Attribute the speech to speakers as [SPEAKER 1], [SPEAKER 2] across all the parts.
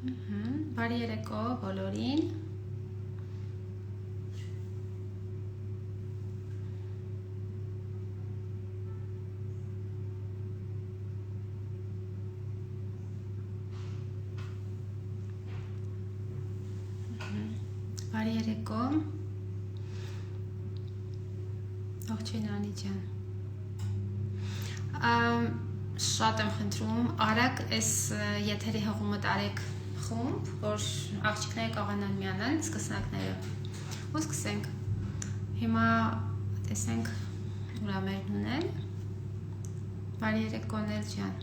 [SPEAKER 1] Բարի երեկո բոլորին։ Բարի երեկո։ Ողջույն Անի ջան։ Շատ եմ խնդրում, արագ այս եթերի հղումը տարեք խումբ, որ աղջիկները կարողանան միանալ, սկսնակները։ Ու սկսենք։ Հիմա տեսենք ուրամերն ունել։ Բարի երեկո Նել ջան։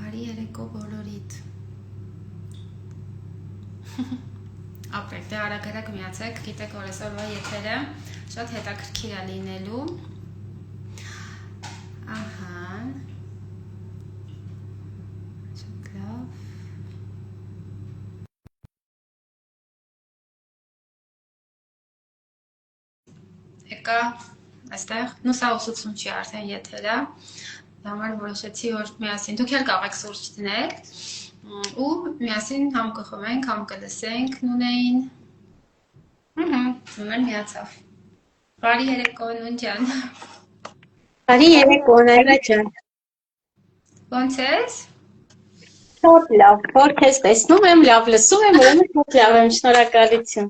[SPEAKER 1] Բարի երեկո բոլորիդ։ Ապրեք, դե արագ միացեք, գիտեք, որ այսօրվա եթերը շատ հետաքրքիր է լինելու։ Ահա։ Շատ լավ։ Եկա այստեղ, սա ուսուցում չի արդեն եթերը, համար որոշեցի, որ միասին դուք էլ կարող եք սուրճ դնել ու միասին համ կխմենք, համ կլսենք Նունեին։ Նունեն միացավ։ Բարի երեկո Նուն ջան։
[SPEAKER 2] Բարի երեկո Նայրա ջան։
[SPEAKER 1] Ոնց ես։
[SPEAKER 2] Շատ լավ, որ քեզ տեսնում եմ, լավ լսում եմ, ուրեմն շատ լավ եմ, շնորհակալություն։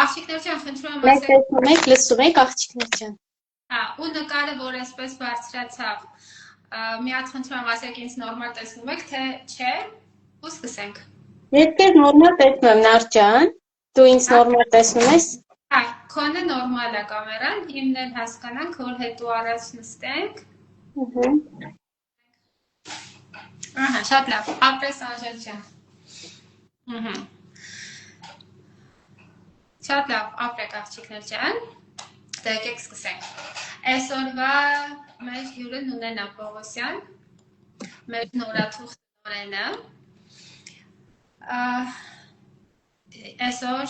[SPEAKER 1] Աղջիկներ ջան, խնդրում եմ
[SPEAKER 2] Մենք տեսնում ենք, լսում ենք աղջիկներ ջան։
[SPEAKER 1] Ու նկարը, որ այսպես բարձրացավ, մի հատ խնդրում եմ ասեք ինձ նորմալ տեսնում եք, թե չէ, ու սկսենք։
[SPEAKER 2] Ես քեզ նորմալ տեսնում եմ, Նար ջան, դու ինձ նորմալ տեսնում ես։
[SPEAKER 1] Հա, քոնը նորմալ է կամերան, իմն էլ հասկանանք, որ հետո առաջ նստենք։ Ահա, շատ լավ, ապրես Անժել ջան։ Շատ լավ, ապրեք աղջիկներ ջան, դե եկեք սկսենք։ Այսօրվա մեր հյուրը Նունեն Պողոսյան, մեր նորաթուխ տնօրենը։ Այսօր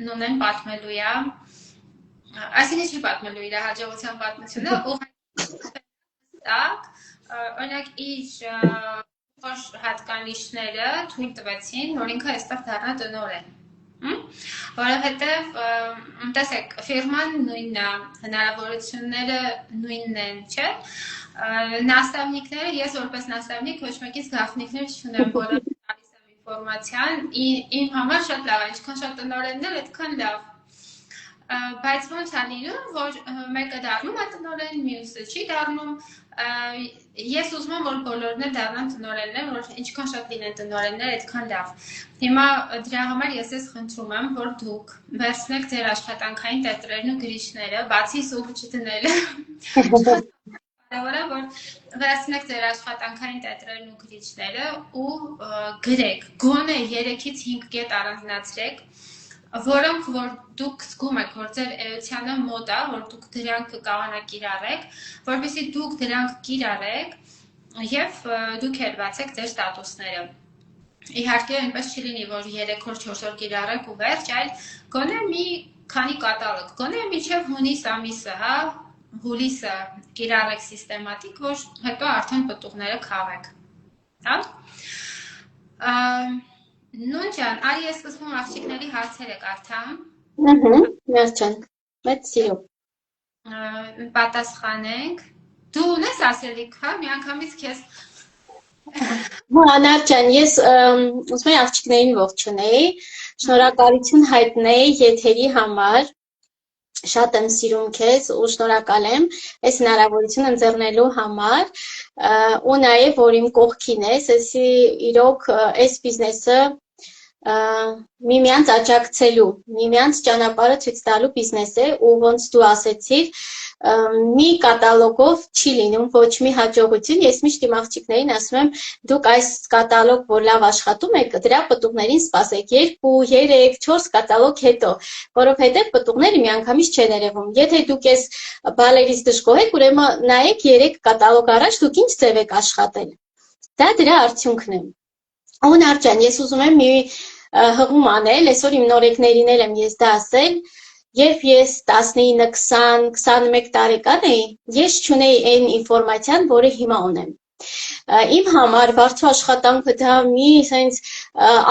[SPEAKER 1] Նունեն պատմելու է, այսինքն չի պատմելու իր հաջողության պատմությունը, օրինակ իր հատկանիշները թույլ տվեցին, որ ինքը այստեղ դառնա տնօրեն։ Որովհետև տեսեք, ֆիրման նույնն է, հնարավորությունները նույնն են, չէ՞։ Նաստավնիկները, ես որպես նաստավնիկ ոչ մեկից գաղտնիքներ չունեմ, բոլորը տալիս եմ ինֆորմացիան, իմ համար շատ լավ է, ինչքան շատ տնօրեններ, այդքան լավ։ Բայց ոնց է լինում, որ մեկը դառնում է տնօրեն, մյուսը չի դառնում, ես ուզում եմ, որ բոլորն էլ դառնան տնօրեններ, որ ինչքան շատ լինեն տնօրեններ, այդքան լավ։ Հիմա դրա համար ես ես խնդրում եմ, որ դուք վերցնեք ձեր աշխատանքային տետրերն ու գրիչները, բացի սուրճ դնելը, կարևոր է, որ վերցնեք ձեր աշխատանքային տետրերն ու գրիչները ու գրեք, գոնե 3-ից 5 կետ առանձնացրեք, որոնք որ դուք զգում եք, որ ձեր էությանը մոտ է, որ դուք դրանք կարողանաք կիրառեք, որպեսզի դուք դրանք կիրառեք եւ դուք էլ բացեք ձեր ստատուսները։ Իհարկե, այնպես չի լինի, որ 3 օր 4 օր կիրառեք ու վերջ, այլ գոնե մի քանի կատալոգ, գոնե մինչև հունիս ամիսը, հա, հուլիսը կիրառեք սիստեմատիկ, որ հետո արդեն պտուղները քաղեք։ Հա։ Նուն ջան, արի ես սկսվում աղջիկների հարցերը կարդամ։
[SPEAKER 2] Նար ջան, մեծ սիրով։
[SPEAKER 1] Պատասխանենք։ Դու ունես ասելիք, հա, միանգամից քեզ։
[SPEAKER 2] Հա, Նար ջան, ես ուզում եմ աղջիկներին ողջունեի, շնորհակալություն հայտնեի եթերի համար։ Շատ եմ սիրում քեզ ու շնորհակալ եմ այս հնարավորությունը ընձեռնելու համար ու նաև որ իմ կողքին ես, էսի իրոք այս բիզնեսը միմյանց աջակցելու, միմյանց ճանապարհը ցույց տալու բիզնես է ու ոնց դու ասեցիր, մի կատալոգով չի լինում ոչ մի հաջողություն, ես միշտ իմ աղջիկներին ասում եմ, դուք այս կատալոգ, որ լավ աշխատում եք, դրա պտուղներին սպասեք 2, 3, 4 կատալոգ հետո, որովհետև պտուղները միանգամից չեն երևում։ Եթե դուք այս բալերից դժգոհ եք, ուրեմն նայեք 3 կատալոգ առաջ դուք ինչ ձև եք աշխատել։ Դա դրա արդյունքն է։ Նար ջան, ես ուզում եմ մի հղում անել, այսօր իմ նորեկներին եմ ես դա ասել, Երբ ես 19, 20, 21 տարեկան էի, ես չունեի այն ինֆորմացիան, որը հիմա ունեմ։ Իմ համար վարձու աշխատանքը դա մի sense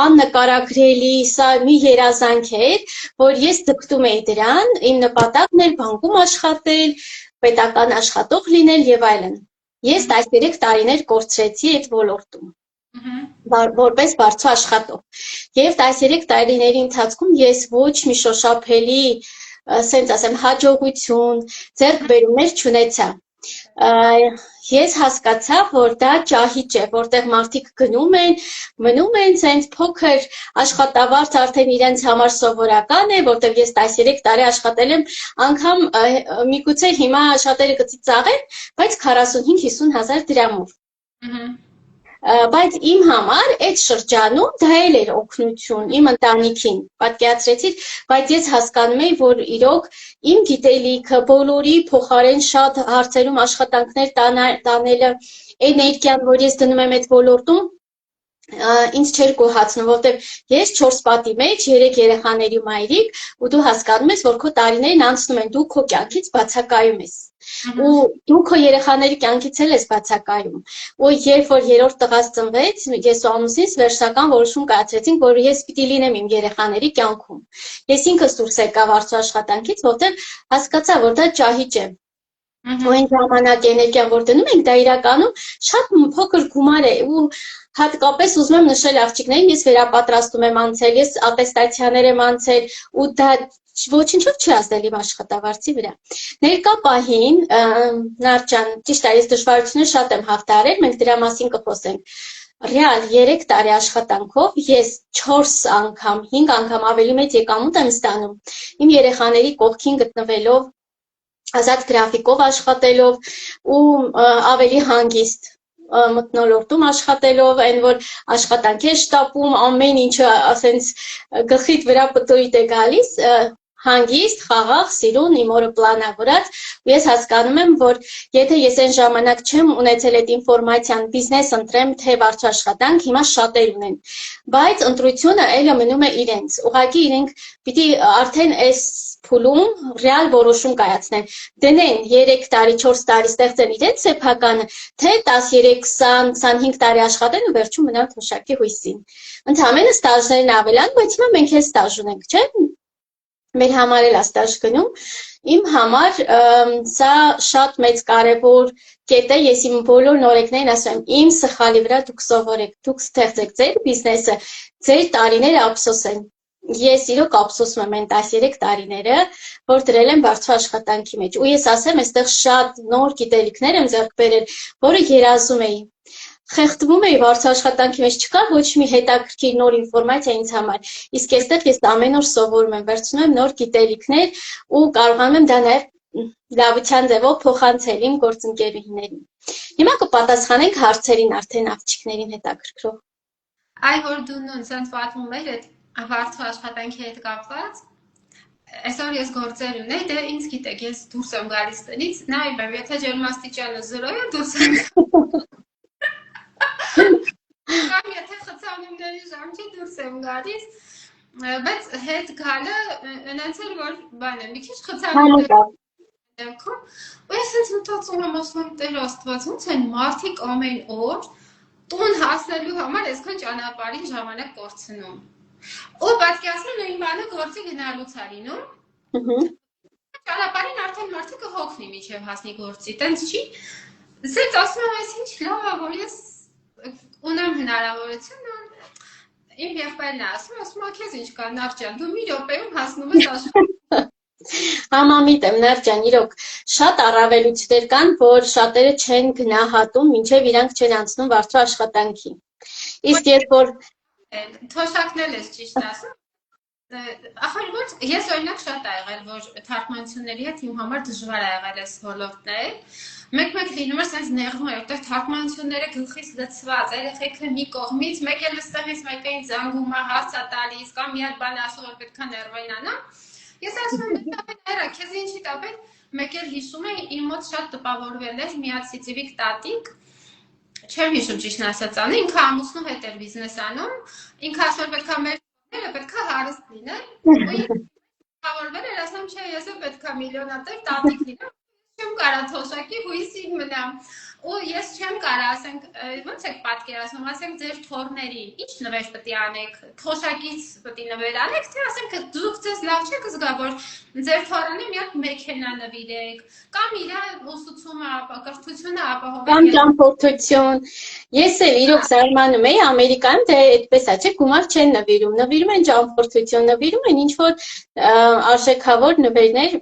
[SPEAKER 2] աննկարագրելի, սա մի երազանք էր, որ ես ձգտում էի դրան, իմ նպատակն էր բանկում աշխատել, պետական աշխատող լինել եւ այլն։ Ես 13 տարիներ կորցրեցի այդ ոլորտում որպես վարձու աշխատող։ Եվ 13 տարիների ընթացքում ես ոչ մի շոշափելի, ասենց ասեմ, հաջողություն, ձեռքբերումներ չունեցա։ Ես հասկացա, որ դա ճահիճ է, որտեղ մարդիկ գնում են, մնում են, սենց փոքր աշխատավարձ արդեն իրենց համար սովորական է, որտեղ ես 13 տարի աշխատել եմ, անգամ միգուցե հիմա շատերը կծիծաղեն, բայց 45-50 հազար դրամով։ Բայց իմ համար այդ շրջանում դա էլ էր օգնություն իմ ընտանիքին, պատկերացրեցիք, բայց ես հասկանում էի, որ իրոք իմ գիտելիքը բոլորի փոխարեն շատ հարցերում աշխատանքներ տանելը, էներգիան, որ ես դնում եմ այդ ոլորտում, ինձ չէր գոհացնում, որտեղ ես 4 պատի մեջ 3 երեխաների մայրիկ ու դու հասկանում ես, որ քո տարիներն անցնում են, դու քո կյանքից բացակայում ես։ Ու դու քո երեխաների կյանքից էլ ես բացակայում։ Ու երբ որ երրորդ տղաս ծնվեց, ես ու ամուսինս վերջնական որոշում կայացրեցինք, որ ես պիտի լինեմ իմ երեխաների կյանքում։ Ես ինքս դուրս եկա վարձու աշխատանքից, որտեղ հասկացա, որ դա ճահիճ է։ Ու այն ժամանակ էներգիան, որ դնում ենք, դա իրականում շատ փոքր գումար է ու հատկապես ուզում եմ նշել աղջիկներին, ես վերապատրաստում եմ անցել, ես ատեստացիաներ եմ անցել ու դա ոչինչով չի ազդել իմ աշխատավարձի վրա։ Ներկա պահին, Նարդ ջան, ճիշտ է, ես դժվարություններ շատ եմ հաղթահարել, մենք դրա մասին կխոսենք։ Ռեալ 3 տարի աշխատանքով ես 4 անգամ, 5 անգամ ավելի մեծ եկամուտ եմ ստանում։ Իմ երեխաների կողքին գտնվելով, ազատ գրաֆիկով աշխատելով ու ավելի հանգիստ մթնոլորտում աշխատելով, այն որ աշխատանքի է շտապում, ամեն ինչը ասենց գլխիդ վրա պտույտ է գալիս, հանգիստ, խաղաղ, սիրուն, իմ օրը պլանավորած, ու ես հասկանում եմ, որ եթե ես այն ժամանակ չեմ ունեցել այդ ինֆորմացիան, բիզնես ընտրեմ, թե վարձու աշխատանք, հիմա շատեր ունեն, բայց ընտրությունը էլը մնում է իրենց, ուղղակի իրենք պիտի արդեն այս փուլում ռեալ որոշում կայացնեն, դնեն 3 տարի, 4 տարի ստեղծեն իրենց սեփականը, թե 13, 20, 25 տարի աշխատեն ու վերջում մնան թոշակի հույսին։ Ընդհանրապես ստաժներն ավելան, բայց հիմա մենք էլ ստաժ ունենք, չէ՞։ Մեր համար էլ ստաժ գնում։ Իմ համար սա շատ մեծ կարևոր կետ է, ես իմ բոլոր նորեկներին ասում եմ, իմ սխալի վրա դուք սովորեք, դուք ստեղծեք ձեր բիզնեսը, ձեր տարիները ափսոսեն։ Ես իրոք ափսոսում եմ այն 13 տարիները, որ դրել եմ վարձու աշխատանքի մեջ։ Ու ես ասեմ, այստեղ շատ նոր գիտելիքներ եմ ձեռք բերել, որը երազում էի։ Խեղդվում էի վարձու աշխատանքի մեջ, չկար ոչ մի հետաքրքիր նոր ինֆորմացիա ինձ համար։ Իսկ այստեղ ես ամեն օր սովորում եմ, վերցնում եմ նոր գիտելիքներ ու կարողանում եմ դա նաև լավության ձևով փոխանցել իմ գործընկերուհիներին։ Հիմա կպատասխանենք հարցերին արդեն աղջիկներին հետաքրքրող։
[SPEAKER 1] Այ որ դու նույնիսկ պատմում ես այդ վարձու աշխատանքի հետ կապված, այսօր ես գործեր ունեի, դե ինձ գիտեք, ես դուրս եմ գալիս տնից, նայում եմ, եթե ջերմաստիճանը 0 է, դուրս եմ կամ եթե խցանումների ժամ չի, դուրս եմ գալիս, բայց հետ գալը ունեցել, որ բան է, մի քիչ խցանումներ դեպքում, ու ես ինձ մտածում եմ, ասում եմ, Տեր Աստված, ոնց են մարդիկ ամեն օր տուն հասնելու համար այսքան ճանապարհին ժամանակ կորցնում։ Ու պատկերացնում նույն բանը գործի գնալուց է լինում։ Ճանապարհին արդեն մարդը կհոգնի միջև հասնի գործի, տենց չի։ Սենց ասում եմ, այսինչ լավ է, որ ես ունեմ հնարավորություն, իմ եղբայրն է ասում է, քեզ ինչ կա, Նարդ ջան, դու մի րոպեում հասնում ես աշխարհ։
[SPEAKER 2] Համամիտ եմ, Նարդ ջան, իրոք շատ առավելություններ կան, որ շատերը չեն գնահատում, մինչև իրանք չեն անցնում վարձու աշխատանքի։ Իսկ երբ որ
[SPEAKER 1] թոշակնել ես ճիշտ ասում, ախր որ ես օրինակ շատ ա եղել, որ թարգմանությունների հետ իմ համար դժվար ա եղել այս ոլորտներ։ Մեկ-մեկ լինում էր sense նեղվում էր, որտեղ թարգմանությունները գլխից լցված, երեխեքը մի կողմից, մեկ էլ այստեղից մեկը ինձ զանգում է, հարց է տալիս, կամ մի հատ բան ասում որ պետք է ներվային անամ։ Ես ասում եմ, դե քեզ ինչի տապետ, մեկ էլ հիշում եմ, իմ մոտ շատ տպավորվել էր մի հատ սիցիվիկ տատիկ, չեմ հիշում ճիշտ ասած անը, ինքը ամուսնու հետ էր բիզնես անում, ինքը ասում էր պետք է մեր պետք է հարուստ լինել, Հավորվել էր, ասեմ, չէ, ես պետք է միլիոնատեր տատիկ լինեմ, չեմ կարա թոշակի հույսին մնամ։ Ու ես չեմ կարա, ասենք, ոնց եք պատկերացնում, ասենք ձեր թորներին, ինչ նվեր պետք է անեք, թոշակից պետք է նվեր անեք, թե ասենք դուք ձեզ լավ չեք զգա, որ ձեր թորին մի հատ մեքենա նվիրեք, կամ իր ուսուցումը, կրթությունը ապահովեք։
[SPEAKER 2] Կամ ճամփորդություն։ Ես էլ իրոք զարմանում էի Ամերիկայում, թե այդպես է, չէ, գումար չեն նվիրում, նվիրում են ճամփորդություն, նվիրում են ինչ-որ արժեքավոր նվերներ։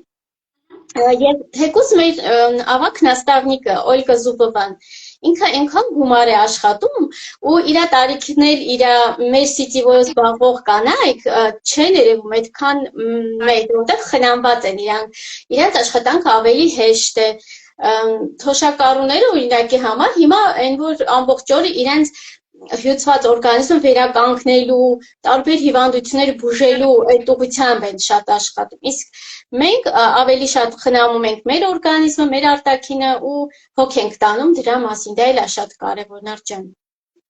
[SPEAKER 2] Եվ թեկուզ մեր ավագ նաստավնիկը Օլգա Զուբովան ինքը այնքան գումար է աշխատում ու իր տարիքներ իր մեր CTV-ով զբաղվող կանայք չեն երևում այդքան մեծ, որտեղ խնամված են իրանց աշխատանքը ավելի հեշտ է թոշակառուները օրինակի համար հիմա այն որ ամբողջ օրը իրենց հյուծված օրգանիզմը վերականգնելու, տարբեր հիվանդություններ բուժելու այդ ուղղությամբ են շատ աշխատում։ Իսկ մենք ավելի շատ խնամում ենք մեր օրգանիզմը, մեր արտաքինը ու հոգ ենք տանում դրա մասին։ Դա էլ է շատ կարևոր, Նարջան։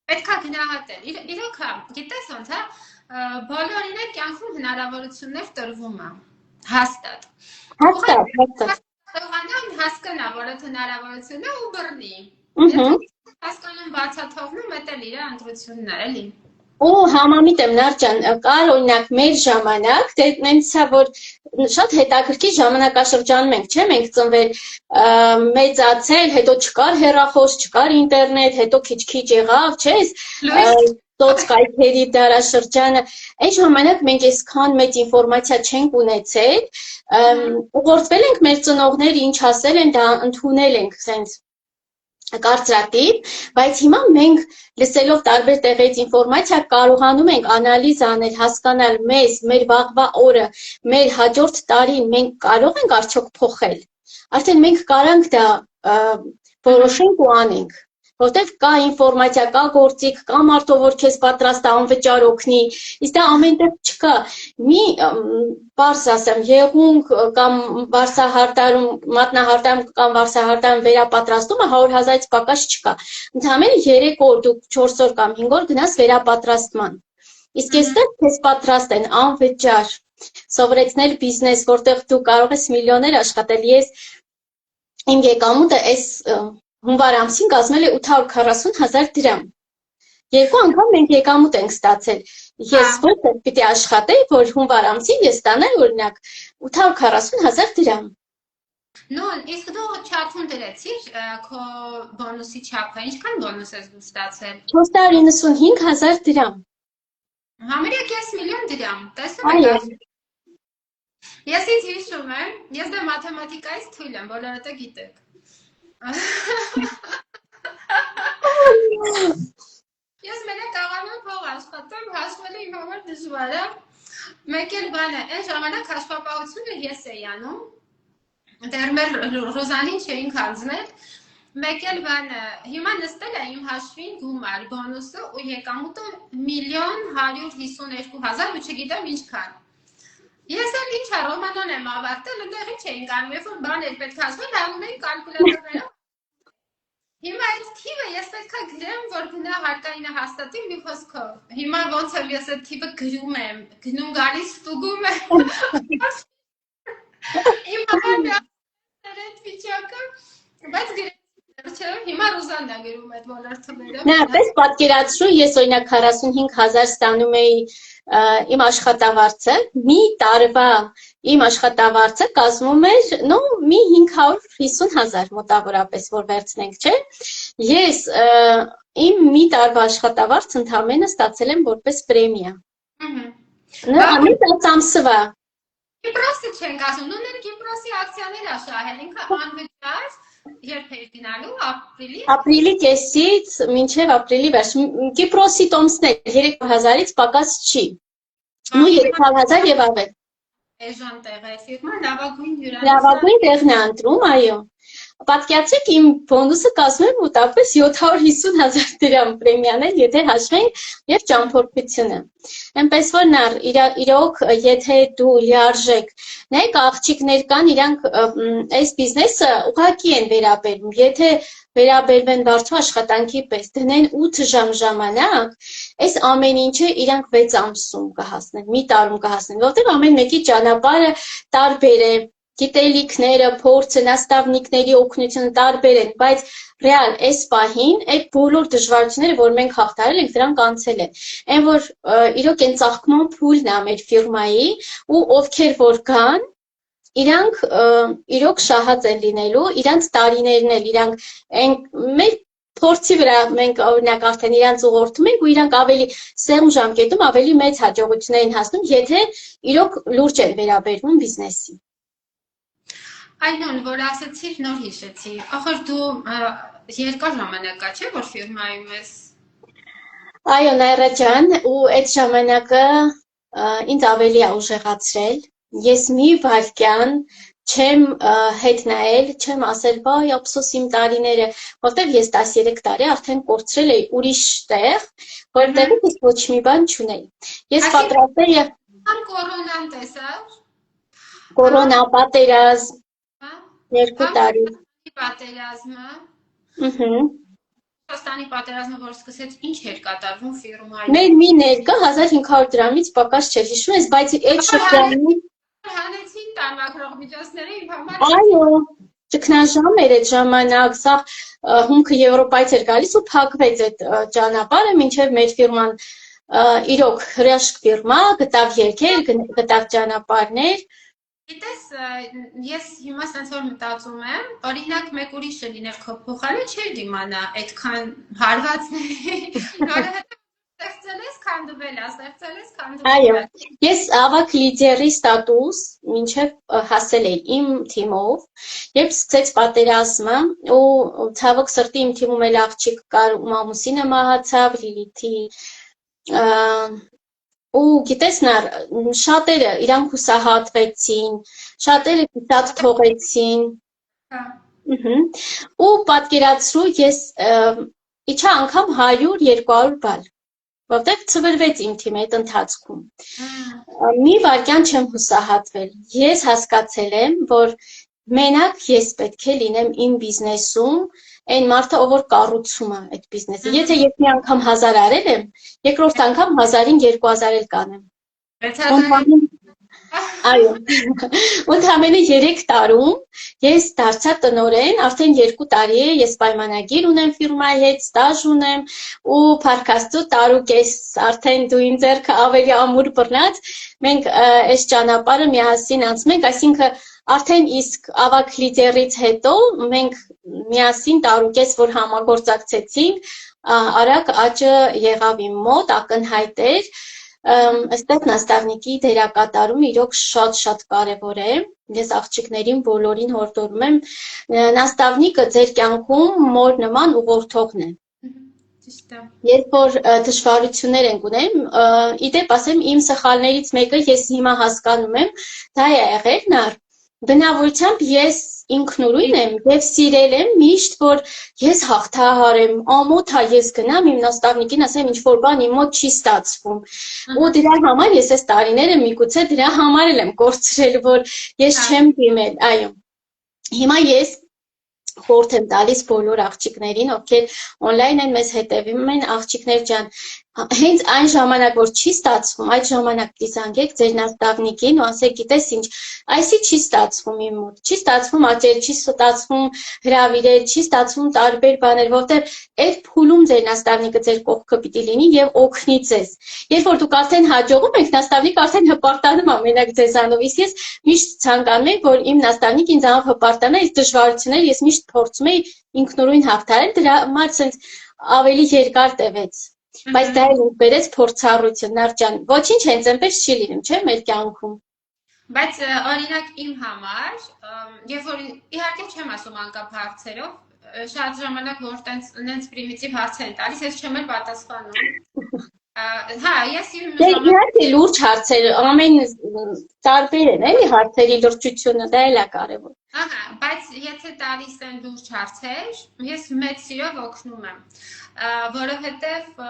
[SPEAKER 1] Պետք է գնահատել։ Իրոք, գիտես ոնց է, բոլորին է կյանքում հնարավորություններ տրվում է։ Հաստատ։
[SPEAKER 2] Հաստատ։
[SPEAKER 1] Թողանան հասկանա, որ այդ հնարավորությունն է ու բռնի։ Հասկանում բացաթողնում, էդ էլ իր ընտրությունն է, էլի։
[SPEAKER 2] Ու համամիտ եմ Նարջան, կար օրինակ մեր ժամանակ, դե նենց է որ շատ հետաքրքիր ժամանակաշրջանում ենք, չէ՞, մենք ծնվել մեծացել, հետո չկար հեռախոս, չկար ինտերնետ, հետո քիչ-քիչ եղավ, չէ՞, սոցկայքերի դարաշրջանը, այն ժամանակ մենք այսքան մեծ ինֆորմացիա չենք ունեցել, ուղղորդվել ենք մեր ծնողները ինչ ասել են, դա ընդունել ենք, սենց կարծրատիպ, բայց հիմա մենք լսելով տարբեր տեղից ինֆորմացիա կարողանում ենք անալիզ անել, հասկանալ մեզ, մեր վաղվա օրը, մեր հաջորդ տարին մենք կարող ենք արդյոք փոխել։ Արդեն մենք կարանք դա որոշենք ու անենք, որտեղ կա ինֆորմացիա, կա գործիք, կա մարդով որ քեզ պատրաստ է անվճար օգնի, իսկ դա ամենտեղ չկա։ Մի բարձ ասեմ, եղունգ կամ վարսահարտարում, մատնահարտարում կամ վարսահարտարում վերապատրաստումը 100,000-ից պակաս չկա։ Ընդհանրապես 3 օր, դու 4 օր կամ 5 օր գնաս վերապատրաստման։ Իսկ այստեղ քեզ պատրաստ են անվճար սովորեցնել բիզնես, որտեղ դու կարող ես միլիոներ աշխատել։ Ես իմ եկամուտը այս հունվար ամսին կազմել է 840,000 դրամ։ Երկու անգամ մենք եկամուտ ենք ստացել։ Ես որտեղ պիտի աշխատեի, որ հունվար ամսին ես ստանայի օրինակ 840,000 դրամ։
[SPEAKER 1] Նույն, իսկ դու չափում դրեցիր քո բոնուսի չափը, ինչքան բոնուս ես դու ստացել։
[SPEAKER 2] 495,000 դրամ։
[SPEAKER 1] Համարյա կես միլիոն դրամ, տեսնում եք։ Ես ինձ հիշում եմ, ես դա մաթեմատիկայից թույլ եմ, բոլորը դա գիտեք։ Ես մենակ աղանում փող աշխատեմ, հաշվելը իմ համար դժվար է։ Մեկ էլ բանը, այն ժամանակ հաշվապահությունը ես էի անում, դեռ մեր Ռոզանին չէինք հանձնել, մեկ էլ բանը, հիմա նստել է իմ հաշվին գումար, բոնուսը ու եկամուտը 1,152,000 ու չգիտեմ ինչքան։ Ես էլ ինչ է, Ռոմանոն եմ ավարտել, ընդեղ ինչ էինք անում, երբ որ բաներ պետք է ասվել, հանում էինք կալկուլյատորներով։ Հիմա այդ թիվը ես պետք է գրեմ, որ գնա հարկայինը հաստատի մի խոսքով։ Հիմա ոնց եմ ես այդ թիվը գրում եմ, գնում գալիս ստուգում եմ։ Իմ համար այդ վիճակը, բայց գրեմ, հիմա Ռուզանն է գրում այդ բոլոր թվերը։
[SPEAKER 2] Նա պես պատկերացրու, ես օրինակ 45,000 ստանում էի իմ աշխատավարձը, մի տարվա իմ աշխատավարձը կազմում էր, մի 550,000 մոտավորապես, որ վերցնենք, չէ։ Ես իմ մի տարվա աշխատավարձ ընդամենը ստացել եմ որպես պրեմիա։ Նա ամեն 10 ամսվա։
[SPEAKER 1] Կիպրոսի չենք ասում, նույն Կիպրոսի ակցիաներ ա շահել, ինքը անվճար, երբ էր գնալու, ապրիլի։ Ապրիլի
[SPEAKER 2] կեսից մինչև ապրիլի վերջ։ Կիպրոսի տոմսներ 3,000-ից պակաս չի։ Նույն 3,000 եւ ավել։
[SPEAKER 1] Էժան տեղ է, ֆիրմա լավագույն հյուրանոց։
[SPEAKER 2] Լավագույն տեղն է ընտրում, այո։ Պատկերացրեք իմ բոնուսը կազմում է մոտավորապես 750,000 դրամ պրեմիաներ, եթե հաշվենք եւ ճամփորդությունը։ Այնպես որ իրոք, եթե դու լիարժեք, նայեք աղջիկներ կան, իրանք այս բիզնեսը ուղղակի են վերաբերում, եթե վերաբերվեն բարդ աշխատանքի պես, դնեն 8 ժամ ժամանակ, այս ամեն ինչը իրանք 6 ամսում կհասնեն, մի տարում կհասնեն, որովհետեւ ամեն մեկի ճանապարհը տարբեր է, գիտելիքները, փորձը, նաստավնիկների օգնությունը տարբեր են, բայց ռեալ այս պահին այդ բոլոր դժվարությունները, որ մենք հաղթարել ենք, դրանք անցել են։ Այն որ իրոք այն ծաղկման փուլն է մեր ֆիրմայի ու ովքեր որ կան, իրանք իրոք շահած են լինելու, իրանք տարիներն էլ, իրանք մեր փորձի վրա մենք օրինակ արդեն իրանց ուղղորդում ենք ու իրանք ավելի սեղմ ժամկետում ավելի մեծ հաջողություններ են հասնում, եթե իրոք լուրջ են վերաբերվում բիզնեսին։
[SPEAKER 1] Այլոն, որ ասացիր, նոր հիշեցի, ախր դու երկար ժամանակ է, չէ, որ ֆիրմայում ես։
[SPEAKER 2] Այո, Նայրա ջան, ու այդ ժամանակը ինձ ավելի է ուժեղացրել, ես մի վայրկյան չեմ հետ նայել, չեմ ասել, վայ, ափսոս իմ տարիները, որտեղ ես 13 տարի արդեն կորցրել էի ուրիշ տեղ, որտեղ ես ոչ մի բան չունեի։ Ես պատրաստ էի
[SPEAKER 1] կորոնան տեսար։
[SPEAKER 2] Կորոնա, պատերազմ, 2 տարի։
[SPEAKER 1] Պատերազմը։ Ռուսաստանի պատերազմը, որ սկսեց, ինչ էր կատարվում ֆիրմայում։
[SPEAKER 2] Մեր մի ներկա 1500 դրամից պակաս չէր, հիշում ես, բայց այդ շրջանում
[SPEAKER 1] հանեցին տամակրող միջոցները իմ համար։
[SPEAKER 2] Այո, ճգնաժամ էր այդ ժամանակ, սա հումքը Եվրոպայից էր գալիս ու փակվեց այդ ճանապարհը, մինչև մեր ֆիրման իրոք հրաշք ֆիրմա, գտավ երկեր, գտավ ճանապարհներ։
[SPEAKER 1] Գիտես, ես հիմա sense որ մտածում եմ, օրինակ մեկ ուրիշը լիներ քո փոխարեն չէր դիմանա այդքան հարվածների, որովհետև ստեղծել ես, քանդվել է, ստեղծել ես, քանդվել է։
[SPEAKER 2] Այո, ես ավակ լիդերի ստատուս մինչև հասել էի իմ թիմով, երբ սկսեց պատերազմը ու ցավոք սրտի իմ թիմում էլ աղջիկ կար, ու ամուսինը մահացավ, Լիլիթի ու գիտես շատերը իրանք հուսահատվեցին, շատերը դիտած թողեցին։ Ու պատկերացրու ես իջա անգամ 100-200 բալ, որտեղ ցվրվեց իմ թիմի այդ ընթացքում։ Մի վարքյան չեմ հուսահատվել։ Ես հասկացել եմ, որ մենակ ես պետք է լինեմ իմ բիզնեսում, այն մարդը, ով որ կառուցում է այդ բիզնեսը։ Եթե ես մի անգամ 1000 արել եմ, երկրորդ անգամ 1000-ին 2000 էլ կանեմ։ Այո, ընդամենը 3 տարում ես դարձա տնօրեն, արդեն 2 տարի է, ես պայմանագիր ունեմ ֆիրմայի հետ, ստաժ ունեմ ու փառքաստու տարուկես արդեն դու իմ ձեռքը ավելի ամուր բռնած, մենք այս ճանապարհը միասին անցնում ենք, այսինքն արդեն իսկ ավակ լիդերից հետո մենք միասին տարուկես, որ համագործակցեցինք, արագ աճը եղավ իմ մոտ, ակնհայտ էր, այստեղ նաստավնիկի դերակատարումը իրոք շատ կարևոր է, ես աղջիկներին բոլորին հորդորում եմ, նաստավնիկը ձեր կյանքում մոր նման ուղղորդողն է։ Երբ որ դժվարություններ ենք ունեմ, իդեպ ասեմ իմ սխալներից մեկը ես հիմա հասկանում եմ, դա է եղել բնավորությամբ ես ինքնուրույն եմ եւ սիրել եմ միշտ որ ես հաղթահար եմ, ամոթ է ես գնամ իմ նաստավնիկին ասեմ ինչ որ բան իմ մոտ չի ստացվում։ Ու դրա համար ես այս տարիները միգուցե դրա համար եմ կորցրել, որ ես չեմ դիմել, այո։ Հիմա ես խորհուրդ եմ տալիս բոլոր աղջիկներին, ովքեր on-line են մեզ հետևում են, աղջիկներ ջան, հենց այն ժամանակ որ չի ստացվում, այդ ժամանակ դիզանգեք ձեր նաստավնիկին ու ասեք, գիտես ինչ, այսի չի ստացվում իմ մոտ, չի ստացվում աճել, չի ստացվում հրավիրել, չի ստացվում տարբեր բաներ, որտեղ այդ փուլում ձեր նաստավնիկը ձեր կողքը պիտի լինի եւ օգնի ձեզ։ Երբ որ դուք արդեն հաջողում եք, նաստավնիկը արդեն հպարտանում է մենակ ձեզանով, իսկ ես միշտ ցանկանում եմ, որ իմ նաստավնիկը ինձանով հպարտանա, իսկ դժվարությունները ես միշտ փորձում էի ինքնուրույն հաղթարել, դրա համար ցենց ավելի երկար տևեց։ Բայց դա էլ բերեց փորձառություն, Նարջան, ոչինչ հենց այնպես չի լինում, չէ՞, մեր կյանքում։
[SPEAKER 1] Բայց օրինակ իմ համար, երբ որ իհարկե չեմ ասում անկապ հարցերով, շատ ժամանակ որ տենց պրիմիտիվ հարցեր են տալիս, ես չեմ էլ պատասխանում։ Հա, ես իմ
[SPEAKER 2] Դե իհարկե լուրջ հարցեր, ամեն տարբեր են, էլի հարցերի լրջությունը, դա էլ է կարևոր։
[SPEAKER 1] Ահա, բայց եթե տալիս են լուրջ հարցեր, ես մեծ սիրով օգնում եմ, որովհետև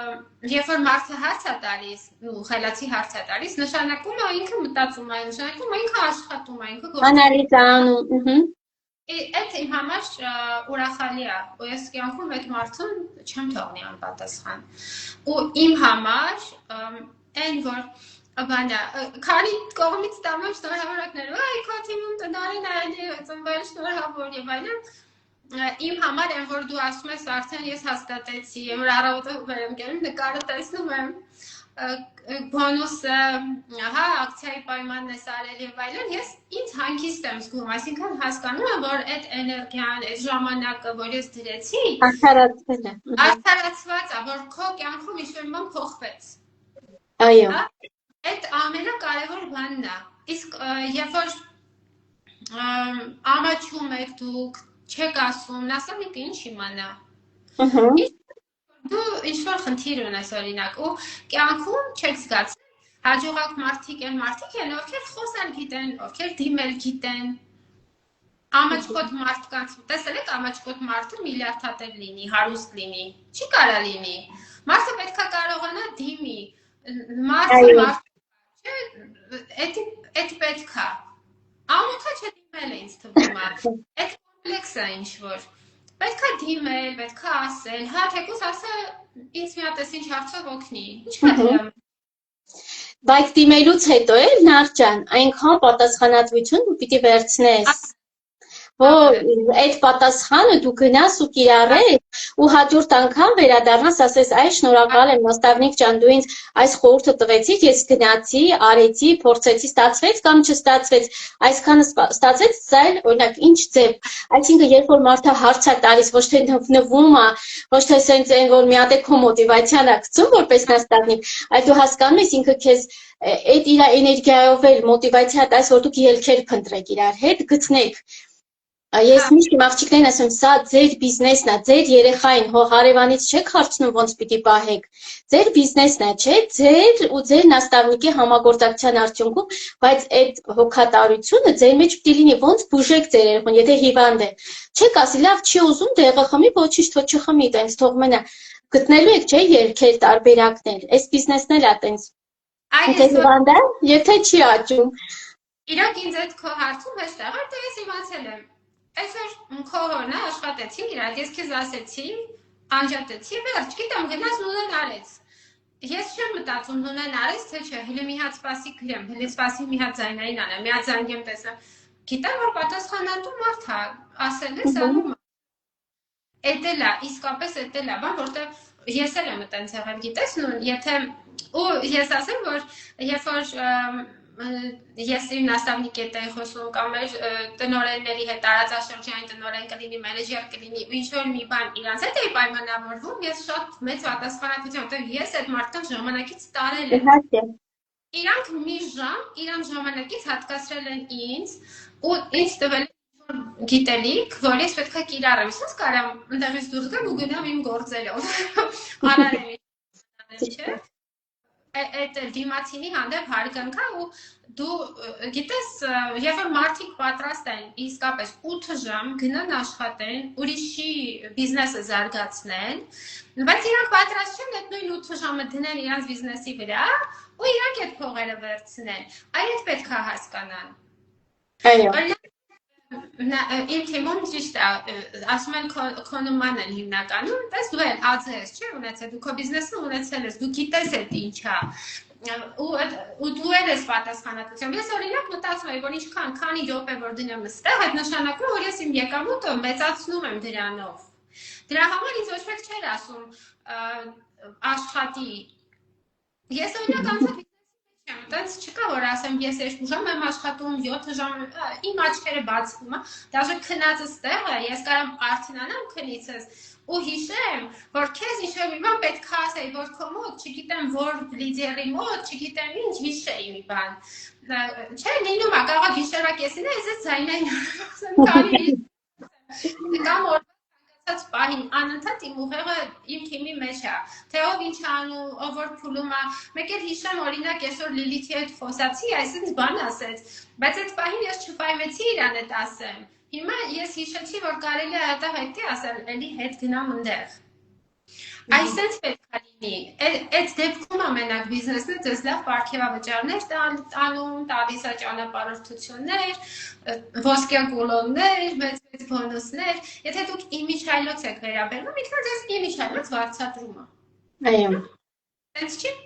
[SPEAKER 1] երբ որ մարդը հարց է տալիս, ու խելացի հարց է տալիս, նշանակում է ինքը մտածում է, նշանակում է ինքը աշխատում է, ինքը
[SPEAKER 2] Անալիզ է անում,
[SPEAKER 1] Այդ իմ համար ուրախալի է, ու ես կյանքում այդ մարդուն չեմ թողնի անպատասխան։ Ու իմ համար այն որ բանը, քանի կողմից տամ եմ շնորհավորակներ, այ քո թիմում տնօրեն այլի ծնվել շնորհավոր եւ այլն, իմ համար այն որ դու ասում ես արդեն ես հաստատեցի, եւ որ առավոտը վեր եմ գնում, նկարը տեսնում եմ, բոնուսը, հա, ակցիայի պայմանն ես արել եւ այլն, ես ինձ հանգիստ եմ զգում, այսինքն հասկանում եմ, որ այդ էներգիան, այդ ժամանակը, որ ես դրեցի,
[SPEAKER 2] արդարացվել է։
[SPEAKER 1] Արդարացված է, որ քո կյանքում ինչ-որ բան փոխվեց։
[SPEAKER 2] Այո։
[SPEAKER 1] Այդ ամենակարևոր բանն է։ Իսկ երբ որ ամաչում եք դուք, չեք ասում, նասանիկը ինչ իմանա։ Դու ինչ-որ խնդիր ունես օրինակ, ու կյանքում չեք զգացել, հաջողակ մարդիկ են, ովքեր խոսալ գիտեն, ովքեր դիմել գիտեն, ամաչկոտ մարդկանց, տեսել եք ամաչկոտ մարդը միլիարդատեր լինի, հարուստ լինի, չի կարա լինի, մարդը պետք է կարողանա դիմի, մարդը, այդ պետք է, ամոթը չդիմել է ինձ թվում է, այդ կոմպլեքս է ինչ-որ, պետք է դիմել, պետք է ասել, հա, թեկուզ ասը ինձ միատես ինչ հարցով օգնի, ինչ կա դրամ։
[SPEAKER 2] Բայց դիմելուց հետո էլ Նարդջան, այնքան պատասխանատվություն դու պիտի վերցնես, որ այդ պատասխանը դու գնաս ու կիրառես ու հաջորդ անգամ վերադառնաս ասես այ շնորհակալ եմ Նաստավնիկ ջան դու ինձ այս խորհուրդը տվեցիք ես գնացի արեցի փորձեցի ստացվեց կամ չստացվեց այսքանը ստացվեց սա էլ օրինակ ինչ ձև այսինքն երբ որ մարդը հարց է տալիս ոչ թե նվում է ոչ թե սենց այն որ մի հատ է քո մոտիվացիան է գցում որպես Նաստավնիկ այլ դու հասկանում ես ինքը քեզ այդ իր էներգիայով էլ մոտիվացիա տալիս որ դուք ելքեր փնտրեք իրար հետ գտնեք Ես միշտ իմ աղջիկներին ասում եմ, սա ձեր բիզնեսն է, ձեր երեխային, հո հարևանից չեք հարցնում ոնց պիտի պահեք, ձեր բիզնեսն է, չէ, ձեր ու ձեր նաստավնիկի համագործակցության արդյունքում, բայց այդ հոգատարությունը ձեր մեջ պիտի լինի, ոնց բուժեք ձեր երեխան, եթե հիվանդ է, չեք ասի, լավ, չի ուզում դեղը խմի, ոչինչ թող չխմի, տենց թող մնա, գտնելու եք, չէ, երգեր, տարբերակներ, այս բիզնեսն էլ է տենց, եթե հիվանդ է, եթե չի աճում։
[SPEAKER 1] Իրոք ինձ այդ քո հարցում հեշտ է, որտեղ ես իմացել եմ Այսօր քո հորնը աշխատեցին իրար, ես քեզ ասեցի, անջատեցի, վերջ, գիտեմ, գնաց նունեն արեց։ Ես չեմ մտածում նունեն արեց, թե չէ, հլը մի հատ սպասի գրեմ, հլը սպասի մի հատ ձայնային անեմ, մի հատ ձայն եմ տեսնեմ։ Գիտեմ, որ պատասխանատու մարդ է, ասել ես անում է։ Էդ էլ է, իսկապես էդ էլ է, բան, որտեղ ես էլ եմ տենց եղել, գիտես, նուն, եթե, ու ես ասեմ, որ երբ որ ես իմ նաստավնիկ հետ էի խոսում կամ մեր տնօրենների հետ տարածաշրջանային տնօրեն կլինի, մենեջեր կլինի, ինչ-որ մի բան իրանց հետ էի պայմանավորվում, ես շատ մեծ պատասխանատվություն, որտեղ ես այդ մարդկանց ժամանակից տարել եմ։ Իրանք մի ժամ, իրանք ժամանակից հատկացրել են ինձ ու ինձ տվել են գիտելիք, որ ես պետք է կիրառեմ, ես կարամ ընդեղից դուրս գամ ու գնամ իմ գործելով, անարելի, չէ։ Այդ դիմացինի հանդեպ հարգանք է ու դու գիտես երբ որ մարդիկ պատրաստ են իսկապես 8 ժամ գնան աշխատեն ուրիշի բիզնեսը զարգացնեն բայց իրանք պատրաստ չեն այդ նույն 8 ժամը դնեն իրանց բիզնեսի վրա ու իրանք այդ փողերը վերցնեն այդ պետք է հասկանան
[SPEAKER 2] Այո
[SPEAKER 1] Իմ թիմում ճիշտ է, ասում են քո նման են հիմնականում, տես դու էլ ածը ես, չէ, ունեցել, դու քո բիզնեսը ունեցել ես, դու գիտես այդ ինչ է, ու դու էլ ես պատասխանատվությամբ, ես օրինակ մտածում եմ, որ ինչքան, քանի րոպե որ դնեմ ստեղ, այդ նշանակում, որ ես իմ եկամուտը մեծացնում եմ դրանով, դրա համար ինձ ոչ մեկ չէր ասում աշխատի, ես օրինակ անցած Դից չկա որ ասեմ ես 2 ժամ եմ աշխատում 7 ժամ իմ աչքերը բացվում է դաժե քնածս տեղ է ես կարամ արթնանամ քնիցս ու հիշեմ որ քեզ ինչ-որ մի բան պետք է ասեի որ քո մոտ չգիտեմ որ լիդերի մոտ չգիտեմ ինչ հիշեի մի բան չէ լինում է կարող գիշերակեսին է ես ձայնային ասեմ կարի կամ որ ցած պահին անընդհատ իմ ուղեղը իմ թիմի մեջ է, թե ով ինչ անում, ով որ փուլում է, մեկ էլ հիշեմ օրինակ այսօր Լիլիթի հետ խոսացի, այսինքն բան ասեց, բայց այդ պահին ես չփայվեցի իրան այդ ասեմ։ Հիմա ես հիշեցի, որ կարելի է այդտեղ հետի ասել, էլի հետ գնամ ընդեղ։ Այսպես պետք է լինի։ Այդ դեպքում ամենակ բիզնեսն է ձեզ լավ պարգևավճարներ տալու, տալիս է ճանապարհորդություններ, ոսկե կուլոններ, մեծ բոնուսներ։ Եթե դուք իմիջայլոց եք վերաբերվում, ինքնա ձեզ իմիջայլոց վարձատրում է։
[SPEAKER 2] Այո։
[SPEAKER 1] Տենց չի։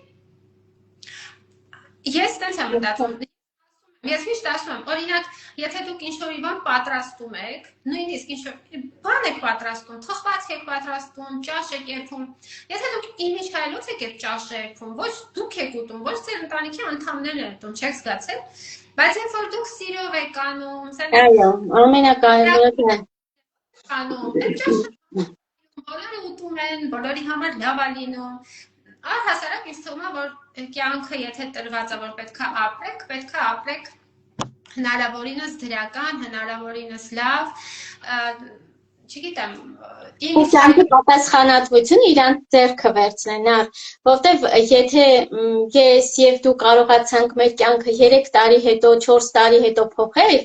[SPEAKER 1] Ես տենց եմ մտածում։ Ես միշտ ասում եմ, օրինակ, եթե դուք ինչ-որ բան պատրաստում եք, նույնիսկ ինչ-որ բան եք պատրաստում, թխված եք պատրաստում, ճաշ եք երբում, եթե դուք իմիջայլոց եք այդ ճաշը երբում, ոչ դուք եք ուտում, ոչ ձեր ընտանիքի անդամներն են ուտում, չեք զգացել, բայց երբ որ դուք սիրով եք անում,
[SPEAKER 2] այո, ամենակարևորը
[SPEAKER 1] անում, այդ ճաշը բոլորը ուտում են, բոլորի համար լավ է լինում։ Առհասարակ ինձ թվում է, որ կյանքը եթե տրված է, որ պետք է ապրեք հնարավորինս դրական, հնարավորինս լավ, չգիտեմ,
[SPEAKER 2] ու կյանքի պատասխանատվությունը իրանց ձեռքը վերցնեն, որտեվ եթե ես եւ դու կարողացանք մեր կյանքը 3 տարի հետո, 4 տարի հետո փոխել,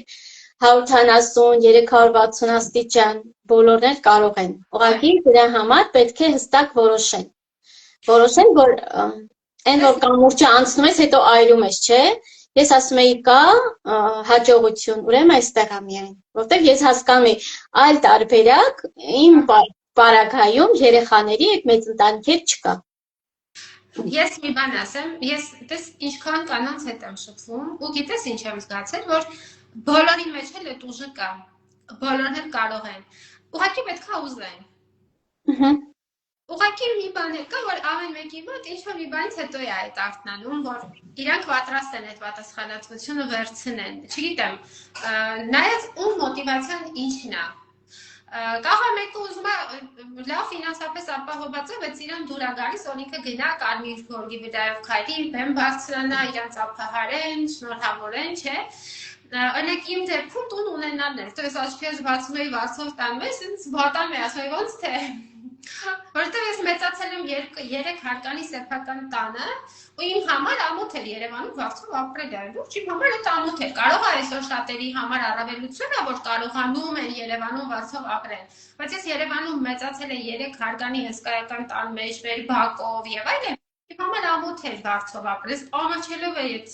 [SPEAKER 2] 170, 360 աստիճան, բոլորն էլ կարող են։ Ուղղակի դրա համար պետք է հստակ որոշեն, որ այն որ կամուրջը անցնում ես, հետո այրում ես, չէ։ Ես ասում եի կա հաջողություն, ուրեմն այստեղ է միայն, որտեղ ես հասկանում եմ այլ տարբերակ իմ պարագայում երեխաների այդ մեծ ընտանիքեր չկա։
[SPEAKER 1] Ես մի բան ասեմ, ես դες ինչքան կանանց հետ եմ շփվում, ու գիտես ինչ եմ զգացել, որ բոլորի մեջ էլ այդ ուժը կա, բոլորն էլ կարող են, ուղղակի պետք է ուզեն։ Ուղղակի մի բան է կա, որ ամեն մեկի մոտ ինչ-որ մի բանից հետո է այդ արթնանում, որ իրանք պատրաստ են այդ պատասխանատվությունը վերցնեն։ Չգիտեմ, նայած ում մոտիվացիան ինչն է։ Կարող է մեկը ուզում է լավ ֆինանսապես ապահովված է, բայց իրան դուր է գալիս, որ ինքը գնա կարմիր գորգի վրայով քայլի, բեմ բարձրանա, իրանց ապահարեն, շնորհավորեն, չէ։ Օրինակ իմ դեպքում տուն ունենալն էր, ես աչքերս բացում էի վարձով տանում ես, ինձ վատամ է ասում, ոնց թե որովհետև ես մեծացել եմ 3 հարկանի սեփական տանը ու իմ համար ամոթ էր Երևանում վարձով ապրելը, լուրջ իմ համար այդ ամոթ էր, կարող է այսօր շատերի համար առավելություն է, որ կարողանում են Երևանում վարձով ապրել, բայց ես Երևանում մեծացել եմ 3 հարկանի հսկայական տան մեջ, մեր բակով եւ այլն, իմ համար ամոթ էր վարձով ապրել, ամաչելով է այդ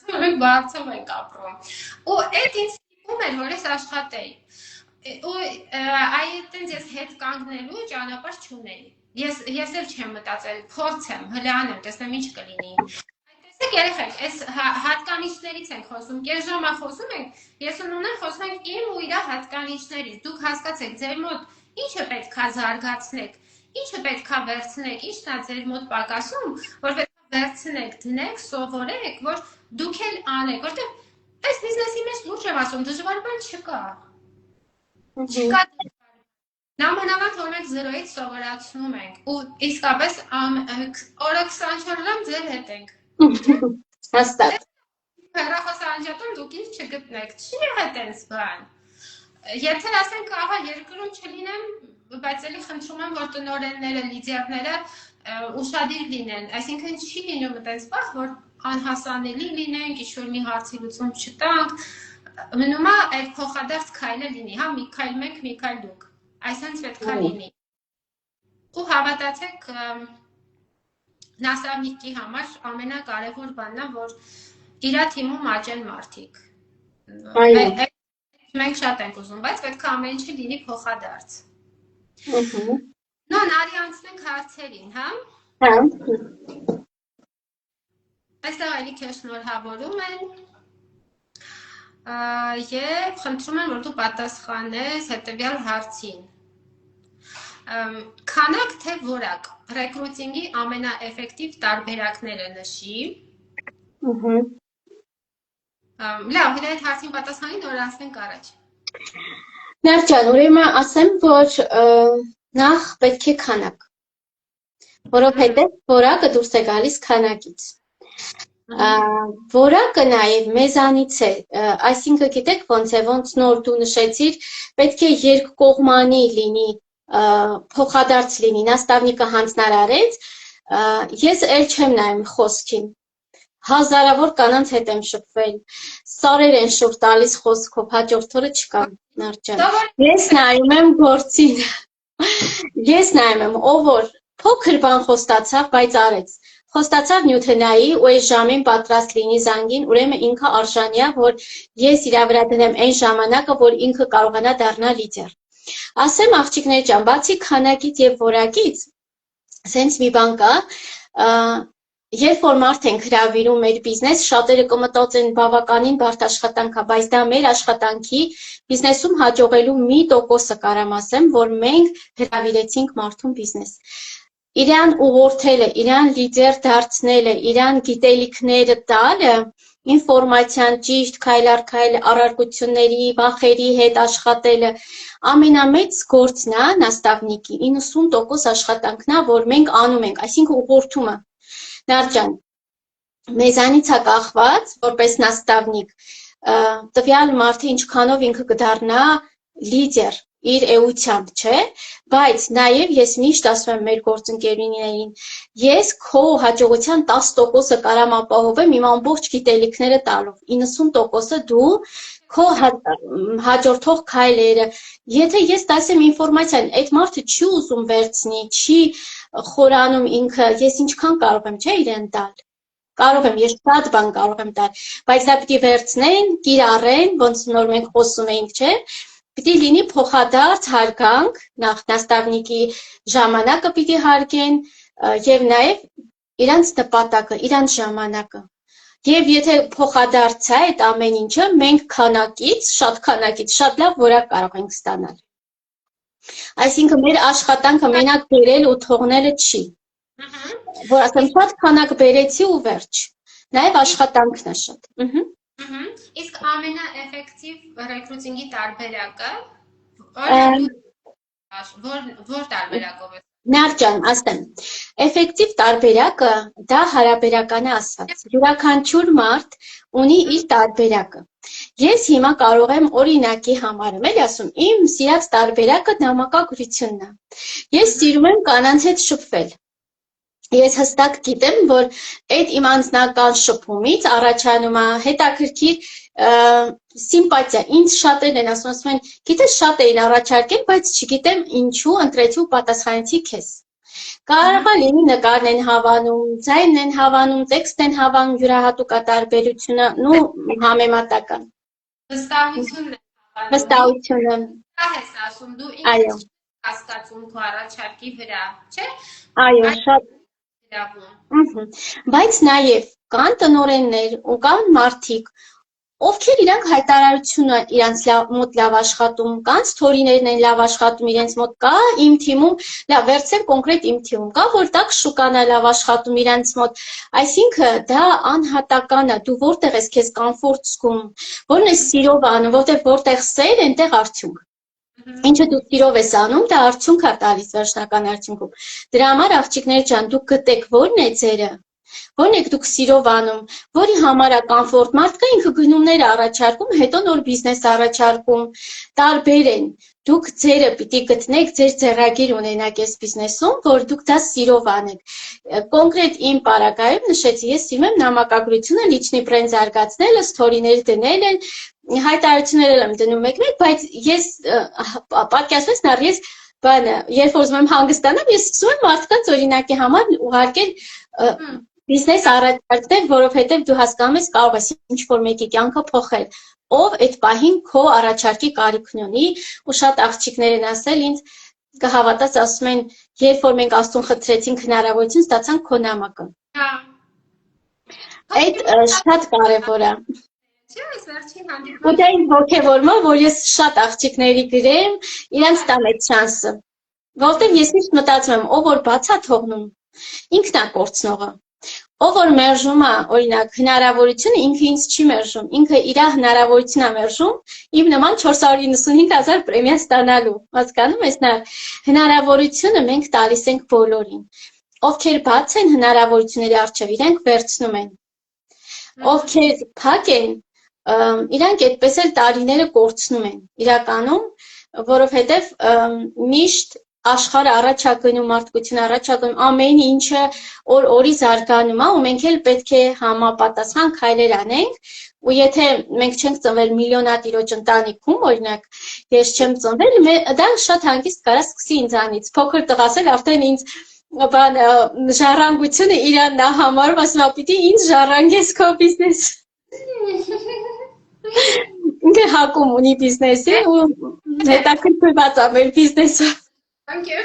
[SPEAKER 1] մենք վարձով ենք ապրում ու այդ ինձ ստիպում էր, որ ես աշխատեի ու այդտենց ես հետ կանգնելու ճանապարհ չունեի։ Ես էլ չեմ մտածել, փորձեմ, հլանեմ, տեսնեմ ինչ կլինի։ Տեսեք երեխեք, այս հատկանիշներից ենք խոսում, կես ժամ խոսում ենք, ես ունեմ խոսում ենք իմ ու իր հատկանիշներից։ Դուք հասկացեք, ձեր մոտ ինչը պետք է զարգացնեք, ինչը պետք է վերցնեք, ինչն է ձեր մոտ պակասում, որ պետք է վերցնեք, դնեք, սովորեք, որ դուք էլ անեք, որտեղ այս բիզնեսի մեջ լուրջ եմ ասում, դժվար բան չկա։ Չկա նամանավանդ որ մենք 0-ից սովորացնում ենք ու իսկապես օրը 24 ժամ ձեր հետ ենք
[SPEAKER 2] հաստատ
[SPEAKER 1] հեռախոս անջատում դուք ինձ չգտնեք չի եղել տենց բան եթե ասենք ահա երկրում չլինեմ բայց էլի խնդրում եմ որ տնօրենները լիդերները ուշադիր լինեն այսինքն չի լինում տենց բան որ անհասանելի լինենք ինչ-որ մի հարցի լուծում չտանք մնում է այդ փոխադարձ քայլը լինի, հա, մի քայլ մենք, մի քայլ դուք, այսպես պետք է լինի։ Ու հավատացեք, նասավնիկի համար ամենակարևոր բանն է, որ իր թիմում աճեն մարդիկ։ Մենք շատ ենք ուզում, բայց պետք է ամեն ինչը լինի փոխադարձ։ Նո, նարի անցնենք հարցերին, հա։ Այստեղ էլի քեզ շնորհավորում են։ Եվ խնդրում եմ, որ դու պատասխանես հետևյալ հարցին։ Քանակ թե որակ ռեկրուտինգի ամենաէֆեկտիվ տարբերակները նշի։ Լավ, հետ այդ հարցին պատասխանի նոր ասենք առաջ։
[SPEAKER 2] Նարջան, ուրեմն ասեմ, որ նախ պետք է քանակ, որովհետև որակը դուրս է գալիս քանակից։ Որակը նաև մեզանից է, այսինքն գիտեք ոնց է, ոնց նոր դու նշեցիր, պետք է երկկողմանի լինի, փոխադարձ լինի, նաստավնիկը հանձնարարեց, ես էլ չեմ նայում խոսքին, հազարավոր կանանց հետ եմ շփվել, սարեր են շուռ տալիս խոսքով, հաջորդ օրը չկա, Նարդիան, ես նայում եմ գործին, ես նայում եմ, ով որ փոքր բան խոստացավ, բայց արեց, խոստացավ նյութը նայի ու այս ժամին պատրաստ լինի զանգին, ուրեմն ինքը արժանի է, որ ես իր վրա դնեմ այն ժամանակը, որ ինքը կարողանա դառնալ լիդեր։ Ասեմ աղջիկներ ջան, բացի քանակից եւ որակից, սենց մի բան կա, երբ որ մարդ ենք հրավիրում մեր բիզնես, շատերը կմտածեն բավականին բարդ աշխատանք է, բայց դա մեր աշխատանքի բիզնեսում հաջողելու մի տոկոսը կարամ ասեմ, որ մենք հրավիրեցինք մարդուն բիզնես։ Իրան ուղղորդելը, իրան լիդեր դարձնելը, իրան գիտելիքները տալը, ինֆորմացիան ճիշտ քայլ առ քայլ առարկությունների, վախերի հետ աշխատելը, ամենամեծ գործն է նաստավնիկի, 90% աշխատանքն է, որ մենք անում ենք, այսինքն ուղղորդումը։ Նարդյան, մեզանից է կախված, որպես նաստավնիկ, տվյալ մարդը ինչքանով ինքը կդառնա լիդեր, իր էությամբ, չէ, բայց նաև ես միշտ ասում եմ մեր գործընկերուհիներին, ես քո հաջողության 10%-ը կարամ ապահովեմ իմ ամբողջ գիտելիքները տալով, 90%-ը դու քո հաջորդող քայլերը, եթե ես տասեմ ինֆորմացիան, այդ մարդը չի ուզում վերցնի, չի խորանում ինքը, ես ինչքան կարող եմ, չէ, իրեն տալ, կարող եմ, ես շատ բան կարող եմ տալ, բայց դա պիտի վերցնեն, կիրառեն, ոնց նոր մենք խոսում էինք, չէ, պիտի լինի փոխադարձ հարգանք, նախ նաստավնիկի ժամանակը պիտի հարգեն եւ նաեւ իրանց նպատակը, իրանց ժամանակը։ Եվ եթե փոխադարձ է այդ ամեն ինչը, մենք քանակից, շատ լավ որակ կարող ենք ստանալ։ Այսինքն մեր աշխատանքը մենակ բերել ու թողնելը չի։ Որ ասեմ, շատ քանակ բերեցի ու վերջ։ Նաեւ աշխատանքն է շատ։
[SPEAKER 1] Իսկ ամենաէֆեկտիվ ռեկրուտինգի տարբերակը որ տարբերակով է։
[SPEAKER 2] Նարդյան, ասեմ, էֆեկտիվ տարբերակը դա հարաբերական է ասված։ Յուրաքանչյուր մարդ ունի իր տարբերակը։ Ես հիմա կարող եմ օրինակի համար եմ ասում, իմ սիրած տարբերակը նամակագրությունն է։ Ես սիրում եմ կանանց հետ շփվել։ Ես հստակ գիտեմ, որ այդ իմ անձնական շփումից առաջանում է հետաքրքիր սիմպաթիա, ինձ շատերն են ասում են, գիտես շատ էին առաջարկել, բայց չգիտեմ ինչու ընտրեցի ու պատասխանեցի քեզ։ Կարող է լինի նկարն են հավանում, ձայնն են հավանում, տեքստն են հավանում, յուրահատուկ տարբերությունը, նու համեմատական։
[SPEAKER 1] Վստահությունն է հավանում։
[SPEAKER 2] Վստահությունը։
[SPEAKER 1] Դա ես ասում, դու ինքդ հասկացում քո առաջարկի վրա, չէ՞։
[SPEAKER 2] Այո, շատ Բայց նաև կան տնօրեններ ու կան մարդիկ, ովքեր իրանք հայտարարությունը իրանց մոտ լավ աշխատում, կան սթորիներն են լավ աշխատում իրենց մոտ, կա իմ թիմում, լավ վերցրեմ կոնկրետ իմ թիմում, կա որ տակ շուկան է լավ աշխատում իրանց մոտ, այսինքն դա անհատական է, դու որտեղ ես քեզ կոմֆորտ զգում, որն ես սիրով անում, որտեղ սեր, այնտեղ արդյունք։ Ինչը դու սիրով ես անում, դա արդյունք է տալիս վերջնական արդյունքում։ Դրա համար աղջիկներ ջան, դուք գտեք որն է ձերը, որն եք դուք սիրով անում, որի համար է կոմֆորտ, մարդկա ինքը գնումներ առաջարկում, հետո նոր բիզնես առաջարկում, տարբեր են։ Դուք ձերը պիտի գտնեք, ձեր ձեռագիր ունենաք այս բիզնեսում, որ դուք դա սիրով անեք։ Կոնկրետ իմ պարագայում նշեցի, ես սիրում եմ նամակագրությունը, լիչնի բրենդ զարգացնելը, սթորիներ դնելը, հայտարարություններ եմ դնում մեկ-մեկ, բայց ես պատկերացրեք նար ես բանը, երբ որ ուզում եմ հանգստանամ, ես սկսում եմ մարդկանց օրինակի համար ուղարկել բիզնես առաջարկներ, որովհետև դու հասկանում ես կարող ես ինչ-որ մեկի կյանքը փոխել, ով այդ պահին քո առաջարկի կարիքն ունի, ու շատ աղջիկներ են ասել ինձ կհավատաս ասում են, երբ որ մենք Աստծուն խնդրեցինք հնարավորություն, ստացանք քո նամակը։ Այդ շատ կարևոր է։ Ու դա ինձ ոգևորում է, որ ես շատ աղջիկների գրեմ, իրանց տամ այդ շանսը, որտեղ ես միշտ մտածում եմ, ով որ բաց է թողնում, ինքն է կորցնողը, ով որ մերժում է, օրինակ, հնարավորությունը, ինքը ինձ չի մերժում, ինքը իր հնարավորությունն է մերժում, իմ նման 495,000 պրեմիա ստանալու, հասկանում ես, հնարավորությունը մենք տալիս ենք բոլորին, ովքեր բաց են հնարավորությունների առջև, իրենք վերցնում են։ ովքեր փակ են, իրանք այդպես էլ տարիները կորցնում են իրականում, որովհետև միշտ աշխարհը առաջագնում, մարդկությունը առաջագնում, ամեն ինչը օր-օրի զարգանում է, ու մենք էլ պետք է համապատասխան քայլեր անենք, ու եթե մենք չենք ծնվել միլիոնատիրոջ ընտանիքում, օրինակ, ես չեմ ծնվել, դա շատ հանգիստ կարա սկսի ինձանից, փոքր տղաս էլ արդեն ինձ ժառանգությունը իրան նա համարում, ասում է, պիտի ինձ ժառանգես քո բիզնես։ Ինքը հակում ունի բիզնեսին ու հետաքրքրված է մեր բիզնեսը։
[SPEAKER 1] Thank you.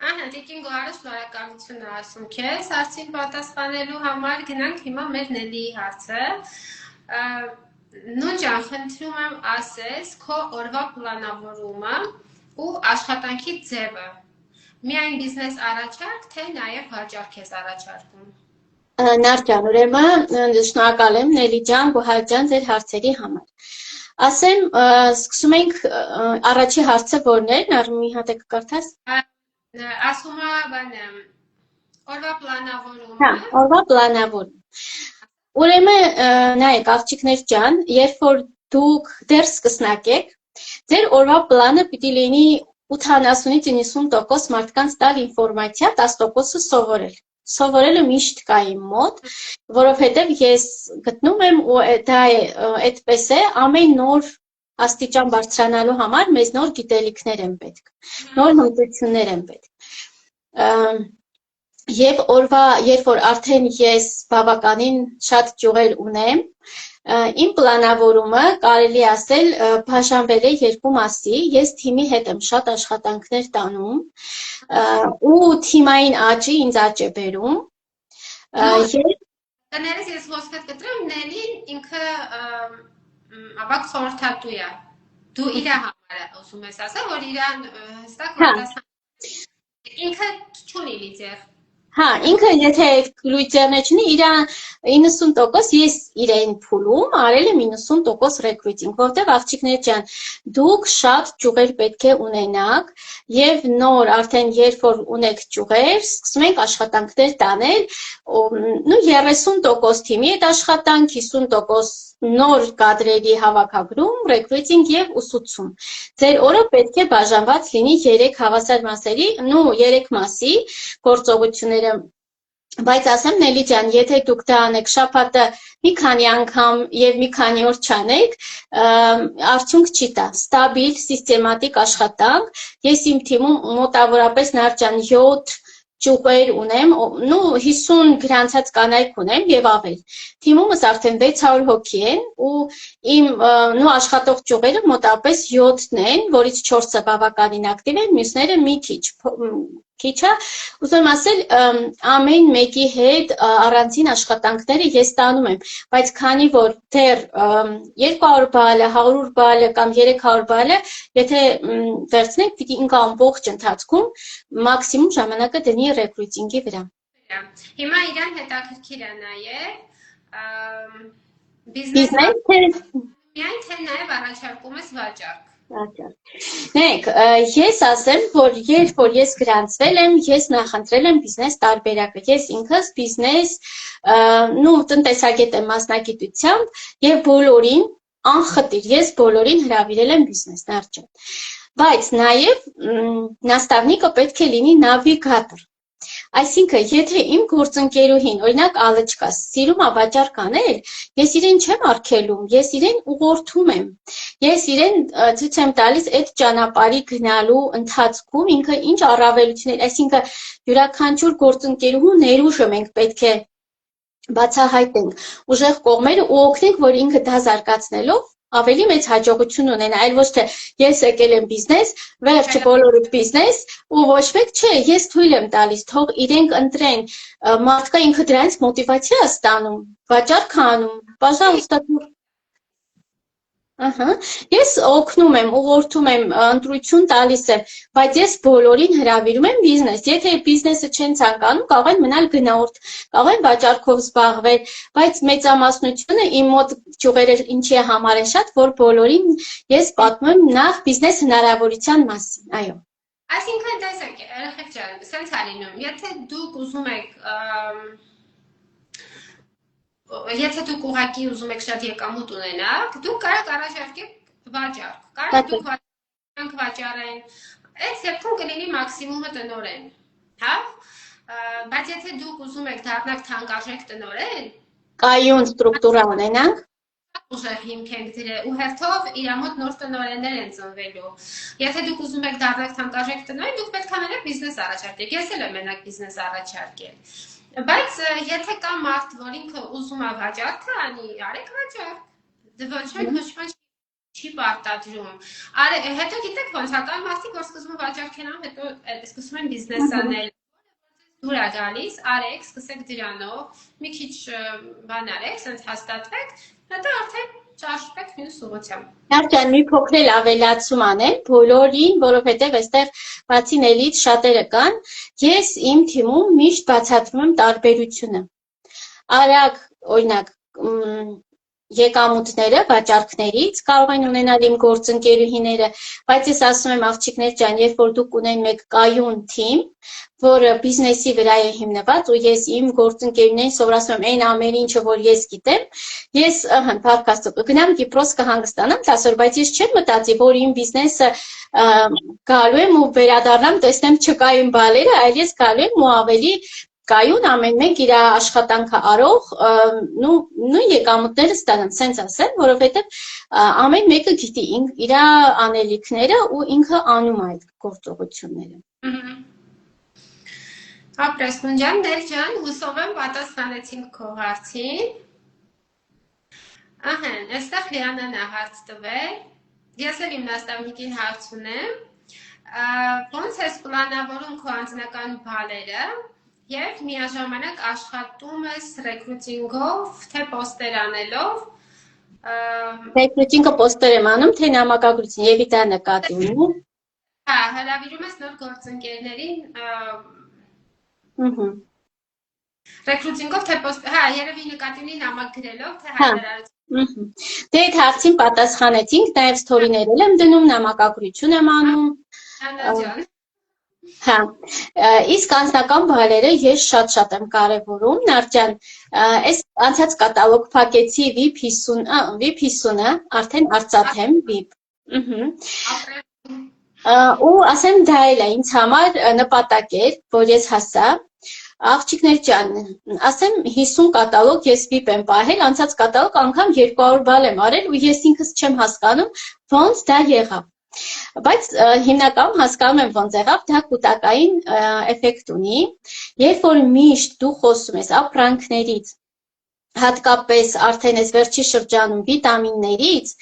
[SPEAKER 1] Ահա, դեկին գոհարը շնորհակալություն ասում քեզ, հարցին պատասխանելու համար գնանք հիմա մեր Նելիի հարցը։ Նոջան, խնդրում եմ ասես քո օրվա պլանավորումը ու աշխատանքի ձևը։ Միայն բիզնես առաջարկ, թե նաև վաճառք ես առաջարկում։
[SPEAKER 2] Նար ջան, ուրեմն շնորհակալ եմ Նելի ջան, Գոհար ջան ձեր հարցերի համար։ Ասեմ, սկսում ենք առաջի հարցը որն էր, նար մի հատ եք կարդաս։
[SPEAKER 1] Ասում է բանը օրվա պլանավորումը։
[SPEAKER 2] Հա, օրվա պլանավորում։ Ուրեմն նայեք աղջիկներ ջան, երբ որ դուք դեռ սկսնակ եք, ձեր օրվա պլանը պիտի լինի 80-ից 90% մարդկանց տալ ինֆորմացիա, 10%-ը սովորել։ Սովորելը միշտ կա իմ մոտ, որովհետև ես գտնում եմ ու դա այդպես է, ամեն նոր աստիճան բարձրանալու համար մեզ նոր գիտելիքներ են պետք, նոր հմտություններ են պետք։ Եվ երբ որ արդեն ես բավականին շատ ճյուղեր ունեմ, իմ պլանավորումը կարելի ասել բաժանվել է երկու մասի, ես թիմի հետ եմ շատ աշխատանքներ տանում ու թիմային աճի ինձ աճ է բերում։
[SPEAKER 1] Կներես ես ոսկետ կտրեմ, Նելին ինքը ավակ խորհրդատու է, դու իրա համար ուզում ես ասել, որ իրան հստակ պատասխան ինքը չունի լիդեր։
[SPEAKER 2] Հա, ինքը եթե լույսերն չունի, իր 90% ես իրեն փուլում, արել եմ 90% ռեկրուտինգ, որտեղ աղջիկներ ջան, դուք շատ ճյուղեր պետք է ունենաք եւ նոր արդեն երբ որ ունեք ճյուղեր, սկսում ենք աշխատանքներ տանել, նու 30% թիմի այդ աշխատանք, 50% նոր կադրերի հավաքագրում, ռեկրուտինգ եւ ուսուցում։ Ձեր օրը պետք է բաժանված լինի 3 հավասար մասերի, 3 մասի գործողությունները, բայց ասեմ Նելի ջան, եթե դուք դա անեք շաբաթը մի քանի անգամ եւ մի քանի օր չանեք, արդյունք չի տա։ Ստաբիլ, սիստեմատիկ աշխատանք, ես իմ թիմում մոտավորապես Նար ջան 7 ճյուղեր ունեմ, 50 գրանցած կանայք ունեմ եւ ավել։ Թիմումս արդեն 600 հոգի են ու իմ աշխատող ճյուղերը մոտավորապես 7-ն են, որից 4-ը բավականին ակտիվ են, մյուսները մի քիչ է, ուզում ասել ամեն մեկի հետ առանձին աշխատանքները ես տանում եմ, բայց քանի որ դեռ 200 բալը, 100 բալը կամ 300 բալը, եթե վերցնենք, պիտի ինքը ամբողջ ընթացքում մաքսիմում ժամանակը դնի ռեկրուտինգի վրա։
[SPEAKER 1] Հիմա իրան հետաքրքիր է նաև
[SPEAKER 2] բիզնես,
[SPEAKER 1] միայն թե նաև առաջարկում ես վաճառք։
[SPEAKER 2] Նայեք, ես ասեմ, որ երբ որ ես գրանցվել եմ, ես նախընտրել եմ բիզնես տարբերակը, ես ինքս բիզնես տնտեսագետ եմ մասնագիտությամբ եւ բոլորին անխտիր, ես բոլորին հրավիրել եմ բիզնես նարճ։ Բայց նաեւ նաստավնիկը պետք է լինի նավիգատոր։ Այսինքն, եթե իմ գործընկերուհին, օրինակ ալեչկա, սիրում է վաճառք անել, ես իրեն չեմ արգելում, ես իրեն ուղղորդում եմ։ Ես իրեն ցույց եմ տալիս այդ ճանապարհի գնալու ընթացքում ինքը ինչ առավելություններ, այսինքն յուրաքանչյուր գործընկերուհու ներուժը մենք պետք է բացահայտենք, ուժեղ կողմերը ու օգնենք, որ ինքը դա զարգացնելով ավելի մեծ հաջողություն ունենա, այլ ոչ թե ես եկել եմ բիզնես, վերջը բոլորը բիզնես ու ոչ մեկ չէ, ես թույլ եմ տալիս, թող իրենք ընտրեն, մարդկա ինքը դրանից մոտիվացիա է ստանում, վաճառք անում, պաժանոստա Ես օգնում եմ, ուղղորդում եմ, ընտրություն տալիս եմ, բայց ես բոլորին հրավիրում եմ բիզնես, եթե բիզնեսը չեն ցանկանում, կարող են մնալ գնահորդ, կարող են վաճառքով զբաղվել, բայց մեծամասնությունը իմ մոտ ճյուղերը ինչի համար է շատ, որ բոլորին ես պատմում եմ նախ բիզնես հնարավորության մասին, այո։
[SPEAKER 1] Այսինքն տեսեք, երեխեք ջան, սենց է լինում, եթե դուք ուղղակի ուզում եք շատ եկամուտ ունենաք, դուք կարող առաջարկեք վաճառք, կարող դուք վաճառք վաճառեն, այս դեպքում կլինի մաքսիմումը տնօրեն, հա? Բայց եթե դուք ուզում եք դառնալ թանկարժեք տնօրեն,
[SPEAKER 2] կայուն ստրուկտուրա ունենանք,
[SPEAKER 1] ուժեղ հիմք ենք դրել ու հերթով իր մոտ նոր տնօրեններ են ծնվելու։ Եթե դուք ուզում եք դառնալ թանկարժեք տնօրեն, դուք պետք է մենակ բիզնես առաջարկեք։ Ես էլ եմ մենակ բիզնես առաջարկել։ Բայց եթե կա մարդ, որ ինքը ուզում է վաճառքը անի, արեք վաճառք։ Ոչ ոք չի պարտադրում։ Հետո գիտեք ոնց է, կան մարդիկ, որ սկսում են վաճառքեն ան, հետո սկսում են բիզնես անել։ Դուր է գալիս, արեք, սկսեք դրանով, մի քիչ բան արեք, սենց հաստատվեք, հետո արդեն ճաշվեք մյուս ուղղությամբ։
[SPEAKER 2] Նարդյան, մի փոքր էլ ավելացում անեմ, բոլորին, որովհետև այստեղ բացի Նելից շատերը կան, ես իմ թիմում միշտ բացատրում եմ տարբերությունը։ Արագ, օրինակ, եկամուտները վաճառքներից կարող են ունենալ իմ գործընկերուհիները, բայց ես ասում եմ աղջիկներ ջան, երբ որ դուք ունեն մեկ կայուն թիմ, որը բիզնեսի վրա է հիմնված ու ես իմ գործընկերուներին սովորացնում եմ այն ամեն ինչը, որ ես գիտեմ, ես փառք Աստծո կգնամ Կիպրոս կհանգստանամ 10 օր, բայց ես չեմ մտածի, որ իմ բիզնեսը գալու եմ ու վերադառնամ, տեսնեմ չկայուն բալերը, այլ ես գալու եմ ու ավելի կայուն ամեն մեկ իր աշխատանքը արող նույն եկամուտները ստանան, սենց ասեմ, որովհետև ամեն մեկը գիտի իր անելիքները ու ինքը անում է այդ գործողությունները։
[SPEAKER 1] Ապրեսմուն ջան, Նել ջան, հուսով եմ պատասխանեցինք քո հարցին։ Ահեն, այստեղ Լիանան է հարց տվել։ Ես էլ իմ նաստավնիկին հարց ունեմ։ Ոնց ես պլանավորում քո անձնական բալերը և միաժամանակ աշխատում ես ռեկրուտինգով, թե պոստեր անելով։
[SPEAKER 2] Ռեկրուտինգը պոստեր եմ անում, թե նամակագրություն, և դա նկատի ունի։
[SPEAKER 1] Հա, հրավիրում ես նոր գործընկերներին ռեկրուտինգով, թե պոստեր, հա, երևի նկատի ունի նամակ գրելով, թե հայտարարություն։
[SPEAKER 2] Դե այդ հարցին պատասխանեցինք, նաև սթորիներ եմ դնում, նամակագրություն եմ անում։ Հա, իսկ անձնական բալերը ես շատ եմ կարևորում, Նարդյան, այս անցած կատալոգ փակեցի VIP 50-ը, արդեն արծաթ եմ VIP։ Ու ասեմ դա էլ է ինձ համար նպատակ էր, որ ես հասա, աղջիկներ ջան, ասեմ 50 կատալոգ ես VIP եմ պահել, անցած կատալոգ անգամ 200 բալ եմ արել ու ես ինքս չեմ հասկանում, ոնց դա եղավ։ Բայց հիմնականում հասկանում եմ ոնց եղավ, դա կուտակային էֆեկտ ունի, երբ որ միշտ դու խոսում ես ապրանքներից, հատկապես արդեն այս վերջի շրջանում վիտամիններից,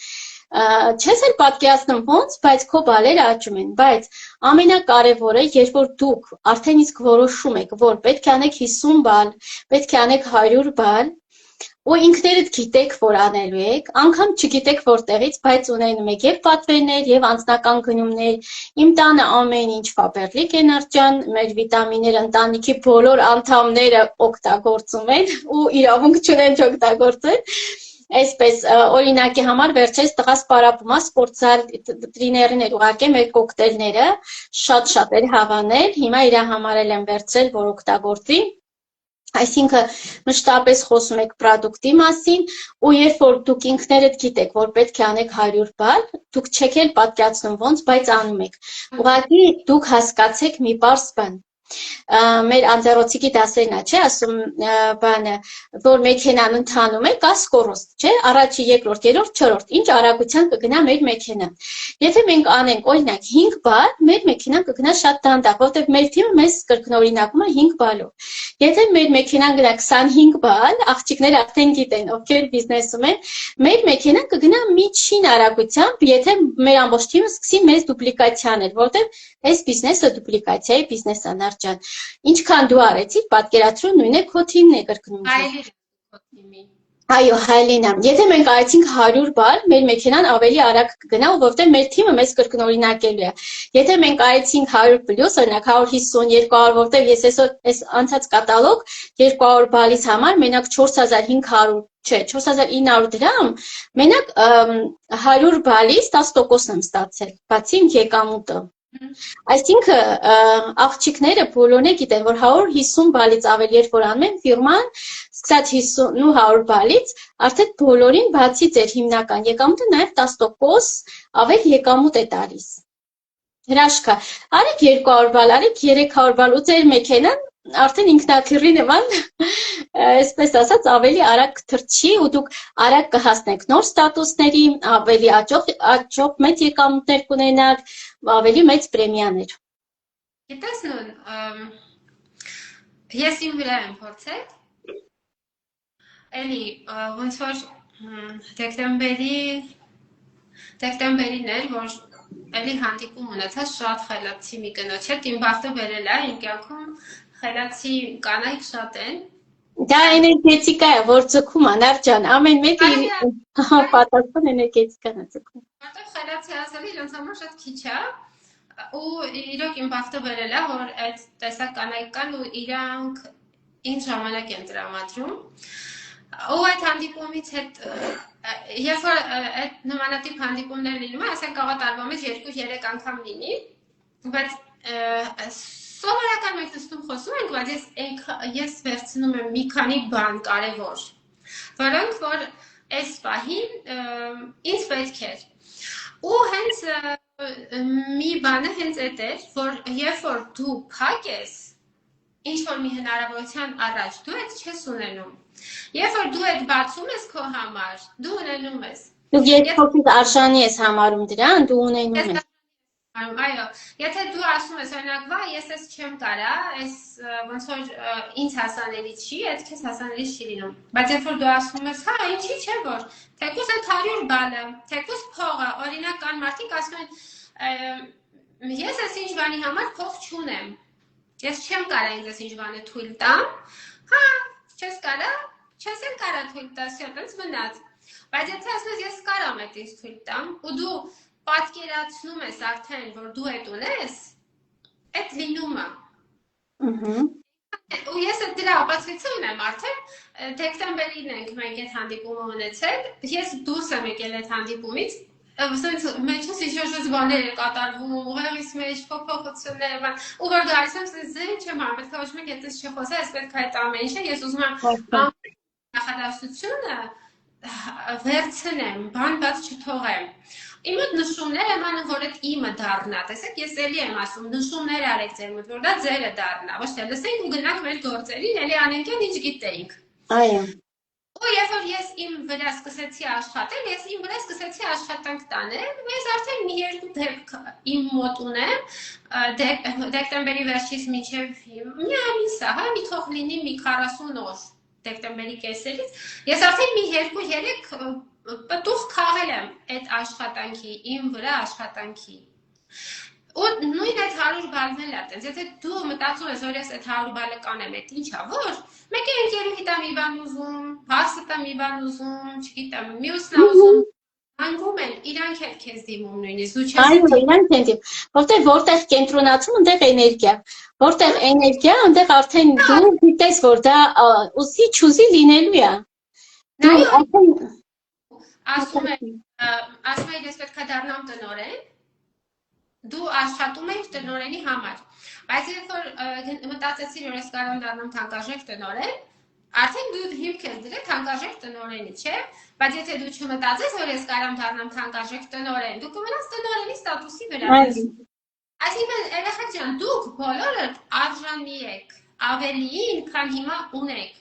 [SPEAKER 2] չես էլ պատկերացնում ոնց, բայց քո բալերը աճում են, բայց ամենակարևորը, երբ որ դուք արդեն իսկ որոշում եք, որ պետք է անեք 50 բալ, պետք է անեք 100 բալ, ու ինքներդ գիտեք, որ անելու եք, անգամ չգիտեք որտեղից, բայց ունենում եք և պատվերներ, և անձնական գնումներ, իմ տանը ամեն ինչ ֆաբերլիկ է Նարդյան, մեր վիտամինները ընտանիքի բոլոր անդամները օգտագործում են ու իրավունք չունեն չօգտագործեն, այսպես օրինակի համար վերջերս տղաս պարապում է սպորտզալ տրիներին էր ուղարկել մեր կոկտեյլները, շատ էր հավանել, հիմա իր համար եմ վերցրել, որ օգտագործի։ Այսինքն մշտապես խոսում եք պրոդուկտի մասին ու երբ որ դուք ինքներդ գիտեք, որ պետք է անեք 100 բալ, դուք չեք էլ պատկերացնում ոնց, բայց անում եք։ Ուղղակի դուք հասկացեք մի պարզ բան։ Մեր անձեռոցիկի դասերն է, չէ, ասում բանը, որ մեքենան ընթանում է, կա սկորոստ, չէ, առաջի, երկրորդ, երրորդ, չորրորդ, ինչ արագության կգնա մեր մեքենան։ Եթե մենք անենք օրինակ 5 բալ, մեր մեքենան կգնա շատ դանդաղ, որտեղ մեր թիմը մեզ կրկնօրինակում է 5 բալով։ Եթե մեր մեքենան գնա 25 բալ, աղջիկները արդեն գիտեն, ովքեր բիզնեսում են, մեր մեքենան կգնա միջին արագությամբ, եթե մեր ամբողջ թիմը սկսի մեզ դուպլիկացիա անել, որտեղ այս բիզնեսը դուպլիկացիայի բիզնես է Նարդյան։ Ինչքան դու արեցիր, պատկերացրու նույնը քո թիմն է կրկնում։ Այո, Հայլինա, եթե մենք արեցինք 100 բալ, մեր մեքենան ավելի արագ կգնա, որովհետև մեր թիմը մեզ կրկնօրինակելու է։ Եթե մենք արեցինք 100 պլյուս, օրինակ 150, 200, որովհետև ես այս անցած կատալոգ 200 բալից համար մենակ 4500, չէ, 4900 դրամ, մենակ 100 բալից 10%-ն եմ ստացել, բացի իմ եկամուտը։ Այսինքն աղջիկները բոլորն գիտեն, որ 150 բալից ավելի երբ որ անում են ֆիրման, սկսած 50 ու 100 բալից, արդեն բոլորին բացի ձեր հիմնական եկամուտը նաև 10% ավել եկամուտ է տալիս։ Հրաշքա, արեք 200 բալ, արեք 300 բալ ու ձեր մեքենան արդեն ինքնաթիռի նման, այսպես ասած, ավելի արագ թռչի ու դուք արագ կհասնեք նոր ստատուսների, ավելի աճող մեծ եկամուտներ կունենաք, ավելի մեծ պրեմիաներ։
[SPEAKER 1] Գիտես նույն, ես իմ վրա եմ փորձել, էլի ոնց որ դեկտեմբերին էր, որ էլի հանդիպում ունեցա շատ խելացի մի կնոջ հետ, իմ բախտը բերել է, իմ կյանքում խելացի կանայք շատ են։
[SPEAKER 2] Դա էներգետիկա է, որ ձգում է, Նարդյան, ամեն մեկը պատասխան էներգետիկան է ձգում։
[SPEAKER 1] Որտեղ խելացի ասելի իրենց համար շատ քիչ է, ու իրոք իմ բախտը բերել է, որ այդ տեսակ կանայք կան ու իրանք ինձ ժամանակ են տրամադրում։ Ու այդ հանդիպումից հետ, երբ որ այդ նմանատիպ հանդիպումներ լինում է, ասենք կարող է տարվա մեջ 2-3 անգամ լինի, բայց սովորական մեկ նստում խոսում ենք, բայց ես վերցնում եմ մի քանի բան կարևոր, որոնք որ այս պահին ինձ պետք էր։ Ու հենց մի բանը հենց այդ էր, որ երբ որ դու փակ ես, ինչ որ մի հնարավորության առաջ, դու այդ չես ունենում։ Երբ որ դու այդ բացում ես քո համար, դու ունենում ես։
[SPEAKER 2] Դու երկրորդ արժանի ես համարում դրան, դու ունենում ես։
[SPEAKER 1] Այո, եթե դու ասում ես օրինակ, վայ, ես էս չեմ կարա, այս ոնց որ ինձ հասանելի չի, այդ քեզ հասանելի չի լինում։ Բայց երբ որ դու ասում ես, հա, ինչի՞ չէ որ, թեկուզ այդ 100 բալը, թեկուզ փողը, օրինակ կան մարդիկ ասում են, ես այս ինչ բանի համար փող չունեմ։ Ես չեմ կարա ինձ այս ինչ բանը թույլ տամ, հա, չես կարա, չես էլ կարա թույլ տաս, այդպես մնաց։ Բայց եթե ասում ես, ես կարամ այդ ինձ թույլ տամ, ու դու պատկերացնում ես արդեն, որ դու այդ ունես, այդ լինում է։ Ու ես դրա ապացույցը ունեմ արդեն, դեկտեմբերին ենք մենք այդ հանդիպումը ունեցել, ես դուրս եմ եկել այդ հանդիպումից, մեջս ինչ-որ բաներ է կատարվում, ուղեղիս մեջ փոփոխություններ, ու որ գալիս եմ, զեն չեմ անում, պետք է ոչ մեկ այդպես չխոսա, ես պետք է այդ ամեն ինչը, ես ուզում եմ նախադասությունը վերցնեմ, բան բաց չթողեմ։ Իմ մոտ նշումներ եմ անում, որ այդ իմը դառնա, տեսեք, ես էլի եմ ասում, նշումներ արեք ձեր մոտ, որ դա ձերը դառնա, ոչ թե լսենք ու գնանք մեր գործերին, էլի անենք այն ինչ գիտեինք։
[SPEAKER 2] Այո։
[SPEAKER 1] Ու երբ որ ես իմ վրա սկսեցի աշխատել, ես իմ վրա սկսեցի աշխատանք տանել, ես արդեն մի երկու դեպք իմ մոտ ունեմ, դեկտեմբերի վերջից մինչև մի ամիս է, հա, մի թող լինի մի 40 օր դեկտեմբերի կեսերից, ես արդեն մի 2-3 պտուղ քաղել եմ այդ աշխատանքի, իմ վրա աշխատանքի։ Ու նույն այդ 100 բալն էլ է տենց, եթե դու մտածում ես, որ ես այդ 100 բալը կանեմ, այդ ինչա, որ մեկ է ընկերուհի տա մի բան ուզում, հասը տա մի բան ուզում, չգիտեմ, մյուսն է ուզում, հանգում են, իրանք էլ քեզ դիմում նույնիսկ, դու չես։
[SPEAKER 2] Այո, իրանք են դիմում, որտեղ կենտրոնացում, այնտեղ էներգիա, որտեղ էներգիա, այնտեղ արդեն դու գիտես, որ դա ուզի չուզի լինելու է։ Դու արդեն
[SPEAKER 1] ասում ես, ես պետք է դառնամ տնօրեն, դու աշխատում ես տնօրենի համար, բայց երբ որ մտածեցի, որ ես կարող եմ դառնամ թանկարժեք տնօրեն, արդեն դու հիմք ես դրել թանկարժեք տնօրենի, չէ՞, բայց եթե դու չմտածես, որ ես կարող եմ դառնամ թանկարժեք տնօրեն, դու կմնաս տնօրենի ստատուսի վրա։ Այսինքն, երեխա ջան, դուք բոլորդ արժանի եք ավելիին, քան հիմա ունեք։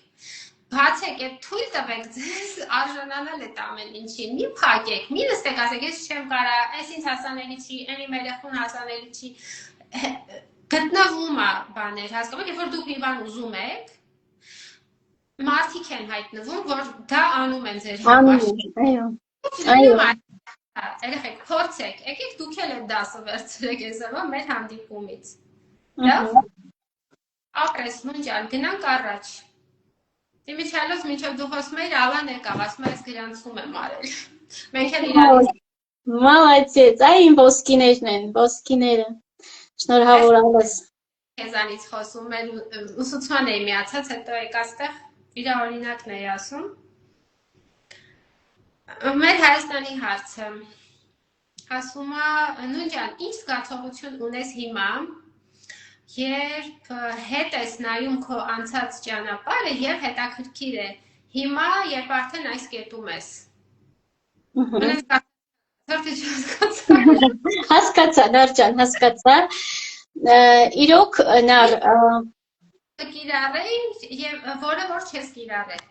[SPEAKER 1] Բացեք, այդ թույլ տվեք ձեզ արժանանալ այդ ամեն ինչին, մի փակեք, մի նստեք, ասեք, ես չեմ կարա, այս ինձ հասանելի չի, այն իմ երեխուն հասանելի չի, գտնվում է բաներ, հասկանում եք, երբ որ դուք մի բան ուզում եք, մարդիկ են հայտնվում, որ դա անում են ձեր համար։
[SPEAKER 2] Այո։
[SPEAKER 1] Երեխեք, փորձեք, եկեք դուք էլ այդ դասը վերցրեք այսօրվա մեր հանդիպումից։ Լավ։ Ապրես, նույնջան, գնանք առաջ։ Դիմիչալոս մինչև դու խոսում էիր, Ալան եկավ, ասում ես գրանցում եմ արել։ Մենք էլ իրանից։
[SPEAKER 2] Մալացեց, այ իմ ոսկիներն են, ոսկիները։ Շնորհավոր Ալես։
[SPEAKER 1] Քեզանից խոսում եմ, ուսուցման էի միացած, հետո եկա այստեղ իր օրինակն էի ասում։ Մեր Հայաստանի հարցը։ ասում է նույն ջան, ինչ զգացողություն ունես հիմա, երբ հետ ես նայում քո անցած ճանապարհը եւ հետաքրքիր է հիմա, երբ արդեն այս կետում ես։
[SPEAKER 2] Հասկացա, Նարջան, հասկացա։ Իրոք նար
[SPEAKER 1] կիրառեի եւ որը որ չես կիրառել։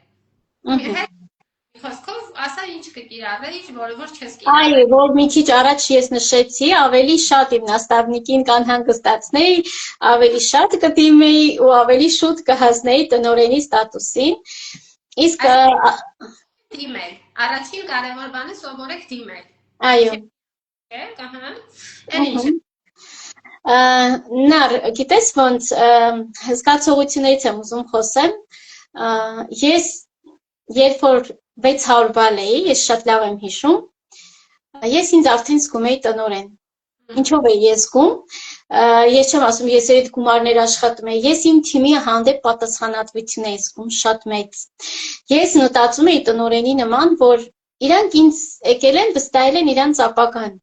[SPEAKER 1] Խոսքով ասա ինչ կկիրառեի, որը որ չես կիրառել։
[SPEAKER 2] Այո, որ մի քիչ առաջ ես նշեցի, ավելի շատ իմ նաստավնիկին կանհանգստացնեի, ավելի շատ կդիմեի ու ավելի շուտ կհասնեի տնօրենի ստատուսին։ Իսկ
[SPEAKER 1] դիմել, առաջին կարևոր բանը սովորեք դիմել։
[SPEAKER 2] Այո։ Նար, գիտես ոնց զգացողություններից եմ ուզում խոսեմ։ Ես երբ որ 600 բալ էի, ես շատ լավ եմ հիշում, ես ինձ արդեն զգում էի տնօրեն։ Ինչով էի ես զգում, ես չեմ ասում, ես այդ գումարներ աշխատում էի, ես իմ թիմի հանդեպ պատասխանատվություն էի զգում շատ մեծ։ Ես մտածում էի տնօրենի նման, որ իրանք ինձ եկել են, վստահել են իրանց ապագան։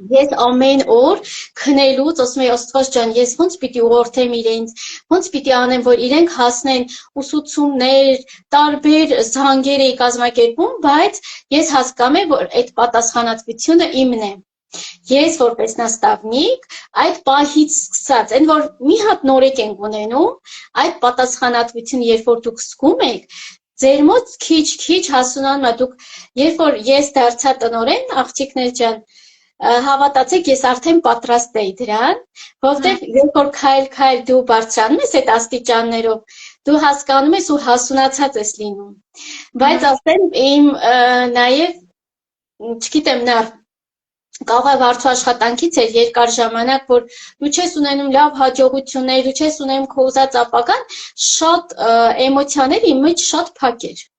[SPEAKER 2] Ես ամեն օր քնելուց ասում էի Աստված ջան, ես ոնց պիտի ուղղորդեմ իրենց, ոնց պիտի անեմ, որ իրենք հասնեն ուսուցումներ, տարբեր զանգեր էի կազմակերպում, բայց ես հասկանում եմ, որ այդ պատասխանատվությունը իմն է։ Ես որպես նաստավնիկ այդ պահից սկսած, այն որ մի հատ նորեկ ենք ունենում, այդ պատասխանատվությունը երբ որ դուք զգում եք, ձեր մոտ քիչ հասունանում է, դուք երբ որ ես դարձա տնօրեն, աղջիկներ ջան, հավատացեք, ես արդեն պատրաստ էի դրան, որովհետև երբ որ քայլ դու բարձրանում ես այդ աստիճաններով, դու հասկանում ես ու հասունացած ես լինում։ Բայց ասեմ իմ նաև, չգիտեմ, նա կաղավարչու աշխատանքից էր երկար ժամանակ, որ դու չես ունենում լավ հաջողություններ, դու չես ունենում քո ուզած ապագան, շատ էմոցիաներ իմ մեջ շատ փակ էր։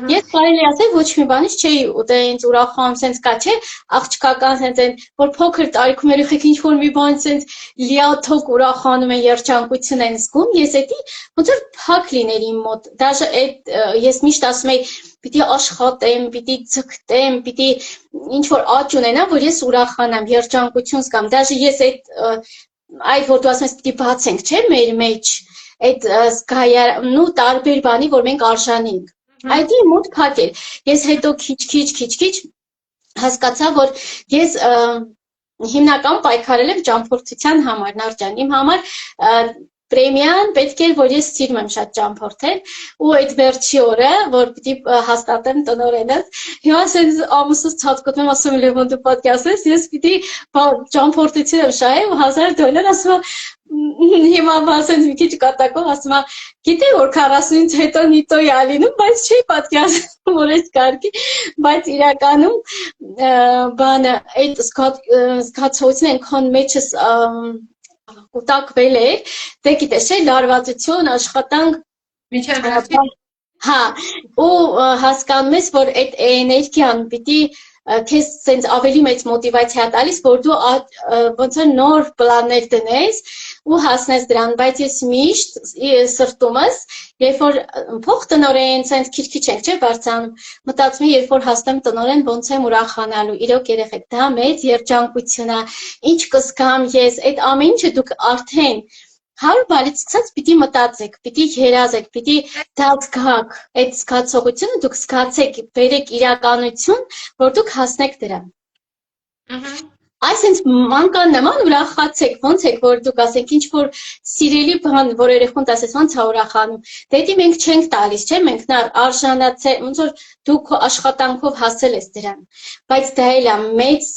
[SPEAKER 2] Ես կարելի ասել ոչ մի բանից չէի ուտել ինձ ուրախանում, սենց կա չէ, աղջկական սենց են, որ փոքր տարիքում երեխեք ինչ որ մի բան սենց լիաթոք ուրախանում են, երջանկություն են զգում, ես էդի ոնց որ փակ լիներ իմ մոտ, դաժե այդ ես միշտ ասում եի պիտի աշխատեմ, պիտի ձգտեմ, պիտի ինչ որ աճ ունենամ, որ ես ուրախանամ, երջանկություն զգամ, դաժե ես այդ որ դու ասում ես պիտի բացենք, չէ, մեր մեջ այդ զգայարու տարբեր բանի, որ մենք արժանի ենք։ Այդի մոտ փակ էր։ Ես հետո քիչ հասկացա, որ ես հիմնական պայքարել եմ ճամփորդության համար, Նարջան, իմ համար պրեմիան պետք էր, որ ես սիրում եմ շատ ճամփորդել, ու այդ վերջի օրը, որ պիտի հաստատեմ տնօրենս, հիմա ասես ամուսուս ցածկոտում եմ, ասում եմ Լևոն դու պատկասես, ես պիտի ճամփորդություն եմ շահել $1000, ասում հիմա ասենց մի քիչ կատակով ասում եմ, գիտե որ 40-ից հետո նիտոյի ալինում, բայց չի պատկասում, որ այս կարգի, բայց իրականում բանը այդ զգացողությունը այնքան մեջս կուտակվել էր, դե գիտես չէ, լարվածություն, աշխատանք,
[SPEAKER 1] մինչև վերջին,
[SPEAKER 2] հա, ու հասկանում ես, որ այդ էներգիան պիտի քեզ սենց ավելի մեծ մոտիվացիա տալիս, որ դու ոնց որ նոր պլաններ դնես ու հասնես դրան, բայց ես միշտ սրտումս, երբ որ փող տնօրեն, սենց քիչ ենք, չէ, բարձրանում, մտածում եմ, երբ որ հասնեմ տնօրեն, ոնց եմ ուրախանալու, իրոք երեխեք, դա մեծ երջանկություն է, ինչ կզգամ ես, այդ ամեն ինչը դուք արդեն 100 բալից սկսած պիտի մտածեք, պիտի երազեք, պիտի դա զգաք, այդ զգացողությունը դուք զգացեք, բերեք իրականություն, որ դուք հասնեք դրան։ Այսինքն մանկան նման ուրախացեք, ոնց եք, որ դուք ասեք ինչ որ սիրելի բան, որ երեխուն ասես ոնց է ուրախանում, դեպի մենք չենք տալիս, չէ՞, մենք նա արժանացել, ոնց որ դու քո աշխատանքով հասել ես դրան, բայց դա էլ է մեծ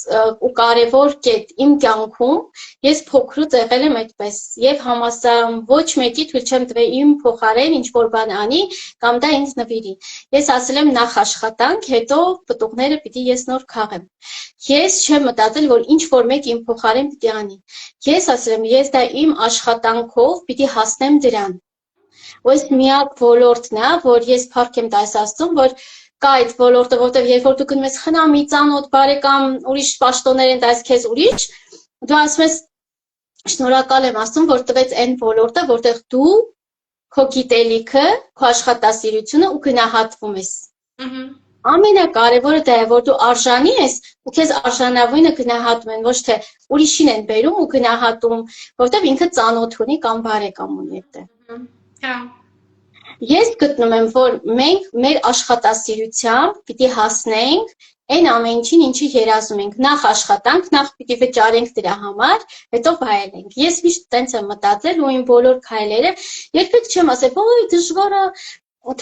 [SPEAKER 2] ու կարևոր կետ իմ կյանքում, ես փոքրուց եղել եմ այդպես եւ համասարում ոչ մեկի թույլ չեմ տվել իմ փոխարեն ինչ որ բան անի կամ դա ինձ նվիրի։ Ես ասել եմ նախ աշխատանք, հետո պտուղները պիտի ես նոր քաղեմ։ Ես չեմ մտածել, որ ինչ որ մեկ իմ փոխարեն պիտի անի։ Ես ասել եմ, ես դա իմ աշխատանքով պիտի հասնեմ դրան։ Ու այս միակ ոլորտն է, որ ես փառք եմ տալիս Աստծուն, որ կա այդ ոլորտը, որտեղ երբ որ դու գնում ես խնամի, ծանոթ, բարեկամ, ուրիշ պաշտոններ են տալիս քեզ ուրիշ, դու ասում ես շնորհակալ եմ Աստծուն, որ տվեց այն ոլորտը, որտեղ դու քո գիտելիքը, քո աշխատասիրությունը ու գնահատվում ես։ ամենակարևորը դա է, որ դու արժանի ես ու քեզ արժանավույնը գնահատում են, ոչ թե ուրիշին են բերում ու գնահատում, որովհետև ինքը ծանոթ ունի կամ բարեկամ ունի այդտեղ։
[SPEAKER 1] Հա։
[SPEAKER 2] Ես գտնում եմ, որ մենք մեր աշխատասիրությամբ պիտի հասնենք այն ամեն ինչին, ինչի երազում ենք, նախ աշխատանք, նախ պիտի վճարենք դրա համար, հետո վայելենք։ Ես միշտ տենց եմ մտածել ու իմ բոլոր քայլերը երբեք չեմ ասել, ոյ դժվար է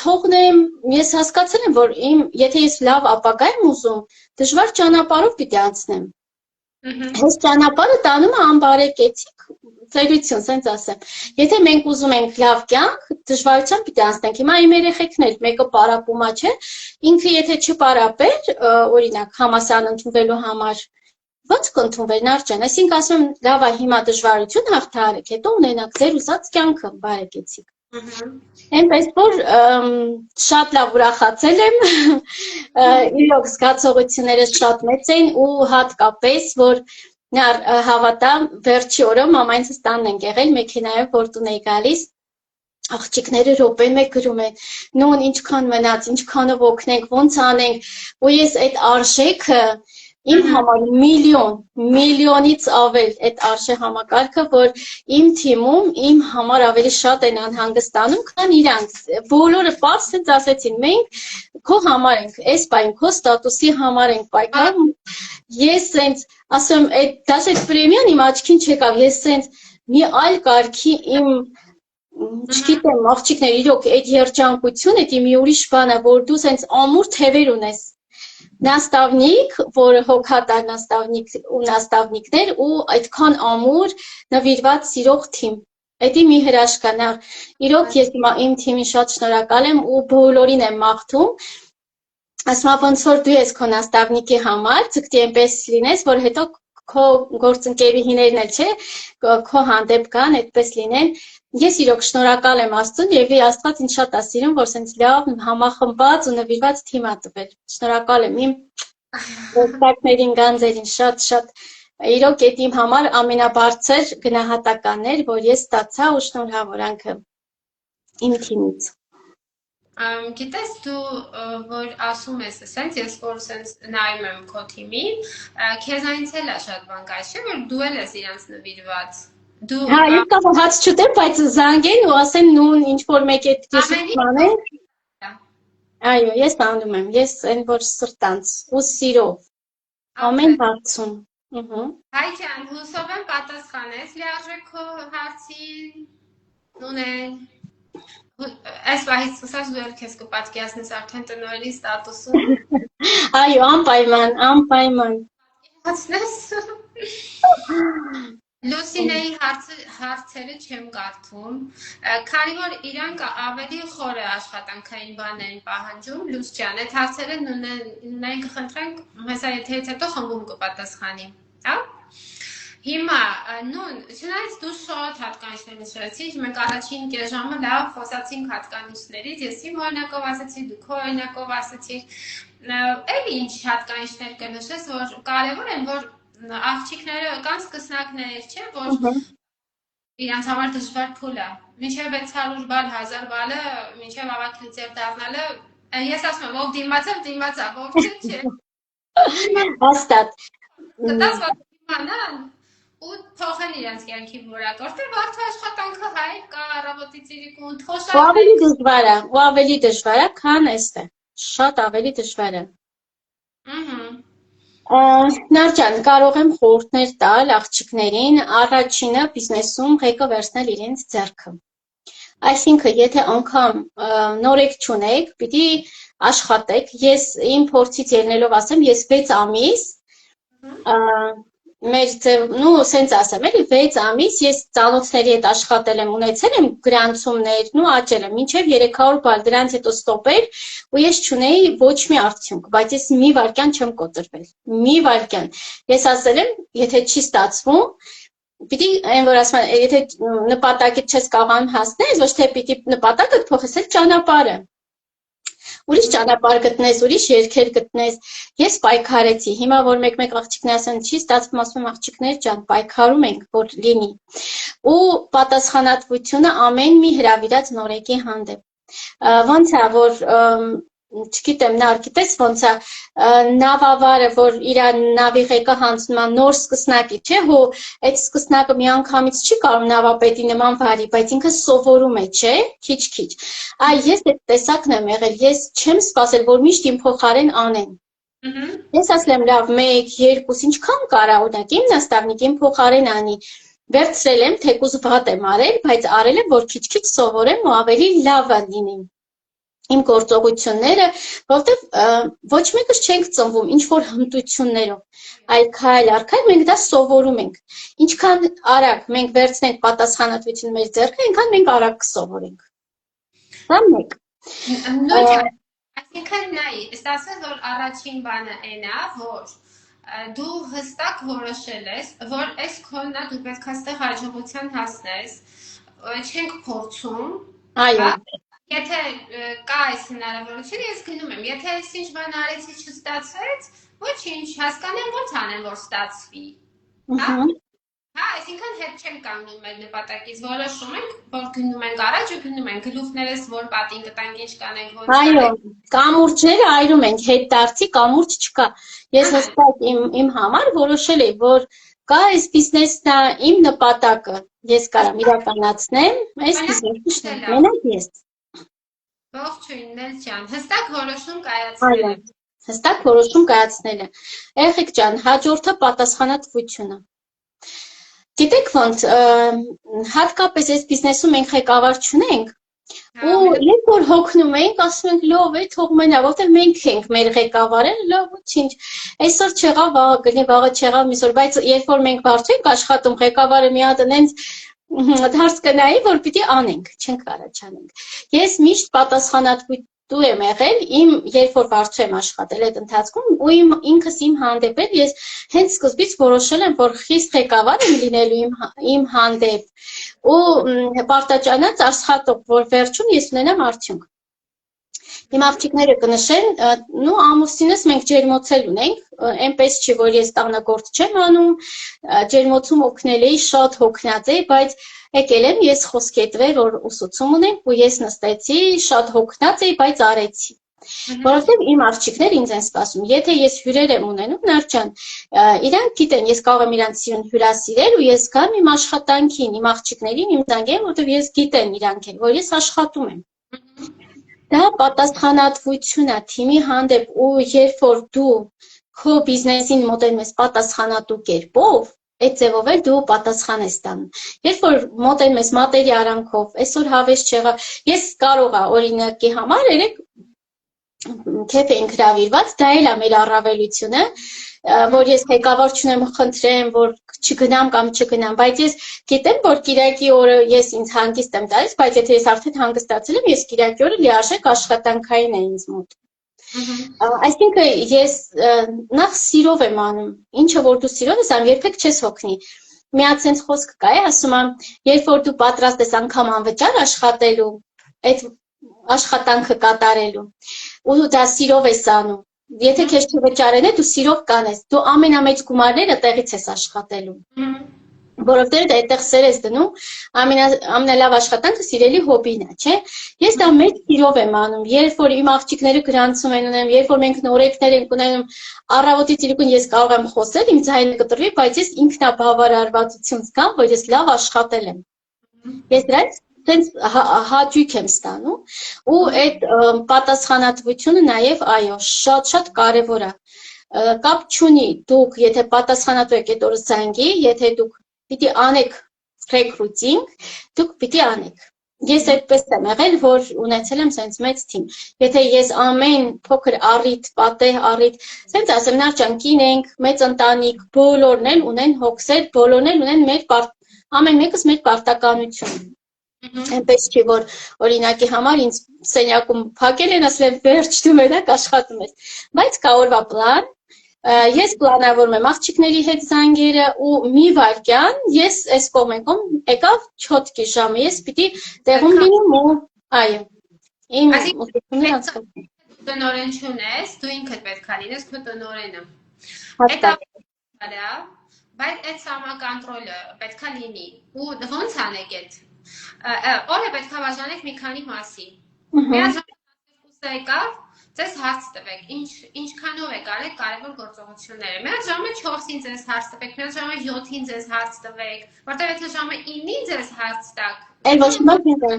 [SPEAKER 2] թողնեմ, ես հասկացել եմ, որ եթե ես լավ ապագա եմ ուզում, դժվար ճանապարհով պիտի անցնեմ։ Այս ճանապարհը տանում է անբարեկեցիկ ծերություն, ասենց ասեմ։ Եթե մենք ուզում ենք լավ կյանք, դժվարությամբ պիտի անցնենք։ Հիմա իմ երեխեքն էլ մեկը պարապումա չէ, ինքը եթե չպարապեր, օրինակ համալսարան ընդունվելու համար, ո՞նց կընդունվեր Նարճան։ Այսինքն ասում եմ, լավ է, հիմա դժվարություն հաղթահարեք, հետո ունենաք ձեր ուզած կյանքը բարեկեցիկ։ Այնպես որ շատ լավ ուրախացել եմ, իրոք զգացողությունները շատ մեծ էին ու հատկապես, որ հավատա վերջի օրը մամայինց տանն ենք եղել, մեքենայով որ տուն էի գալիս, աղջիկները րոպեն մեկ գրում են, նույն ինչքան մնաց, ինչքանով օգնենք, ոնց անենք, ու ես այդ արժեքը իմ համար միլիոնից ավել այդ արժե համակարգը, որ իմ թիմում իմ համար ավելի շատ են անհանգստանում, քան իրանք։ Բոլորը պարզ են ասեցին, մենք քո համար ենք, այս պայն քո ստատուսի համար ենք պայքարում։ Ես սենց ասում եմ, դաշ այդ պրեմիան իմ աչքին չեկավ, ես սենց մի այլ կարգի իմ չգիտեմ, աղջիկներ, իրոք այդ երջանկությունը, դա մի ուրիշ բան է, որ դու սենց ամուր թևեր ունես։ Նաստավնիկ, որը հոգատար նաստավնիկ ու նաստավնիկներ ու այդքան ամուր նվիրված սիրող թիմ։ Դա մի հրաշք է, իրոք ես իմ թիմին շատ շնորհակալ եմ ու բոլորին եմ մաղթում։ Ասում եմ, ոնց որ դու ես քո նաստավնիկի համար, ցկտի այնպես լինես, որ հետո քո գործընկերուհիներն էլ չէ, քո հանդեպ գան, այդպես լինեն։ Ես իրոք շնորհակալ եմ Աստծուն եւ Աստված ինձ շատ է սիրում, որ սենց լավ համախմբած ու նվիրված թիմ է տվել։ Շնորհակալ եմ իմ գործակներին, գանձերին, շատ իրոք այդ իմ համար ամենաբարձր գնահատականն էր, որ ես ստացա ու շնորհավորանքը իմ թիմից։
[SPEAKER 1] Գիտես դու որ ասում ես ասենց ես որ ասենց նայում եմ քո թիմին, քեզանից էլ է շատ բան կա, չէ՞ որ դու էլ ես իրանց նվիրված։
[SPEAKER 2] Հա, ես կարող հաց չուտեմ, բայց զանգեն ու ասեն նույն ինչ որ մեկ է դիսկուսիա անեն։ Այո, ես անում եմ, ես այն որ սրտանց ու սիրով ամեն հարցում։
[SPEAKER 1] Հայ ջան, հուսով եմ պատասխանես լիարժեք քո հարցին։ Նույն այս վայից սկսած դու էլ քեզ կպատկերացնես արդեն տնօրենի ստատուսում։
[SPEAKER 2] Այո, անպայման։
[SPEAKER 1] Հասնես։ Լուսինեի հարցերը չեմ կարդում, քանի որ իրանք ավելի խոր է աշխատանքային բաներ են պահանջում, Լուս ջան, այդ հարցերը նույնն կխնդրենք, հեսա եթե հետո խմբում կպատասխանի, հա։ Հիմա, չնայած դու շատ հատկանիշներ նշեցիր, մենք առաջին կես ժամը լավ խոսացինք հատկանիշներից, ես իմ օրինակով ասեցի, դու քո օրինակով ասեցիր, էլի ինչ հատկանիշներ կնշես, որ կարևոր են, որ աղջիկները կան սկսնակներ, չէ, որ իրանց համար դժվար փուլ է, մինչև 600 բալ, 1000 բալը, մինչև ավագ լիցեյ դառնալը, ես ասում եմ, ով դիմաց է, ով չէ։
[SPEAKER 2] Հաստատ։
[SPEAKER 1] Կտաս որ իմանան ու թողեն իրանց կյանքի որակ, որտեղ վաղ աշխատանքը հայ կա, առավոտից իրիկուն, թոշակներ։
[SPEAKER 2] Ու ավելի դժվար է, քան այստեղ, շատ ավելի դժվար է։ Նարճան, կարող եմ խորհուրդներ տալ աղջիկներին, առաջինը բիզնեսում ղեկը վերցնել իրենց ձեռքը։ Այսինքն, եթե անգամ նորեկ չունեք, պիտի աշխատեք, ես իմ փորձից ելնելով ասեմ, ես 6 ամիս սենց ասեմ, էլի 6 ամիս ես ծանոթների հետ աշխատել եմ, ունեցել եմ գրանցումներ, աճել եմ, մինչև 300 բալ, դրանց հետո ստոպեր, ու ես չունեի ոչ մի արդյունք, բայց ես մի վայրկյան չեմ կոտրվել, մի վայրկյան, ես ասել եմ, եթե չի ստացվում, պիտի այն որ ասում են, եթե նպատակից չես կարողանում հասնել, ոչ թե պիտի նպատակը փոխես, էլ ճանապարհը։ Ուրիշ ճանապարհ գտնես, ուրիշ երկեր գտնես, ես պայքարեցի, հիմա որ մեկ աղջիկն ասեն, չի ստացվում, ասում եմ աղջիկներ ջան, պայքարում ենք, որ լինի, ու պատասխանատվությունը ամեն մի հրավիրած նորեկի հանդեպ, ոնց է, որ չգիտեմ, նա գիտես ոնց է նավավարը, որ իր նավի ղեկը հանձնում է նոր սկսնակի, չէ, հո այդ սկսնակը միանգամից չի կարող նավապետի նման վարի, բայց ինքը սովորում է, չէ, քիչ-քիչ։ Այ ես այդ տեսակն եմ եղել, ես չեմ սպասել, որ միշտ իմ փոխարեն անեն։ Ես ասել եմ, լավ, 1, 2, ինչքան կարա, օրինակ, իմ նաստավնիկ իմ փոխարեն անի։ Վերցրել եմ, թեկուզ վատ եմ արել, բայց արել եմ, որ քիչ-քիչ սովորեմ ու ավելի լավ լինի իմ գործողությունները, որովհետև ոչ մեկս չենք ծնվում ինչ որ հմտություններով, այլ քայլ առ քայլ մենք դա սովորում ենք։ Ինչքան արագ մենք վերցնենք պատասխանատվությունը մեր ձեռքը, այնքան մենք արագ կսովորենք։ Դա մեկ։
[SPEAKER 1] Այսինքն նայ, ստացվում որ առաջին բանը այն է, որ դու հստակ որոշել ես, որ այս քոննա դու պետք է ստեղ հաջողության հասնես, չենք փորձում։
[SPEAKER 2] Այո։
[SPEAKER 1] Եթե կա այս հնարավորությունը, ես գնում եմ, եթե այս ինչ բան արեցի չստացվեց, ոչինչ, հասկանեմ ոնց անեմ, որ ստացվի։ Հա, այսինքն հետ չենք կանգնում մեր նպատակից, որոշում ենք, որ գնում ենք առաջ ու գնում ենք, գլուխներս որ պատին կտանք, ինչ կանենք, ոնց
[SPEAKER 2] անենք։ Այո, կամուրջները այրում ենք, հետ դարձի կամուրջ չկա։ Ես հստակ իմ համար որոշել եմ, որ կա այս բիզնեսն է իմ նպատակը, ես կարամ իրականացնեմ, այս բիզնեսը մենակ ես։
[SPEAKER 1] Ողջույն, Նելս ջան, հստակ որոշում կայացնելը։
[SPEAKER 2] Հստակ որոշում կայացնելը։ Երեխեք ջան, հաջորդը պատասխանատվությունը։ Գիտեք ոնց, հատկապես այս բիզնեսում մենք ղեկավար չունենք, ու երբ որ հոգնում ենք, ասում ենք լավ է, թող մնա, որովհետև մենք ենք մեր ղեկավարը, լավ ոչինչ։ Այսօր չեղավ, վաղը գնի, վաղը չեղավ, միսօր, բայց երբ որ մենք բարձր ենք աշխատում, ղեկավարը մի հատ նենց դարձ կնայի, որ պիտի անենք, չենք կարա չանենք։ Ես միշտ պատասխանատու եմ եղել, երբ որ բարձր եմ աշխատել այդ ընթացքում, ու ինքս իմ հանդեպ էլ ես հենց սկզբից որոշել եմ, որ խիստ ղեկավար եմ լինելու իմ հանդեպ ու պարտաճանած աշխատող, որ վերջում ես ունենամ արդյունք։ Իմ աղջիկները կնշեն, նու ամուսինս մենք ջերմոցել ունենք, այնպես չի, որ ես տանագործ չեմ անում, ջերմոցում օգնել էի, շատ հոգնած էի, բայց եկել եմ, ես խոսքետվեր, որ ուսուցում ունենք ու ես նստեցի, շատ հոգնած էի, բայց արեցի։ Որովհետև իմ աղջիկները ինձ են սպասում, եթե ես հյուրեր եմ ունենում, Նարդջան, իրանք գիտեն, ես կարող եմ իրանք հյուրասիրել ու ես գամ իմ աշխատանքին, իմ աղջիկներին, իմ զանգերին, որովհետև ես գիտեն իրանք են, որ ես աշխատում եմ։ Դա պատասխանատվություն է թիմի հանդեպ ու երբ որ դու քո բիզնեսին մոտենում ես պատասխանատու կերպով, այդ ձևով էլ դու պատասխան ես տանում։ Երբ որ մոտենում ես մատերի արանքով, այսօր հավես չեղավ, ես կարող եմ օրինակի համար երեք քեֆ ենք հրավիրված, դա էլ է մեր առավելությունը, որ ես ղեկավար չունեմ, խնդրեմ, որ չգնամ կամ չգնամ, բայց ես գիտեմ, որ կիրակի օրը ես ինձ հանգիստ եմ տալիս, բայց եթե ես արդեն հանգստացել եմ, ես կիրակի օրը լիարժեք աշխատանքային է ինձ մոտ։ Այսինքն ես նախ սիրով եմ անում, ինչը որ դու սիրով ես անում, երբեք չես հոգնի։ Մի հատ sense խոսք կա է, ասում եմ, երբ որ դու պատրաստ ես անգամ անվճար աշխատելու, այդ աշխատանքը կատարելու, ու դա սիրով ես անում։ Եթե քեզ չվճարեն է, դու սիրով կանես, դու ամենամեծ գումարները տեղից ես աշխատելու։ Որովհետև այդտեղ սեր ես դնում, ամենալավ աշխատանքը սիրելի հոբին է, չէ։ Ես դա մեծ սիրով եմ անում, երբ որ իմ աղջիկները գրանցում են ունենում, երբ որ մենք նորեկներ ենք ունենում, առավոտից իրիկուն ես կարող եմ խոսել, իմ ձայնը կտրվի, բայց ես ինքնաբավարարվածություն զգամ, որ ես լավ աշխատել եմ։ Ես դրանից տենց հաճույք եմ ստանում ու այդ պատասխանատվությունը նաև այո շատ կարևոր է կապ չունի դուք եթե պատասխանատու եք այդ օրը զանգի եթե դուք պիտի անեք ռեկրուտինգ դուք պիտի անեք ես այդպես եմ եղել որ ունեցել եմ sense մեծ թիմ եթե ես ամեն փոքր առիթ պատեհ առիթ sense ասեմ նարճան կին ենք մեծ ընտանիք բոլորն էլ ունեն հոգսեր բոլորն էլ ունեն մեր ամեն մեկս մեր պարտականություն Այնպես չի, որ օրինակի համար ինձ սենյակում փակել են, ասել են վերջ դու մենակ աշխատում ես։ Բայց կա օրվա պլան, ես պլանավորում եմ աղջիկների հետ զանգերը ու մի վայրկյան, ես այս կողմենքում եկավ չոտքի ժամը, ես պիտի տեղում լինեմ ու այո։ Իմ ուսուցումները անցկացնում։
[SPEAKER 1] Տնօրեն չունես, դու ինքդ պետք է լինես քո տնօրենը։ Դա բայց այդ համակոնտրոլը պետք է լինի։ Ու ո՞նց անեք այդ Օրը պետք է բաժանեք մի քանի մասի։ Միաժամանակ եկավ, Ձեզ հարց տվեք, ինչքանով եք արել կարևոր գործողությունները։ Մի հատ ժամը 4-ին ձեզ հարց տվեք, մի հատ ժամը 7-ին ձեզ հարց տվեք, որտեղ եթե ժամը 9-ին ձեզ հարց տակ,
[SPEAKER 2] Էլ ոչ ոք չէ։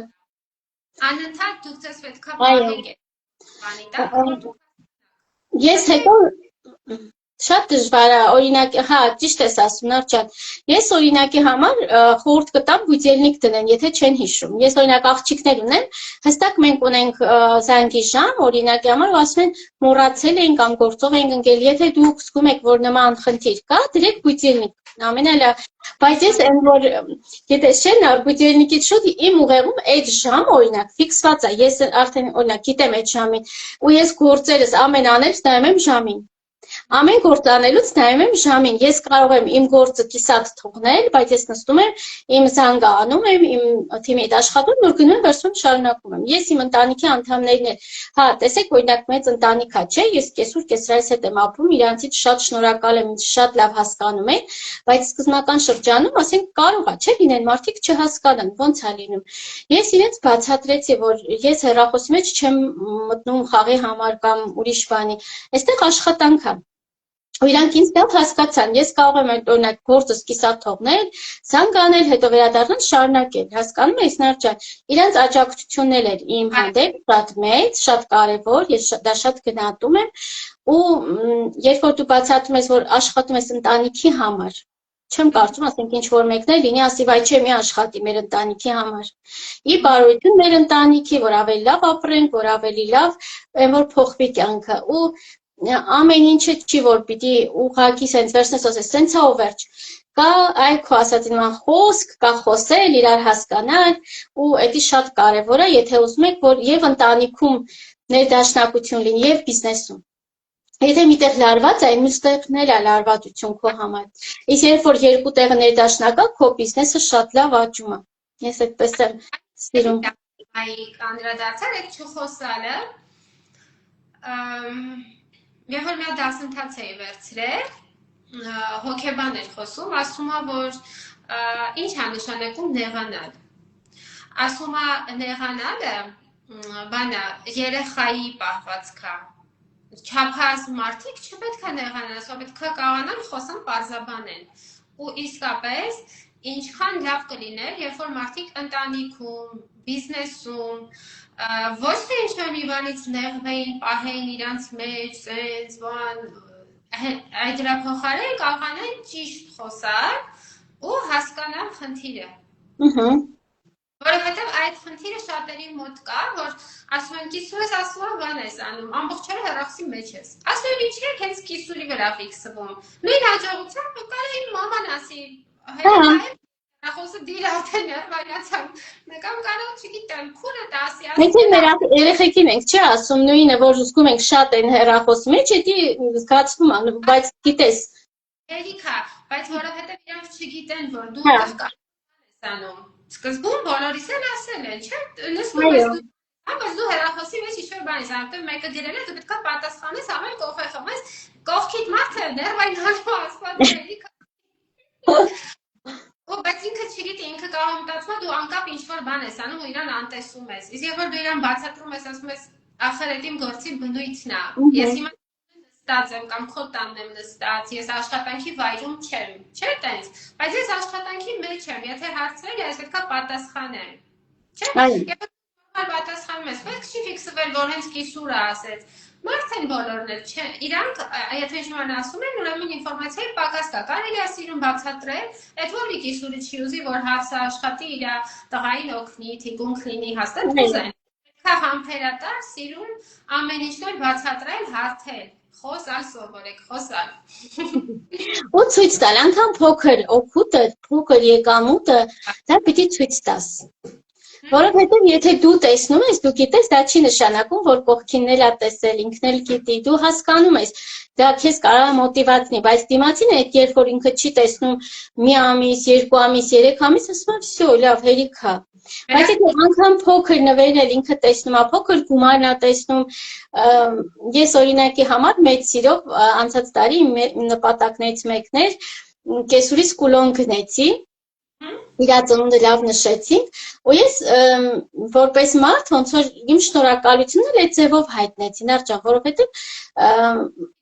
[SPEAKER 1] Անընդհատ դուք ձեզ պետքա պահեք բանի տակ։
[SPEAKER 2] Ես հետո շատ դժվար է, օրինակ, հա, ճիշտ ես ասում, Նարչյան։ Ես օրինակի համար խորհուրդ կտամ բուդելնիկ դնեն, եթե չեն հիշում։ Ես օրինակ աղջիկներ ունեմ, հստակ մենք ունենք զանգի ժամ, օրինակի համար, ու ասում են մոռացել էին կամ գործով են ընկել, եթե դուք զգում եք, որ նման խնդիր կա, դրեք բուդելնիկ։ Ամենալավ, բայց ես այն որ գիտես չէ, բուդելնիկից շուտ իմ ուղեղում այդ ժամ օրինակ ֆիքսված է, ես արդեն օրինակ գիտեմ այդ ժամին, ու ես գործերս ամեն անելս նայում եմ ժամին։ Ամեն գործ անելուց նայում եմ ժամին, ես կարող եմ իմ գործը կիսատ թողնել, բայց ես նստում եմ, իմ զանգը անում եմ, իմ թիմի հետ աշխատում, որ գնում եմ, վերջում շարունակում եմ։ Ես իմ ընտանիքի անդամներն էլ, հա, տեսեք, օրինակ մեծ ընտանիք է, չէ, ես կեսուր կեսրայիս հետ եմ ապրում, իրանցից շատ շնորհակալ եմ, շատ լավ հասկանում են, բայց սկզբնական շրջանում, ասենք, կարող է, չէ, լինեն մարդիկ չհասկանան, ոնց է լինում։ Ես իրենց բացատրեցի, որ ես հեռախոսի մեջ չեմ մտնում խաղի համար կամ ուրիշ բանի, այստեղ աշխատանք է։ Ու իրանք ինձ լավ հասկացան, ես կարող եմ օրինակ գործս կիսատ թողնել, զանգ անել, հետո վերադառնալ, շարունակել, հասկանում ես Նարչյան, իրանց աջակցությունն էր իմ հանդեպ շատ մեծ, շատ կարևոր, ես դա շատ գնահատում եմ, ու երբ որ դու բացատրում ես, որ աշխատում ես ընտանիքի համար, չեմ կարծում, ասենք ինչ որ մեկն է լինի, ասի վայ չէ, մի աշխատի մեր ընտանիքի համար։ Ի բարօրություն մեր ընտանիքի, որ ավելի լավ ապրենք, որ ավելի լավ, այն որ փոխվի կյանքը, ու ամեն ինչը չի որ պիտի ուղղակի սենց վերցնես ասես սենց է ու վերջ կա այ քո ասած նման խոսք կա խոսել իրար հասկանալ ու դա շատ կարևոր է եթե ուզում եք որ եւ ընտանիքում ներդաշնակություն լինի եւ բիզնեսում եթե միտեղ լարված է մյուս տեղն էլ է լարվածություն քո համար իսկ երբ որ երկու տեղը ներդաշնակ է քո բիզնեսը շատ լավ աճում է ես այդպես եմ սիրում
[SPEAKER 1] այ անդրադարձել եք չխոսալը Երբ որ մի հատ դասընթաց էի վերցրել, հոգեբան էր խոսում, ասում է, որ ինչ է նշանակում նեղանալ։ Ասում է նեղանալը բանա երեխայի պահվածքա։ Չափահաս մարդիկ չպետք է նեղանան, ասում պետք է կարողանան խոսան պարզաբանեն։ Ու իսկապես ինչքան լավ կլիներ, երբ որ մարդիկ ընտանիքում, բիզնեսում ոչ թե ինչ-որ մի բանից նեղվեին, պահեին իրանց մեջ, սենց, բան, այդ դրա փոխարեն կարողանան ճիշտ խոսալ ու հասկանալ խնդիրը։ Որովհետև այդ խնդիրը շատերի մոտ կա, որ ասում են կիսու ես, ասում եմ բան ես անում, ամբողջ օրը հեռախոսի մեջ ես։ Ասում եմ ինչի եք հենց կիսուրի վրա ֆիքսվում։ Նույն հաջողությամբ կարող է մաման ասի, հեռախոսը դիր արդեն ներվայացան, կամ կարող չգիտեմ, քուրը դասի ասի։
[SPEAKER 2] Մենք մեր երեխեքին ենք չի ասում նույնը, որ զգում ենք շատ են հեռախոսի մեջ, դա զգացվում է, բայց գիտես։
[SPEAKER 1] Երիքա, բայց որովհետև իրանք չգիտեն, որ դու կարող ես անում։ Սկզբում բոլորիս են ասել են, չէ՞, լսում ես դու, բայց դու հեռախոսի մեջ ինչ-որ բան ես անում, մեկը գրել է, դու պետք է պատասխանես, ամեն կողքը խմես, կողքիդ մարդը ներվային հանում ասված երիքա։ Ու բայց ինքը չգիտի, ինքը կարող մտածում է դու անկապ ինչ-որ բան ես անում ու իրան անտեսում ես։ Իսկ երբ որ դու իրան բացատրում ես, ասում ես, ախր այդ իմ գործի բնույթն է։ Ես հիմա նստած եմ կամ քո տանն եմ նստած, ես աշխատանքի վայրում չեմ, չէ՞ տենց, բայց ես աշխատանքի մեջ եմ, եթե հարցրել ես, պետք է պատասխանեմ։ Չէ՞։ Երբ որ պատասխանում ես, պետք չի ֆիքսվել, որ հենց կիսուրը ասեց։ Մարդ են բոլորն էլ, չէ, իրանք, եթե ինչ-որ ասում են, ուրեմն ինֆորմացիայի պակաս կա, կարելի է սիրուն բացատրել, այդ որ մի կիսուրը չի ուզի, որ հարցը աշխատի իր տղային օգնի, թիկունք լինի, հաստատ ուզեն։ Պետք է համբերատար, սիրուն, ամեն ինչն էլ բացատրել, հարթել, խոսալ սովորեք, խոսալ։
[SPEAKER 2] Ու ցույց տալ, անգամ փոքր օգուտը, փոքր եկամուտը, դա պիտի ցույց տաս։ Որովհետև եթե դու տեսնում ես, դու գիտես, դա չի նշանակում, որ կողքինն էլ է տեսել, ինքն էլ գիտի, դու հասկանում ես, դա քեզ կարող է մոտիվացնի, բայց դիմացին է, երբ որ ինքը չի տեսնում մի ամիս, 2 ամիս, 3 ամիս, ասում է, վсё, լավ, հերիք է։ Բայց եթե անգամ փոքր նվերն էլ ինքը տեսնում է, փոքր գումարն է տեսնում, ես օրինակի համար մեծ սիրով անցած տարի նպատակներից մեկն էր, կեսուրից կուլոն գնեցի։ իր ծնունդը լավ նշեցինք, ու ես որպես մարդ ոնց որ իմ շնորհակալությունն այդ ձևով հայտնեցի, Նարդիջան, որովհետև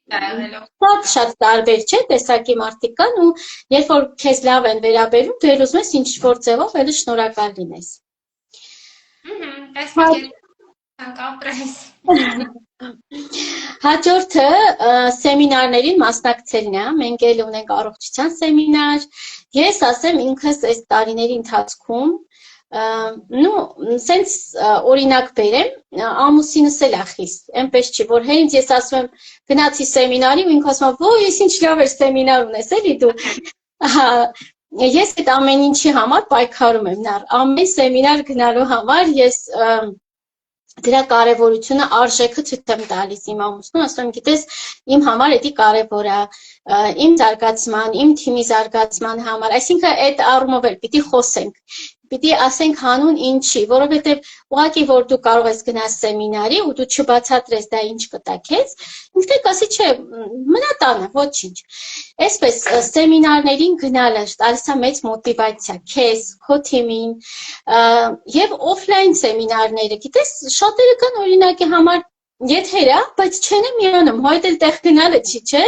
[SPEAKER 2] շատ տարբեր չէ, տեսակի մարդիկ կան ու երբ որ քեզ լավ են վերաբերում, դու էլ ուզում ես ինչ-որ ձևով էլի շնորհակալ լինես։ Հաջորդը սեմինարներին մասնակցելն է, մենք էլ ունենք առողջության սեմինար, ես ասեմ ինքս այս տարիների ընթացքում, սենց օրինակ բերեմ, ամուսինս էլ է խիստ, այնպես չի, որ հենց ես ասում եմ գնացի սեմինարի ու ինքը ասում է, ոյ, ես ինչ լավ էր սեմինար ունես, էլի դու, ես այդ ամեն ինչի համար պայքարում եմ, ամեն սեմինար գնալու համար ես դրա կարևորությունը արժեքը ցույց եմ տալիս իմ ամուսնուն, ասում եմ, գիտես, իմ համար դա կարևոր է, իմ զարգացման, իմ թիմի զարգացման համար, այսինքն այդ առումով էլ պիտի խոսենք, պիտի ասենք հանուն ինչի, որովհետև ուղղակի որ դու կարող ես գնալ սեմինարի ու դու չբացատրես դա ինչ կտա քեզ, ինքն կասի չէ, մնա տանը, ոչինչ։ Այսպես սեմինարներին գնալը տալիս է մեծ մոտիվացիա քեզ, քո թիմին, եւ օֆլայն սեմինարները, գիտես, շատերը կան օրինակի համար եթերա, բայց չեն միանում, հոյդ էլ տեղ գնալը չի, չէ։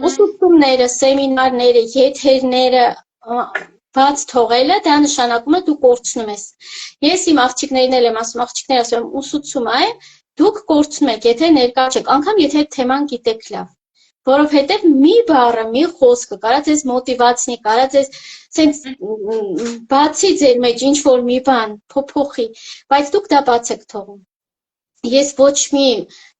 [SPEAKER 2] Ուսուցումները, սեմինարները, եթերները բաց թողելը դա նշանակում է դու կորցնում ես։ Ես իմ աղջիկներին էլ եմ ասում, աղջիկներ ասում եմ, ուսուցում է, դուք կորցնում եք, եթե ներկա չեք, անգամ եթե թեման գիտեք լավ։ Որովհետև մի բառը, մի խոսքը կարա ձեզ մոտիվացնի, կարա ձեզ սենց բացի ձեր մեջ ինչ-որ մի բան փոփոխի, բայց դուք դա բաց եք թողում։ Ես ոչ մի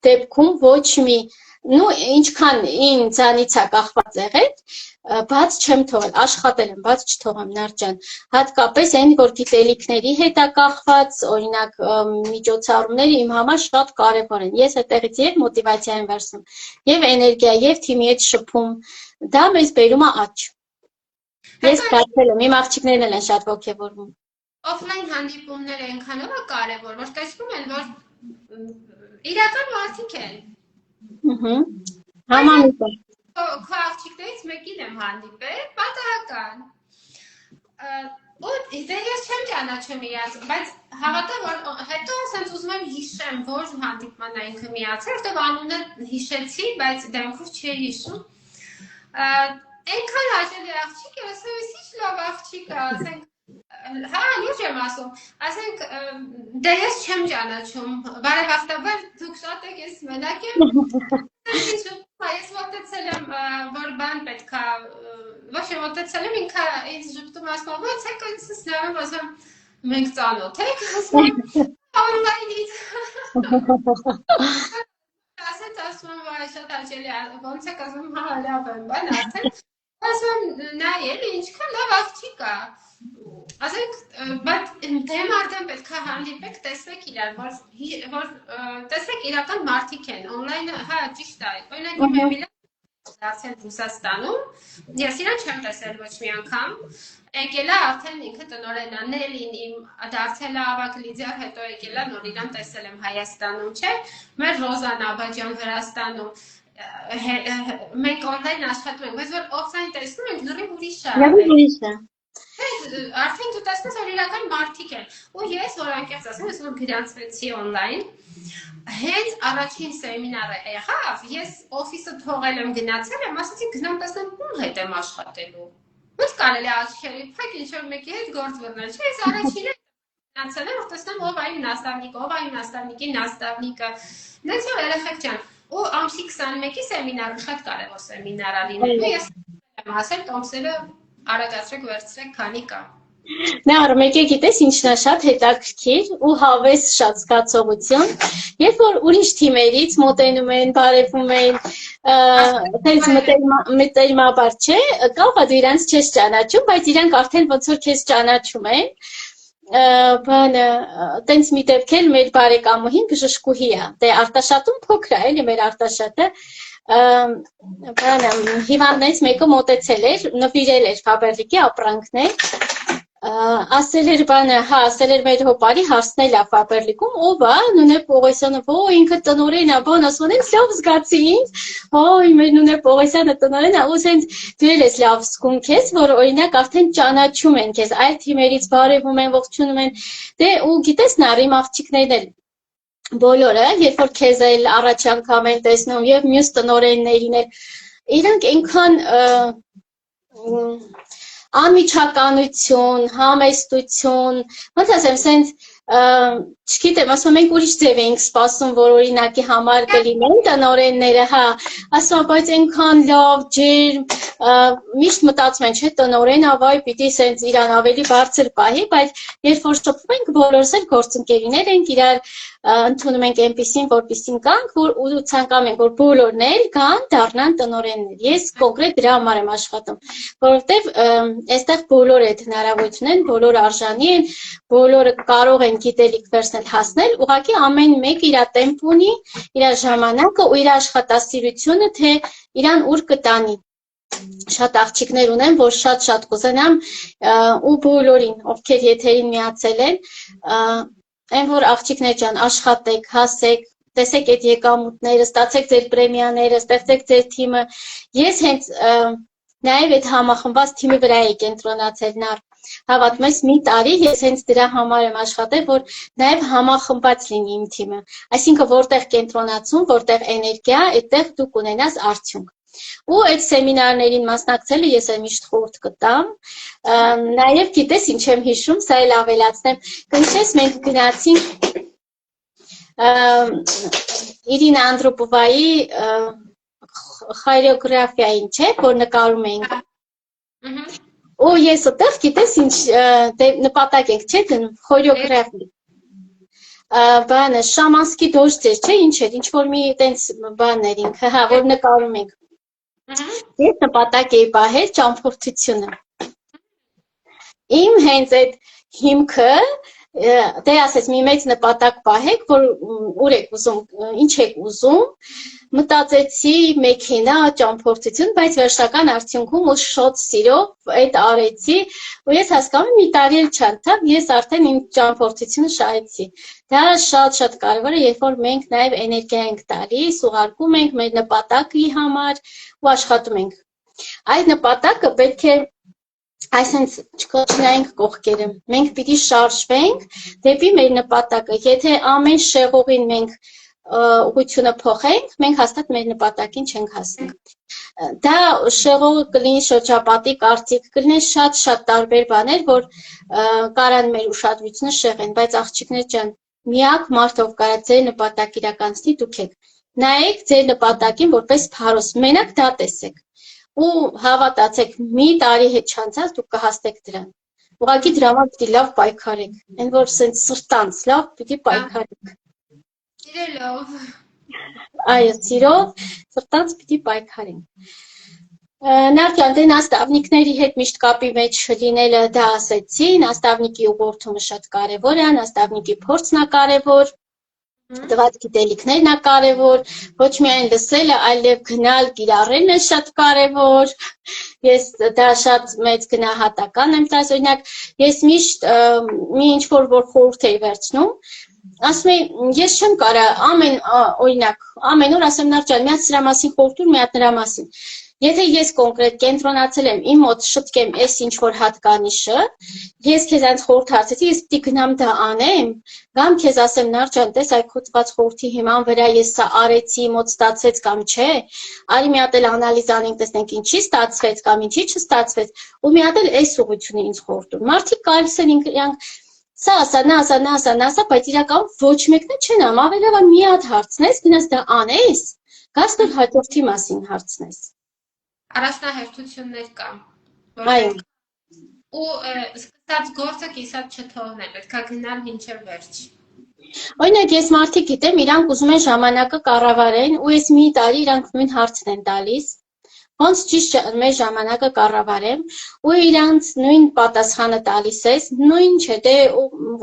[SPEAKER 2] դեպքում, ոչ մի ինչքան ինձանից է կախված եղել, բաց չեմ թողել, աշխատել եմ, բաց չթողեմ, Նարդիջան, հատկապես այն, որ գիտելիքների հետ է կախված, օրինակ միջոցառումները իմ համար շատ կարևոր են, ես այդտեղից եւ մոտիվացիա եմ վերցնում, եւ էներգիա, եւ թիմի հետ շփում, դա մեզ բերում է աճ։ Ես բացել եմ, իմ աղջիկներն էլ են շատ ոգևորվում։
[SPEAKER 1] Օֆլայն հանդիպումները այնքանով է կարևոր, որ տեսնում են, որ իրական մարդիկ են։
[SPEAKER 2] Համանուն է։
[SPEAKER 1] Քո աղջիկներից մեկին եմ հանդիպել, պատահական։ Ու դե ես չեմ ճանաչում իրաց, բայց հավատա, որ հետո ասենց ուզում եմ հիշեմ, որ հանդիպման է ինքը միացել, որտեղ անունը հիշեցի, բայց դեմքով չի հիշում։ Այնքան հաճելի աղջիկ է, ասեմ, ես ինչ լավ աղջիկ է, ասենք, հա, լուրջ եմ ասում, ասենք, դե ես չեմ ճանաչում, բարեբախտաբար դուք շատ եք, ես մենակ եմ, ես մոտեցել եմ, որ բան պետք է, ոչ եմ մոտեցել եմ, ինքը ինձ ժպտում ասում, ո՞նց եք ինձ լավ եմ, ասում, մենք ծանոթ եք, ասում, օնլայնից, ասենց ասում եմ, վայ, շատ հաճելի, ո՞նց եք ասում, հա, լավ եմ, բան արդեն, ասում նայել, ինչքան լավ աղջիկ է, ասենք, բայց դեմ արդեն պետք է հանդիպեք, տեսեք իրար, որ տեսեք իրական մարդիկ են, օնլայնը, հա, ճիշտ է, օրինակ իմ Էմիլը դարձել Ռուսաստանում, ես իրան չեմ տեսել ոչ մի անգամ, եկել է արդեն ինքը տնօրեն է, Նելին իմ դարձել է ավագ լիդեր, հետո եկել է նոր իրան տեսել եմ Հայաստանում, չէ, մեր Ռոզան Աբաջյան Վրաստանում, մենք օնլայն աշխատում ենք, բայց որ օֆլայն տեսնում ենք, լրիվ ուրիշ է։
[SPEAKER 2] Լրիվ ուրիշ է։
[SPEAKER 1] Արդեն դու տեսնես, որ իրական մարդիկ են, ու ես, որ անկեղծ ասեմ, ես որ գրանցվեցի օնլայն, հենց առաջին սեմինարը եղավ, ես օֆիսը թողել եմ գնացել եմ, ասացի գնամ տեսնեմ ում հետ եմ աշխատելու։ Ոնց կարելի է աչքերի փակ ինչ-որ մեկի հետ գործ բռնել, չէ, ես առաջինը գնացել եմ, որ տեսնեմ ով է իմ նաստավնիկը, ով է իմ նաստավնիկի նաստավնիկը, նենց որ երեխեք ջան, ու ամսի 21-ի սեմինարը շատ կարևոր սեմինար է լինելու, ես եմ ասել տոմսերը արագացրեք վերցրեք, քանի կա։
[SPEAKER 2] Նա մեկ է գիտես ինչն է շատ հետաքրքիր ու հավես շատ զգացողություն, երբ որ ուրիշ թիմերից մոտենում են, բարևում են, այդպես մտերմաբար չէ, կարող է դու իրանց չես ճանաչում, բայց իրանք արդեն ոնց որ քեզ ճանաչում են, բանը, տենց մի դեպք էլ մեր բարեկամուհին բժշկուհի է, դե Արտաշատում փոքր է, էլի մեր Արտաշատը, բանը հիվանդներից մեկը մոտեցել էր, նվիրել էր Ֆաբերլիկի ապրանքներ, ասել էր բանը, հա, ասել էր մեր հոպարի հարցնել ա Ֆաբերլիկում, ով է, Նունե Պողոսյանը, ո ինքը տնօրեն է, բան ասում են, լավ զգացի ինձ, ոյ մեր Նունե Պողոսյանը տնօրեն է, ու սենց դու ես լավ զգում քեզ, որ օրինակ արդեն ճանաչում են քեզ, այլ թիմերից բարևում են, ողջունում են, դե ու գիտես նա իմ աղջիկներն էլ բոլորը, երբ որ քեզ էլ առաջ անգամ են տեսնում եւ մյուս տնօրեններին էլ իրանք այնքան անմիջականություն, համեստություն, ոնց ասեմ, սենց չգիտեմ, ասում մենք ուրիշ ձև էինք սպասում, որ օրինակի համար կլինեն տնօրենները, հա, ասում բայց այնքան լավ, ջերմ, միշտ մտածում են, չէ, տնօրեն ավայ պիտի սենց իրան ավելի բարձր պահի, բայց երբ որ շփվում ենք, բոլորս էլ գործընկերներ ենք, իրար ընդունում ենք այնպիսին, որպիսին կանք, որ ու ցանկանում ենք, որ բոլորն էլ կան դառնան տնօրեններ։ Ես կոնկրետ դրա համար եմ աշխատում, որովհետև այստեղ բոլորը այդ հնարավորություն են, բոլորը արժանի են, բոլորը կարող են գիտելիք վերցնել, հասնել, ուղղակի ամեն մեկ իր տեմպ ունի, իր ժամանակը ու իր աշխատասիրությունը, թե իրան ուր կտանի։ Շատ աղջիկներ ունեմ, որ շատ կուզենամ ու բոլորին, ովքեր եթերին միացել են, այն որ աղջիկներ ջան, աշխատեք, հասեք, տեսեք այդ եկամուտները, ստացեք ձեր պրեմիաները, ստեղծեք ձեր թիմը։ Ես հենց նաև այդ համախմբված թիմի վրա էի կենտրոնացել նա հավատում ես մի տարի ես հենց դրա համար եմ աշխատել, որ նաև համախմբված լինի իմ թիմը։ Այսինքն որտեղ կենտրոնացում, որտեղ էներգիա, այդտեղ դու կունենաս արդյունք։ Ու այդ սեմինարներին մասնակցելը ես էլ միշտ խորհուրդ կտամ։ Նաև գիտես ինչ եմ հիշում, սա էլ ավելացնեմ։ Կնշես մենք գնացինք Իրինա Անդրոպովայի խորեոգրաֆիային, չէ, որ նկարում էինք։ Ու ես այդտեղ գիտես ինչ նպատակ ենք, չէ, դնում խորեոգրաֆի։ Բանը շամանսկի դոժձեր, չէ, ինչ էր, ինչ որ մի տենց բաններ ինքը, հա, որ նկարում ենք։ Ես նպատակ էի պահել ճամփորդությունը։ Իմ հենց այդ հիմքը, դե ասես մի մեծ նպատակ պահեք, որ ուր եք ուզում, ինչ եք ուզում, մտածեցի մեքենա, ճամփորդություն, բայց վերջնական արդյունքում ու շատ սիրով այդ արեցի, ու ես հասկանում եմ մի տարի էլ չանցավ, ես արդեն իմ ճամփորդությունը շահեցի։ Դա շատ կարևոր է, երբ որ մենք նաև էներգիա ենք տալիս, ուղարկում ենք մեր նպատակի համար ու աշխատում ենք։ Այդ նպատակը պետք է այսինքն չկոչնայինք կողքերը։ Մենք պիտի շարժվենք դեպի մեր նպատակը։ Եթե ամեն շեղողին մենք ուղղությունը փոխենք, մենք հաստատ մեր նպատակին չենք հասնի։ Դա շեղողը կլինի շրջապատի կարծիք, կլինի շատ տարբեր բաներ, որ կարան մեր ուշադրությունը շեղեն, բայց աղջիկներ ջան, միակ մարդով կարա ձեր նպատակ իրականացնի դուք եք։ Նայեք ձեր նպատակին որպես փարոս, մենակ դա տեսեք։ Ու հավատացեք, մի տարի հետ չանցած դուք կհասնեք դրան։ Ուղղակի դրա համար պիտի լավ պայքարեք, այն որ սենց սրտանց լավ պիտի պայքարեք։
[SPEAKER 1] Սիրելով։
[SPEAKER 2] Այո, սիրով, սրտանց պիտի պայքարենք։ Նարդյան, դե նաստավնիկների հետ միշտ կապի մեջ լինելը դա ասեցի, նաստավնիկի ուղղորդումը շատ կարևոր է, նաստավնիկի փորձն է կարևոր, տված գիտելիքներն է կարևոր, ոչ միայն լսելը, այլև գնալ կիրառելն է շատ կարևոր։ Ես դա շատ մեծ գնահատական եմ տալիս, օրինակ, ես միշտ մի ինչ-որ խորհուրդ էի վերցնում, ասում եմ, ես չեմ կարող օրինակ, ամեն օր ասեմ Նարդյան, մի հատ սրա մասին խորհուրդ տուր, մի հատ նրա մասին։ Եթե ես կոնկրետ կենտրոնացել եմ, իմ մոտ շտկեմ այս ինչ-որ հատկանիշը, ես քեզանց խորհուրդ հարցեցի, ես պիտի գնամ դա անեմ, կամ քեզ ասեմ Նարդյան, տես այ քո տված խորհրդի հիման վրա ես սա արեցի, մոտ ստացվեց կամ չէ, արի մի հատ էլ անալիզ անենք, տեսնենք ինչի ստացվեց կամ ինչի չստացվեց, ու մի հատ էլ այս ուղղությունը ինձ խորհուրդ տուր։ Մարդիկ կարծես են իրանք սա, նա, բայց իրականում ոչ մեկն չեն ամ, ավելի լավ մի հատ հարցնես, գնաս դա անես, գաս դու հաջորդի մասին հարցնես։
[SPEAKER 1] Առաջնահերթություններ կան։
[SPEAKER 2] Այո։
[SPEAKER 1] Ու սկսած գործը կիսատ չթողնել, պետք է գնալ մինչև վերջ։
[SPEAKER 2] Օրինակ ես մարդիկ գիտեմ, իրանք ուզում են ժամանակը կառավարեն, ու ես մի տարի իրանք նույն հարցն են տալիս, ոնց ճիշտ մեր ժամանակը կառավարեմ, ու իրանք նույն պատասխանը տալիս ես, նույն չէ, դե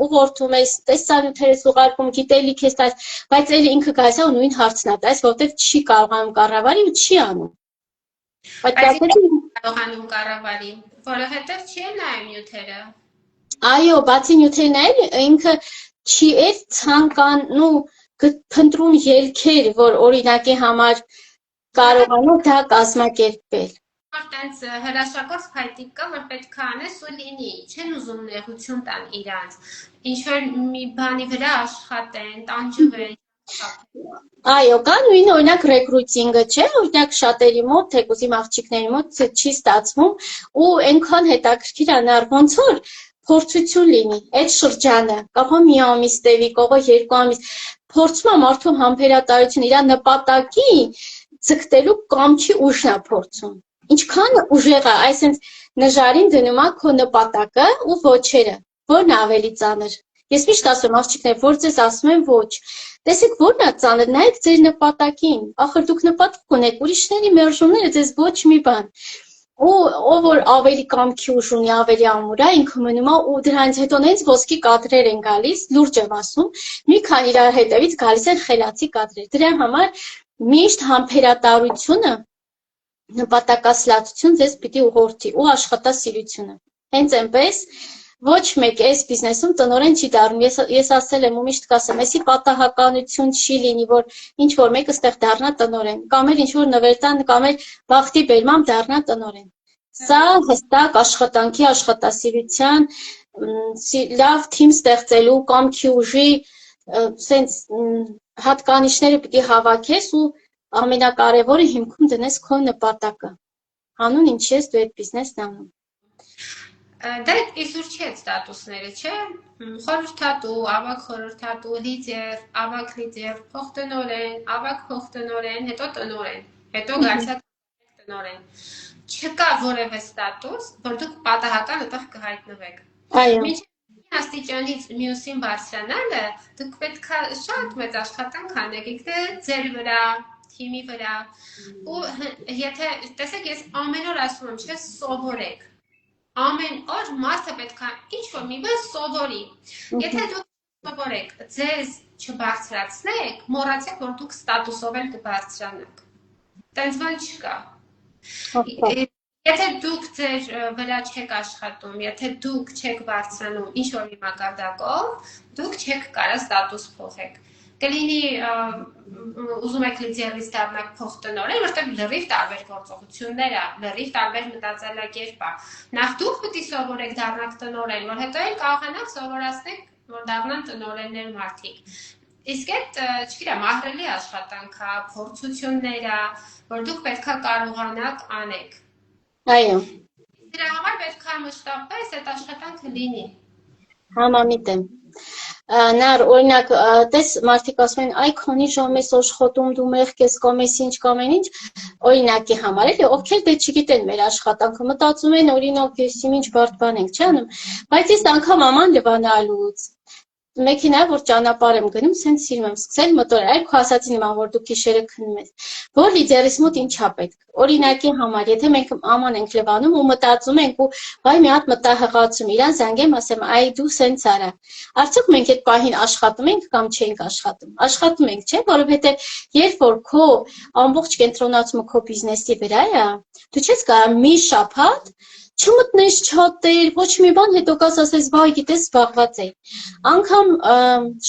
[SPEAKER 2] ուղղորդում ես, տեսանյութեր ես ուղարկում, գիտելիք ես տալիս, բայց էլ ինքը գալիս է ու նույն հարցն է տալիս, որովհետև չի կարողանում կառավարի ու չի անում։
[SPEAKER 1] Բայց կարողանում կառավարի, որովհետև չի նայում նյութերը։
[SPEAKER 2] Այո, բացի նյութերն ինքը չի էլ ցանկանում փնտրում ելքեր, որ օրինակի համար կարողանա դա կազմակերպել։
[SPEAKER 1] Տենց հրաշագործ փայտիկ կա, որ պետք է անես ու լինի, չեն ուզում նեղություն տան իրանց, ինչ-որ մի բանի վրա աշխատեն, տանջվեն։
[SPEAKER 2] Այո, կա նույն օրինակ ռեկրուտինգը, չէ, օրինակ շատերի մոտ, թեկուզ իմ աղջիկների մոտ չի ստացվում ու այնքան հետաքրքիր անար ոնց որ փորձություն լինի, այդ շրջանը, կողո մի ամիս տևի, կողո 2 ամիս, փորձում է մարդու համբերատարություն, իր նպատակի ձգտելու կամքի ուժն է փորձում։ Ինչքան ուժեղ է, այսինքն նժարին դնում է քո նպատակը ու ոչերը, որն է ավելի ծանր։ Ես միշտ ասում աղջիկներ, որ ձեզ ասում են ոչ։ Տեսեք, որն է ծանր, նայեք ձեր նպատակին։ Ախր դուք նպատակ ունեք, ուրիշների մերժումները ձեզ ոչ մի բան։ Ու ով որ ավելի կամքի ուժ ունի, ավելի ամուր է, ինքը մնում է ու դրանից հետո նենց ոսկի կադրեր են գալիս, լուրջ եմ ասում, մի քանի իրար հետևից գալիս են խելացի կադրեր։ Դրա համար միշտ համբերատարությունը նպատակասլացություն ձեզ պիտի ուղղորդի ու աշխատասիրությունը։ Հենց այնպես ոչ մեկ այս բիզնեսում տնօրեն չի դառնում։ Ես ասել եմ ու միշտ կասեմ, էսի պատահականություն չի լինի, որ ինչ որ մեկը ստեղ դառնա տնօրեն, կամ էլ ինչ որ նվերտան, կամ էլ բախտի բերմամբ դառնա տնօրեն։ Սա հստակ աշխատանքի, աշխատասիրության, լավ թիմ ստեղծելու, կամքի ուժի, սենց հատկանիշները պիտի հավաքես ու ամենակարևորը հիմքում դնես քո նպատակը։ Հանուն ինչի ես դու այդ բիզնեսն անում։
[SPEAKER 1] Դա իզուր չի այդ ստատուսները, չէ։ Խորհրդատու, ավագ խորհրդատու, լիդեր, ավագ լիդեր, փոխտնօրեն, ավագ փոխտնօրեն, հետո տնօրեն, հետո գալիս տնօրեն։ Չկա որևէ ստատուս, որ դուք պատահական այդտեղ կհայտնվեք։
[SPEAKER 2] Այո։
[SPEAKER 1] Աստիճանից մյուսին բարձրանալը, դուք պետք է շատ մեծ աշխատանք անեք ինքնը ձեր վրա, թիմի վրա, ու եթե, տեսեք, ես ամեն օր ասում եմ, չէ, սովորեք, ամեն օր մարդը պետք է ինչ-որ մի բան սովորի, եթե դուք սովորեք, ձեզ չբարձրացնեք, մոռացեք, որ դուք ստատուսով էլ կբարձրանաք, տենց բան չկա, եթե դուք ձեր վրա չեք աշխատում, եթե դուք չեք բարձրանում ինչ-որ մի մակարդակով, դուք չեք կարա ստատուս փոխեք, կլինի ուզում եք լիդերից դառնաք փոխտնօրեն, որտեղ լրիվ տարբեր գործողություններ ա, լրիվ տարբեր մտածելակերպ ա։ Նախ դուք պետք է սովորեք դառնաք տնօրեն, որ հետո էլ կարողանաք սովորացնեք, որ դառնան տնօրեններ մարդիկ։ Իսկ այդ, չգիտեմ, ահռելի աշխատանք ա, փորձություններ ա, որ դուք պետք է կարողանաք անեք։
[SPEAKER 2] Այո։
[SPEAKER 1] Դրա համար պետք է մշտապես այդ աշխատանքը լինի։
[SPEAKER 2] Համամիտ եմ։ Նար օրինակ տես մարդիկ ասում են այ քանի ժամ ես աշխատում դու մեղք ես կամ ես ինչ կամ ինչ օրինակի համար էլի ովքեր դե չգիտեն մեր աշխատանքը մտածում են օրինակ ես ինչ բարդ բան ենք չի անում բայց ես անգամ աման լվանալուց մեքենա որ ճանապարհ եմ գնում սենց սիրում եմ սկսել մոտորել այլ քո ասացին իման որ դու գիշերը քնում ես որ լիդերիս մոտ ինչա պետք օրինակի համար եթե մենք աման ենք լվանում ու մտածում ենք ու վայ մի հատ մտահղացում իրան զանգեմ ասեմ այ դու սենց արա արդյոք մենք այդ պահին աշխատում ենք կամ չենք աշխատում ենք չէ որովհետև երբ որ քո ամբողջ կենտրոնացումը քո բիզնեսի վրա է դու չես կարող մի շաբաթ չմտնես չհոտել, ոչ մի բան, հետո կաս ասես, վայ, գիտես, զբաղված էի։ Անգամ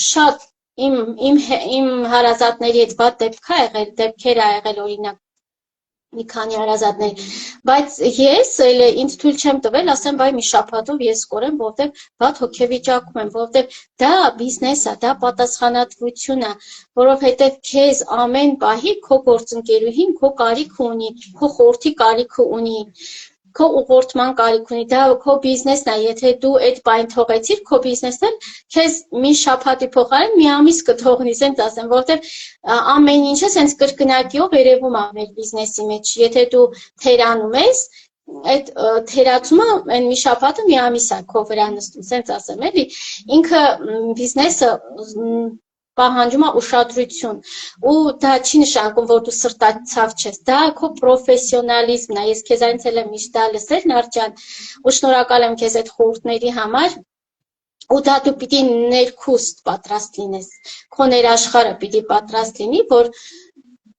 [SPEAKER 2] շատ իմ հարազատների հետ վատ դեպքեր ա եղել օրինակ մի քանի հարազատների, բայց ես ինձ թույլ չեմ տվել, ասեմ, վայ, մի շաբաթով ես կորեմ, որովհետև վատ հոգեվիճակում եմ, որովհետև դա բիզնես է, դա պատասխանատվություն է, որովհետև քեզ ամեն պահի քո գործընկերուհին քո կարիքը ունի, քո խորհրդի կարիքը ունի քո ուղղորդման կարիք ունի, դա քո բիզնեսն է, եթե դու այդ բան թողեցիր, քո բիզնեսն էլ քեզ մի շաբաթի փոխարեն մի ամիս կթողնի, ասեմ, որովհետև ամեն ինչը սենց կրկնակիով երևում է մեր բիզնեսի մեջ, եթե դու թերանում ես, այդ թերացումը այն մի շաբաթը մի ամիս է քո վրա նստում, սենց ասեմ, էլի, ինքը բիզնեսը պահանջում է ուշադրություն ու դա չի նշանակում որ դու սրտացավ չես դա քո պրոֆեսիոնալիզմն է ես քեզանից էլ եմ միշտ դա լսել Նարջան ու շնորհակալ եմ քեզ այդ խորհուրդների համար ու դա դու պիտի ներքուստ պատրաստ լինես քո ներաշխարհը պիտի պատրաստ լինի որ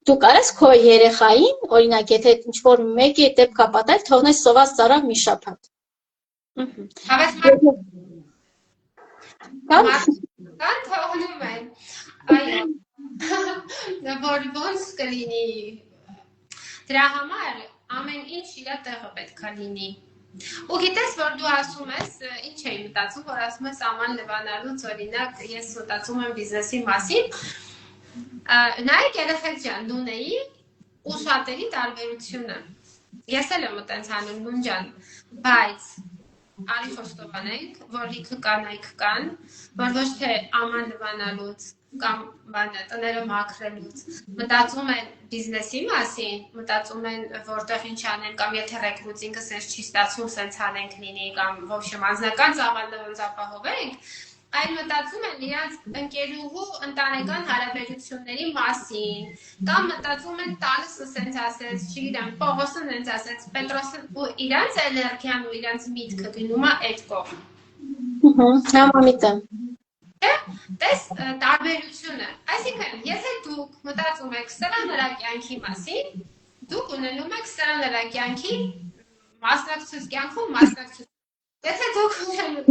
[SPEAKER 2] դու կարես քո երեխային օրինակ եթե ինչ որ մեկի դեպքա պատահել թողնես սոված ծառավ մի շաբաթ
[SPEAKER 1] Կան թողնում են, այո, որ ոնց կլինի, դրա համար ամեն ինչ իր տեղը պետք է լինի։ Ու գիտես, որ դու ասում ես, ինչ էի մտածում, որ ասում ես Աման Լևանալուց, օրինակ, ես մտածում եմ բիզնեսի մասին, նայեք երեխեք ջան, Նունեի ու շատերի տարբերությունը։ Ես էլ եմ տենց անում Նուն ջան, բայց արի խոստովանենք, որ լիքը կանայք կան, որ ոչ թե Աման Լևանալուց կամ տները մաքրելուց մտածում են բիզնեսի մասին, մտածում են որտեղ ինչ անեն կամ եթե ռեկրուտինգը սենց չի ստացվում, սենց անենք լինի կամ ոբշեմ անձնական ծավալը ոնց ապահովենք, այլ մտածում են իրենց ընկերուհու ընտանեկան հարաբերությունների մասին, կամ մտածում են տալսը սենց ասեց, չգիտեմ, Պողոսը սենց ասեց, Պետրոսը ու իրենց էներգիան ու իրենց միտքը գնում է այդ կողմ։
[SPEAKER 2] Համամիտ եմ։
[SPEAKER 1] Տես տարբերությունը, այսինքն, եթե դուք մտածում եք սրա նրա կյանքի մասին, դուք ունենում եք սրա նրա կյանքի կյանքում մասնակցություն։ Եթե դուք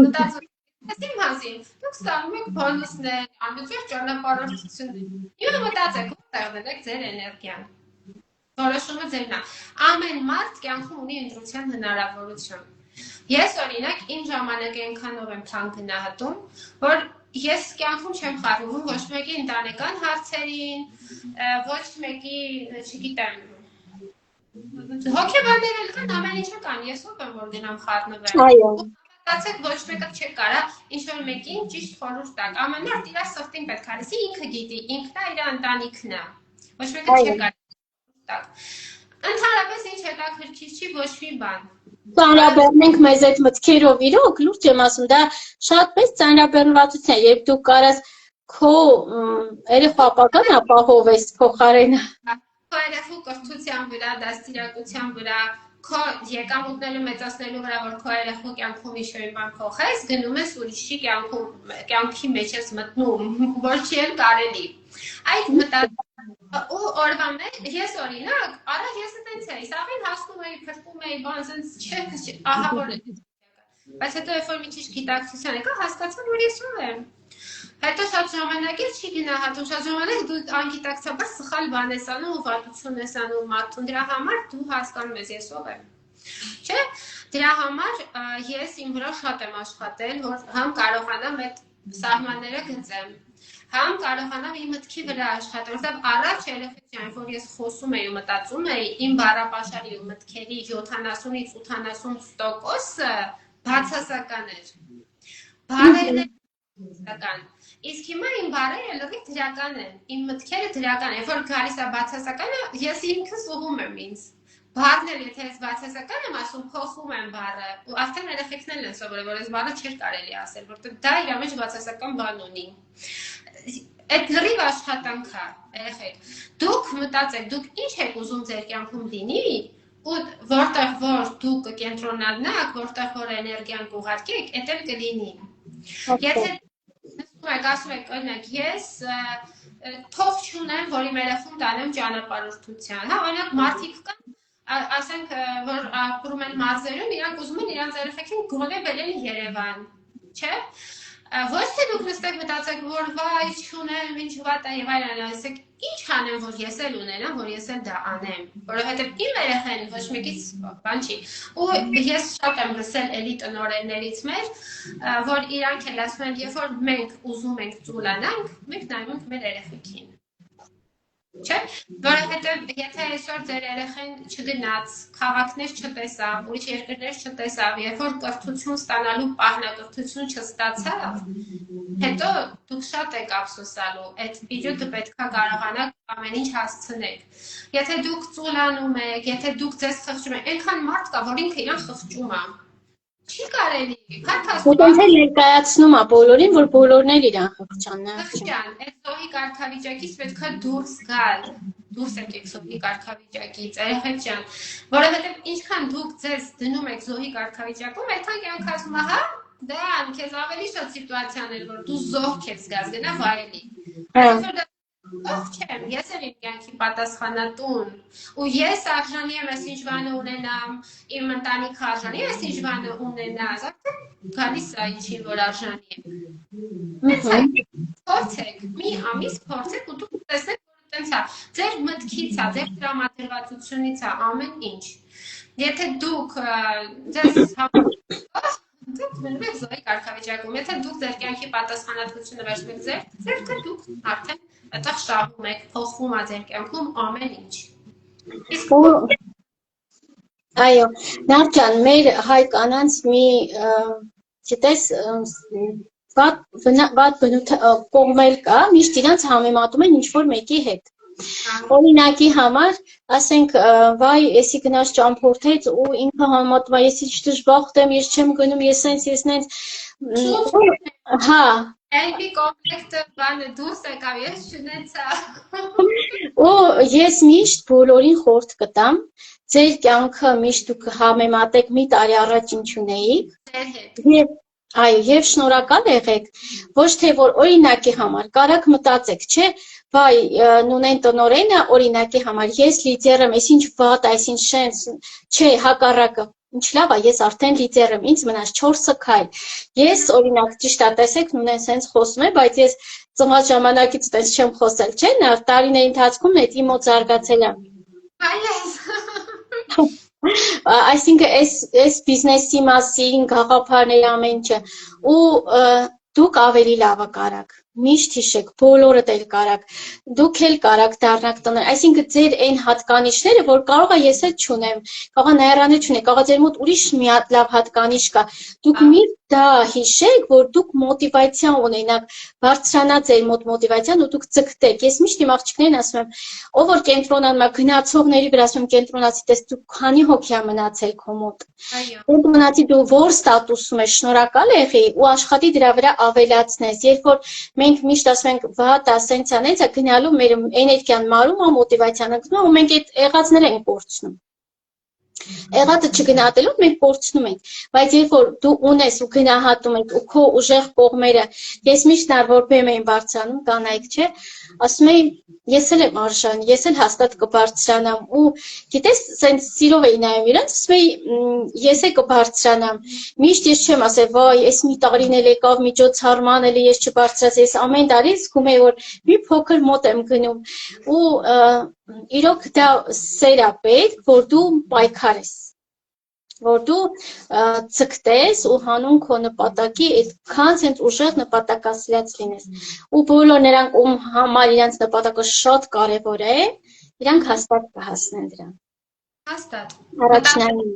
[SPEAKER 1] մտածում եք բիզնեսի մասին, դուք ստանում եք բոնուսներ, անմիջապես ճանապարհորդություններ։ Հիմա մտածեք, որտեղ դրեք ձեր էներգիան։ Որոշումը ձերն է։ Ամեն մարդ կյանքում ունի ընտրության հնարավորություն։ Ես օրինակ իմ ժամանակը այնքանով եմ թանկ գնահատում, որ ես կյանքում չեմ խառնվում ոչ մեկի ընտանեկան հարցերին, ոչ մեկի, չգիտեմ, հոգեբաններ կան, ամեն ինչը կան, ես ով եմ որ գնամ խառնվեմ։
[SPEAKER 2] Այո։
[SPEAKER 1] Մտածեք ոչ մեկը չի կարա ինչ-որ մեկին ճիշտ խորհուրդ տալ։ Ամեն մարդ իր սրտին պետք է լսի, ինքը գիտի, ինքն է իր ընտանիքն է։ Ոչ մեկը չի կարա տալ։ Ընդհանրապես ինչ հետաքրքիր չի ոչ մի բան։
[SPEAKER 2] Ծանրաբեռնենք մեզ այդ մտքերով իրոք, լուրջ եմ ասում, դա շատ մեծ ծանրաբեռնվածություն է, երբ դու կարաս քո երեխու ապագան ապահովես փոխարենը։
[SPEAKER 1] Քո երեխու կրթության վրա, դաստիարակության վրա, քո եկամուտները մեծացնելու վրա, որ քո երեխու կյանքում ինչ-որ բան փոխես, գնում ես ուրիշի կյանքի մեջ ես մտնում, որ չի էլ կարելի։ Այդ ու օրվա մեջ ես օրինակ, արա ես այդպես էի, սաղին հասնում էի, փրկում էի, բան ասենց ահավոր է։ Բայց հետո երբ որ մի քիչ գիտակցության եկա, հասկացա, որ ես ով եմ։ Հետո շատ ժամանակ էլ չի գնահատում, շատ ժամանակ դու անգիտակցաբար սխալ բան ես անում ու վատություն ես անում մարդուն, դրա համար դու հասկանում ես ես ով եմ։ Չէ՞։ Դրա համար ես իմ վրա շատ եմ աշխատել, որ համ կարողանամ այդ սահմանները գծեմ, համ կարողանամ իմ մտքի վրա աշխատել, որտեղ առաջ երեխեք ջան, որ ես խոսում էի ու մտածում էի, իմ բառապաշարի ու մտքերի 70-ից 80% բացասական էր։ Բառերն են իսկ հիմա իմ բառերը լրիվ դրական են, իմ մտքերը դրական են, երբ որ գալիս է բացասականը, ես ինքս ուղում եմ ինձ։ Բառն էլ եթե ես բացասական եմ ասում, փոխում եմ բառը, ու արդեն երեխեքն էլ են սովորել, որ այս բառը չէր կարելի ասել, որտեղ դա իր մեջ բացասական բան ունի։ Այդ լրիվ աշխատանք է, երեխեք։ Դուք մտածեք, դուք ինչ եք ուզում ձեր կյանքում լինի, ու որտեղ որ դուք կկենտրոնանաք, որտեղ որ էներգիան կուղարկեք, այդ էլ կլինի։ Եթե ասում եք, օրինակ, ես թող չունեմ, որ իմ երեխուն տանեմ ճանապարհորդության, հա, օրինակ մարդիկ կան, ասենք, որ ապրում են մարզերում, իրանք ուզում են իրանց երեխեքին գոնե բերեն Երևան, չէ՞։ Ոչ թե դուք նստեք մտածեք, որ վայ, չունեմ, ինչ վատ է եւ այլն, ասեք, ինչ անեմ, որ ես էլ ունենամ, որ ես էլ դա անեմ, որովհետեւ իմ երեխան ոչ մեկից բան չի։ Ու ես շատ եմ լսել էլի տնօրեններից մեր, որ իրանք էլ ասում են, երբ որ մենք ուզում ենք ծուլանանք, մենք նայում ենք մեր երեխեքին։ Չէ՞, որովհետև եթե այսօր ձեր երեխան չգնաց, քաղաքներ չտեսավ, ուրիշ երկրներ չտեսավ, երբ որ կրթություն ստանալու պահնակրթություն չստացավ, հետո դուք շատ եք ափսոսալու, այդ պիրյոդը պետքա կարողանաք ամեն ինչ հասցնեք։ Եթե դուք ծուլանում եք, եթե դուք ձեզ խղճում եք, այնքան մարդ կա, որ ինքը իրան խղճում է։ Չի կարելի,
[SPEAKER 2] Ոնց է ներկայացնում է բոլորին, որ բոլորն էլ իրան խղճան։
[SPEAKER 1] Խղճան, այդ զոհի կարգավիճակից պետքա դուրս գալ, դուրս եկեք զոհի կարգավիճակից, երեխեք ջան, որովհետև ինչքան դուք ձեզ դնում եք զոհի կարգավիճակում, այդքան կյանք ասում է, հա, դա քեզ ավելի շատ սիտուացիաներ, որ դու զոհ քեզ զգաս, գնա վայելի։ Այսօր դա Ով չեմ, ես եմ իմ կյանքի պատասխանատուն ու ես արժանի եմ այս ինչ բանը ունենամ, իմ ընտանիքը արժանի է այս ինչ բանը ունենա, արդեն գալիս է ինչին որ արժանի է։ Հենց այդ փորձեք, մի ամիս փորձեք ու դուք տեսնեք, որ տենց է, ձեր մտքից է, ձեր տրամադրվածությունից է ամեն ինչ։ Եթե դուք ձեզ դուք մնաք զոհի կարգավիճակում, եթե դուք ձեր կյանքի պատասխանատվությունը վերցնեք ձեր, դուք արդեն այդտեղ շահում եք, փոխվում է ձեր կյանքում ամեն ինչ։
[SPEAKER 2] Այո, Նարդյան, մեր հայ կանանց մի, գիտես, վատ կողմել կա, միշտ իրանց համեմատում են ինչ-որ մեկի հետ։ Օրինակի համար, ասենք, վայ, եսի գնաց ճամփորդեց ու ինքը համեմատում է, ես ինչ դժբախտ եմ, ես չեմ գնում, ես նենց, հա։
[SPEAKER 1] Այդի կոմպլեկտը բանը դուրս եկավ, ես չունեցա։
[SPEAKER 2] Ու ես միշտ բոլորին խորհուրդ կտամ, ձեր կյանքը միշտ դուք համեմատեք մի տարի առաջ ինչ ունեիք, այո, եւ շնորհակալ եղեք, ոչ թե որ օրինակի համար, կարաք մտածեք, չէ, վայ, նունեն տնորենը օրինակի համար, ես լիդեր եմ, ես ինչ վատ, այս ինչ շենց, չէ, հակառակը, ինչ լավ է, ես արդեն լիդեր եմ, ինձ մնաց 4 քայլ, ես օրինակ ճիշտ է, տեսեք, նունեն սենց խոսում է, բայց ես ծնված ժամանակից տես չեմ խոսել, չէ, նա տարիների ընթացքում հետի մոտ զարգացել եմ։ Այսինքն այս բիզնեսի մասին, գաղափարների ամեն ինչը ու դուք ավելի լավը կարաք, միշտ հիշեք, բոլորդ էլ կարաք, դուք էլ կարաք դառնաք տնօրեն, այսինքն ձեր այն հատկանիշները, որ կարող է ես էլ չունեմ, կարող է Նաիրանը չունի, կարող է ձեր մոտ ուրիշ մի հատ լավ հատկանիշ կա, դուք մի դա հիշեք, որ դուք մոտիվացիա ունենաք, բարձրանա ձեր մոտ մոտիվացիան ու դուք ձգտեք, ես միշտ իմ աղջիկներին ասում եմ, ով որ կենտրոնանում է գնացողների վրա ասում եմ կենտրոնացի, տես դու քանի հոգի մնացել քո մոտ, կենտրոնացի դու որ ստատուսում ես, շնորհակալ եղի ու աշխատի դրա վրա ավելացնես, երբ որ մենք միշտ ասում ենք վատ է, սենց է, նենց է գնալու մեր էներգիան մարում է, մոտիվացիան ընկնում ու մենք այդ եղածները ենք կորցնում։ Եղածը չգնահատելու մենք կորցնում ենք, բայց երբ որ դու ունես ու գնահատում ես ու քո ուժեղ կողմերը, ես միշտ որ բեմ եմ բարձրանում, կանայք, չէ, ասում եմ, ես էլ եմ արժանի, ես էլ հաստատ կբարձրանամ ու գիտես, սենց սիրով էի նայում իրենց, ասում եմ, ես էլ կբարձրանամ, միշտ ես չեմ ասել, վայ, այս մի տարին էլ եկավ միջոցառման էլի ես չբարձրացի, ես ամեն տարի զգում եմ, որ մի փոքր մոտ եմ գնում ու իրոք դա սեր է պետք, որ դու պայքարես, որ դու ձգտես ու հանուն քո նպատակի այդքան ցենց ուժեղ նպատակասիրած լինես ու բոլոր նրանք ում համար իրենց նպատակը շատ կարևոր է, իրանք հաստատ կհասնեն դրան։
[SPEAKER 1] Հաստատ։
[SPEAKER 2] Առաջնային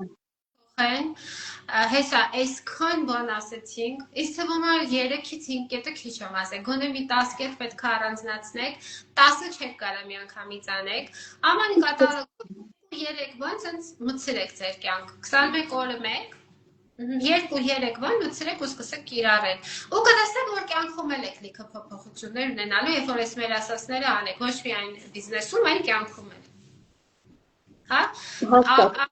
[SPEAKER 1] Հեսա, այսքան բան ասեցինք, իսկ թվում է 3-ից 5 կետը քիչ եմ ասել, գոնե մի 10 կետ պետք է առանձնացնեք, 10-ը չեք կարող միանգամից անեք, ամեն կատարակ 3 բան ցենց մտցրեք ձեր կյանք, 21 օրը 1, 2-3 բան մտցրեք ու սկսեք կիրառել, ու կտեսնեք, որ կյանքում էլ եք լիքը փոփոխություններ ունենալու, երբ որ այս մեր ասածները անեք, ոչ միայն բիզնեսում, այլ կյանքում էլ, հա,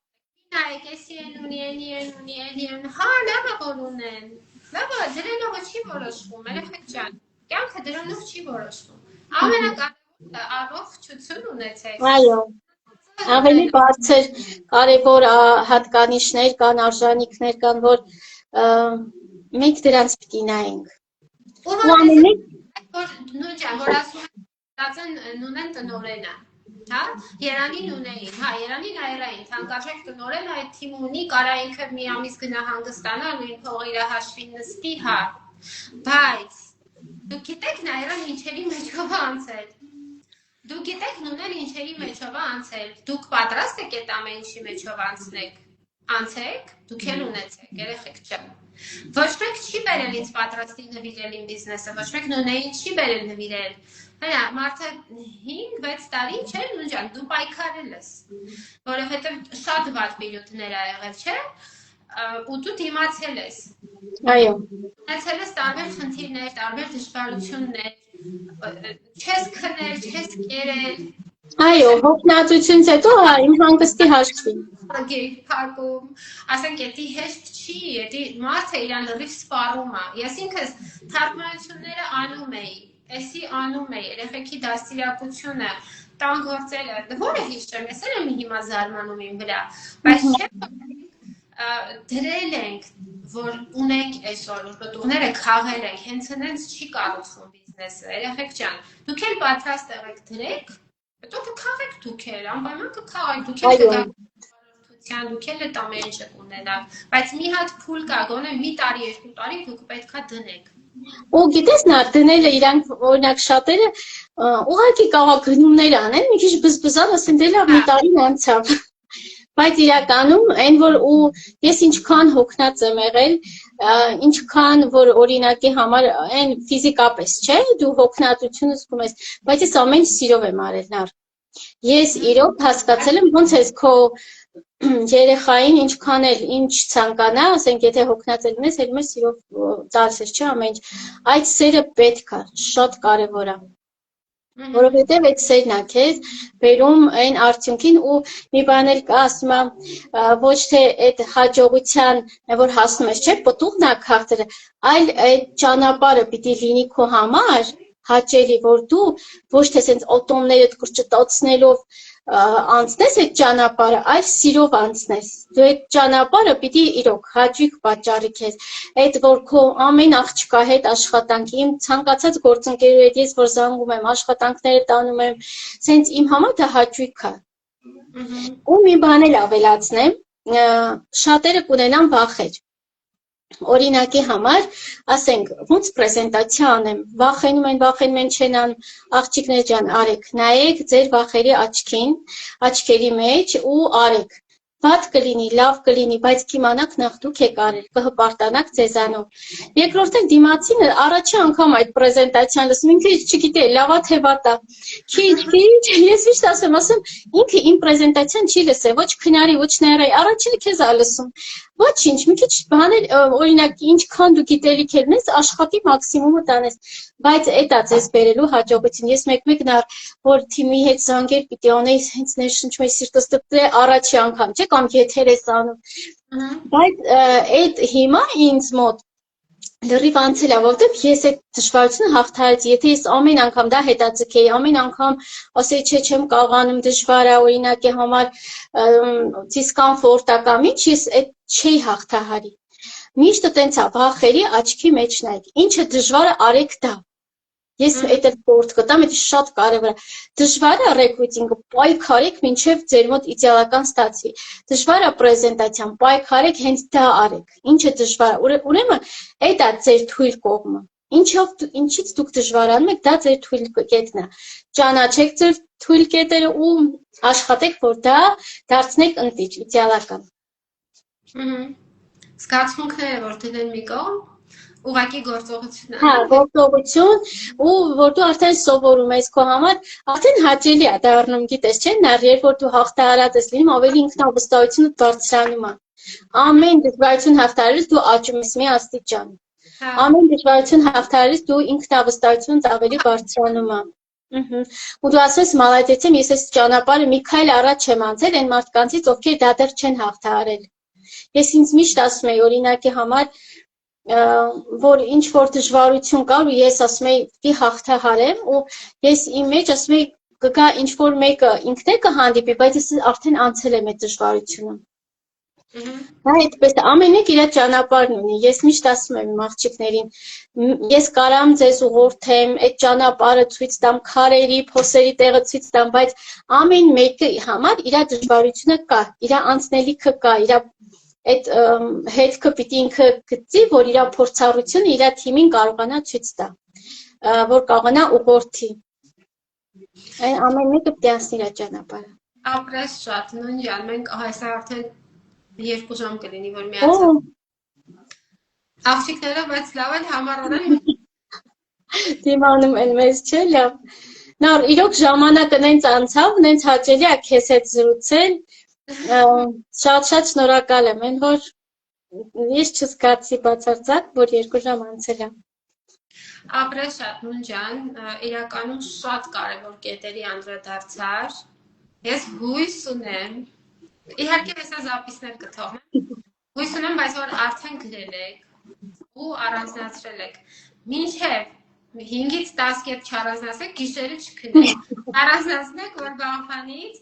[SPEAKER 1] Նայեք, եսի են ունի, հա, լավ է որ ունեն, լավ է, դրանով չի որոշվում, երեխեք ջան, կյանքը դրանով չի որոշվում, ամենակարևորը առողջություն ունեցեք։
[SPEAKER 2] Այո, ավելի բարձր կարևոր հատկանիշներ կան, արժանինքներ կան, որ մենք դրանց պիտի նայենք։
[SPEAKER 1] Ու նույնջան, որ ասում նունեն տնորենը, հա, Երանի նունեին, հա, Երանի Նայրային, թանկարժեք տնորեն այդ թիմ ունի, կարա ինքը մի ամիս գնա հանգստանա, նույն փող իր հաշվին նստի, հա, բայց դուք գիտեք Նայրան ինչերի մեջով անցել, դուք գիտեք նունեն ինչերի մեջով անցել, դուք պատրաստ եք այդ ամեն ինչի մեջով անցեք, դուք էլ ունեցեք, երեխեք ջան, ոչ մեկ չի բերել ինձ պատրաստի նվիրել իմ բիզնեսը, ոչ մեկ նունեին չի բերել նվիրել, Հենա, մարդը 5-6 տարի չէ, նույնջան, դու պայքարել ես, որովհետև շատ վատ պիրութներ ա եղել, չէ, ու դու դիմացել ես։
[SPEAKER 2] Այո։
[SPEAKER 1] Ունեցել ես տարբեր խնդիրներ, տարբեր դժվարություններ, չես քնել, չես կերել։
[SPEAKER 2] Այո, հոգնածությունից հետո իմ հանգստի հաշվին։
[SPEAKER 1] Փակում, ասենք, էդի հեշտ չի, էդի մարդը իրան լրիվ սպառում է։ Ես ինքս թարգմանությունները անում էի, էսի անում է երեխեքի դաստիարակությունը, տան գործերը, որը հիշեմ, ես եմ հիմա զարմանում իմ վրա, բայց չէ դրել ենք, որ ունենք այսօր, որ պտուղները քաղել ենք, հենց հենց չի կառուցվում բիզնեսը, երեխեք ջան, դուք էլ պատրաստ եղեք դրեք, պտուղը քաղեք դուք էլ, անպայման կքաղեք, դուք էլ կգաք վարորդության, դուք էլ այդ ամեն ինչը կունենաք, բայց մի հատ փուլ կա, գոնե մի տարի, երկու տարի դուք պետքա դնեք։
[SPEAKER 2] Ու գիտես նա դնելը իրանք օրինակ շատերը ուղղակի կարող գնումներ անեն, մի քիչ բզբզան ասեն դե լավ մի տարին անցավ։ Բայց իրականում այն որ ու ես ինչքան հոգնած եմ եղել, ինչքան որ օրինակի համար այն ֆիզիկապես չէ, դու հոգնածությունը զգում ես, բայց ես ամեն ինչ սիրով եմ արել նար։ Ես իրոք հասկացել եմ ոնց ես քո երեխային ինչքան էլ ինչ ցանկանա, ասենք եթե հոգնած լինես, ելում ես սիրով ծարսես, չէ՞ ամեն ինչ։ Այդ սերը պետք է, շատ կարևոր է։ Որովհետև այդ սերն է քեզ բերում այն արդյունքին ու մի բան էլ կա, ասում եմ, ոչ թե այդ հաջողության, որ հասնում ես, չէ՞, պտուղն է քաղցրը, այլ այդ ճանապարհը պիտի լինի քո համար հաճելի, որ դու ոչ թե սենց օտոմներդ կրճտացնելով անցնես այդ ճանապարհը, այլ սիրով անցնես։ Դու այդ ճանապարհը պիտի իրոք հաճույք պատճառի քեզ։ Այդ որ քո ամեն աղջկա հետ աշխատանքի, իմ ցանկացած գործընկերուհի հետ ես որ զանգում եմ, աշխատանքները տանում եմ, սենց իմ համար դա հաճույք է։ Ու մի բան էլ ավելացնեմ, շատերը կունենան վախեր։ Օրինակի համար, ասենք, ոնց պրեզենտացիա անեմ, վախենում են չեն անում, աղջիկներ ջան, արեք, նայեք ձեր վախերի աչքերի մեջ ու արեք, վատ կլինի, լավ կլինի, բայց կիմանաք նախ դուք եք արել, կհպարտանաք ձեզանով։ Երկրորդն դիմացինը առաջի անգամ այդ պրեզենտացիան լսում, ինքը չգիտե, լավա թե վատա, քիչ, ես միշտ ասեմ, ինքը իմ պրեզենտացիան չի լսել, ոչ քնարի, ոչ ներայի, առաջինը քեզ ա լսում։ Ոչինչ, մի քիչ բաներ, օրինակ, ինչքան դու գիտելիք ունես, աշխատի մաքսիմումը տանես, բայց այդ է ձեզ բերելու հաջողություն։ Ես մեկ-մեկն որ թիմի հետ զանգեր պիտի անեի, հենց ներշնչում էի սիրտս դպրե առաջի անգամ, չէ՞, կամ եթեր ես անում։ Բայց այդ հիմա ինձ մոտ լրիվ անցել է, որովհետև ես այդ դժվարությունը հաղթարեցի, եթե ես ամեն անգամ դա հետաձգեի, ամեն անգամ ասեի, չէ, չեմ կարողանում, դժվար է, օրինակի համար դիսկոմֆորտ է կամ ինչ, ես այդ չէի հաղթահարի։ Միշտ տենց է, վախերի աչքի մեջ նայեք, ինչը դժվար է, արեք դա։ Ես այդ գործ կտամ, դա շատ կարևոր է։ Դժվար է ռեկրուտինգը, պայքարեք մինչև ձեր մոտ իդեալական ստացվի։ Դժվար է պրեզենտացիան, պայքարեք, հենց դա արեք։ Ինչը դժվար է, ուրեմն այդ է ձեր թույլ կողմը։ Ինչից դուք դժվարանում եք, դա ձեր թույլ կետն է։ Ճանաչեք ձեր թույլ կետերը ու աշխատեք, որ դա դարձնեք ընտիր, իդեալական։
[SPEAKER 1] Զգացմունքները որ դնեն մի կողմ, ուղղակի գործողություն։
[SPEAKER 2] Հա, գործողություն ու որ դու արդեն սովորում ես քո համար, արդեն հաճելի է դառնում, գիտես, չէ՞, երբ որ դու հաղթահարած ես լինում, ավելի ինքնավստահությունը բարձրանում է։ Ամեն դժվարություն հաղթահարելուց դու աճում ես մի աստիճան։ Ամեն դժվարություն հաղթահարելուց դու ինքնավստահությունդ ավելի բարձրանում է։ Ու դու ասես մալադեց եմ, ես այս ճանապարհը մի քայլ առաջ եմ անցել այն մարդկանցից, ովքեր դա դեռ չեն հաղթահարել։ Ես ինձ միշտ ասում եմ, օրինակի համար որ ինչ որ դժվարություն կար ու ես ասում եի պիտի հաղթահարեմ ու ես իմ մեջ ասում եի կգա ինչ որ մեկը ինքն է կհանդիպի, բայց ես արդեն անցել եմ այդ դժվարությունը։ Դա այդպես ամեն մեկ իր ճանապարհն ունի։ Ես միշտ ասում եմ իմ աղջիկներին, ես կարամ ձեզ ուղղորդեմ, այդ ճանապարհը ցույց տամ, քարերի, փոսերի տեղը ցույց տամ, բայց ամեն մեկի համար իր դժվարությունը կա, իր անցնելիքը կա, իր այդ հետքը պիտի ինքը գծի, որ իր փորձառությունը իր թիմին կարողանա ցույց տա, որ կարողանա ուղղորդի։ Այն ամեն մեկը պիտի անցնի իր ճանապարհը։
[SPEAKER 1] Ապրես շատ, նույն ջան, մենք այսօր արդեն 2 ժամ կլինի, որ միացավ։ Աղջիկները բայց լավ են համառորեն։
[SPEAKER 2] Դիմանում են մեզ, չէ՞, լավ։ Նա իրոք ժամանակը նենց անցավ, նենց հաճելի է քեզ հետ զրուցել։ Շատ շնորհակալ եմ, այն որ ես չզգացի բացարձակ, որ 2 ժամ անցել է։
[SPEAKER 1] Ապրես շատ, նույն ջան, իրականում շատ կարևոր կետերի անդրադարձար։ Ես հույս ունեմ, իհարկե հեսա զապիսներ կթողնեմ, հույս ունեմ, բայց որ արդեն գրել եք ու առանձնացրել եք, 5-ից 10 կետ չառանձնացեք, գիշերը չքնեք։ Առանձնացնեք, որ բանվանից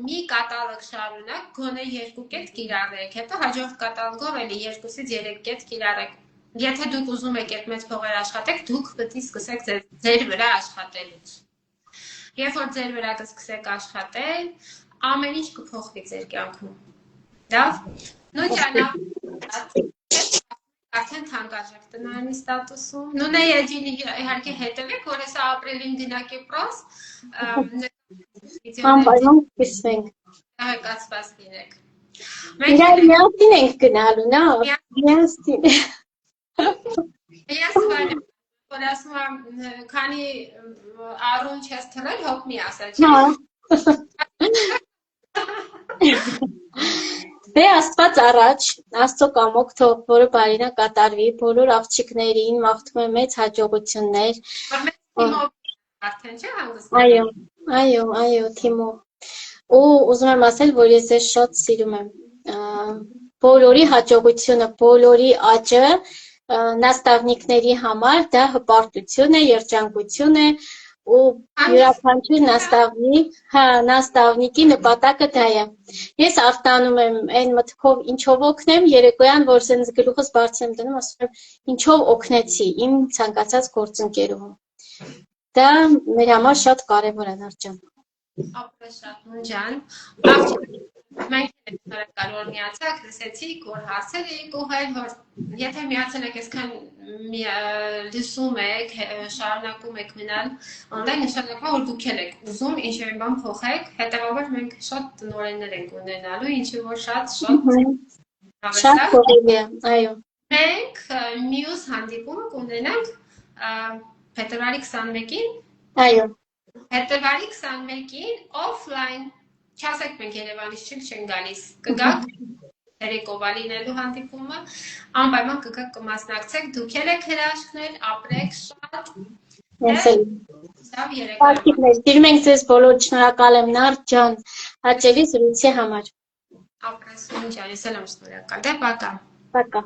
[SPEAKER 1] մի կատալոգ շարունակ, գոնե 2 կետ կիրառեք, հետո հաջորդ կատալոգով էլի 2-ից 3 կետ կիրառեք։ Եթե դուք ուզում եք այդ մեծ փողեր աշխատեք, դուք պետք է սկսեք ձեր վրա աշխատելուց։ Երբ որ ձեր վրա կսկսեք աշխատել, ամեն ինչ կփոխվի ձեր կյանքում։ Լավ։ Արդեն թանկարժեք տնային ստատուսում։ Նույն է ջինի իհարկե հետևեք, որ հեսա ապրիլին գնաք Եփրոս։
[SPEAKER 2] Անպայման կսվենք։
[SPEAKER 1] Հակացված լինեք։
[SPEAKER 2] Մենք միասին ենք գնալու, նա։ Միասին։
[SPEAKER 1] Ես որ ասում եմ, քանի առուն չես թռել, հոգ մի ասա, չի։
[SPEAKER 2] Դե Աստված առաջ, Աստծո կամոք թող, որը բարինա կատարվի, բոլոր աղջիկներին մաղթում եմ մեծ հաջողություններ։
[SPEAKER 1] Արդեն չէ հանգստանում։
[SPEAKER 2] Այո, Թիմո։ Ու ուզում եմ ասել, որ ես ես շատ սիրում եմ։ Բոլորի հաջողությունը, բոլորի աճը նաստավնիկների համար դա հպարտություն է, երջանկություն է ու յուրաքանչյուր նաստավնիկի նպատակը դա է։ Ես արտանում եմ այն մտքով ինչով օգնեմ, երեկոյան որ սենց գլուխս բարձր եմ դնում, ասում եմ ինչով օգնեցի իմ ցանկացած գործընկերուհուն։ Դա մեր համար շատ կարևոր է Նարաջան։
[SPEAKER 1] Ապրես շատ նունջան։ Մենք շնորհակալ որ միացաք, լսեցիք, որ հարցեր էիք ուղղել, որ եթե միացել եք այսքան լսում եք, շարունակում եք մնալ online, նշանակում որ դուք եք ուզում ինչ-որ բան փոխեք, հետևաբար մենք շատ տնօրեններ ենք ունենալու, ինչի որ շատ
[SPEAKER 2] կողելի է, այո։
[SPEAKER 1] Մենք մյուս հանդիպումը կունենանք փետրվարի 21-ին։
[SPEAKER 2] Այո։
[SPEAKER 1] Փետրվարի 21-ին offline չասեք մենք Երևանից չենք գալիս, կգաք երեկովա լինելու հանդիպումը, անպայման կգաք կմասնակցեք, դուք եք հրաշքներ, ապրեք շատ։
[SPEAKER 2] Սիրում ենք ձեզ բոլոր, շնորհակալ եմ Նարաջան, հաճելի զրույցի համար։
[SPEAKER 1] Ապրես նունջան, ես էլ եմ շնորհակալ, դե պակա։
[SPEAKER 2] Պակա։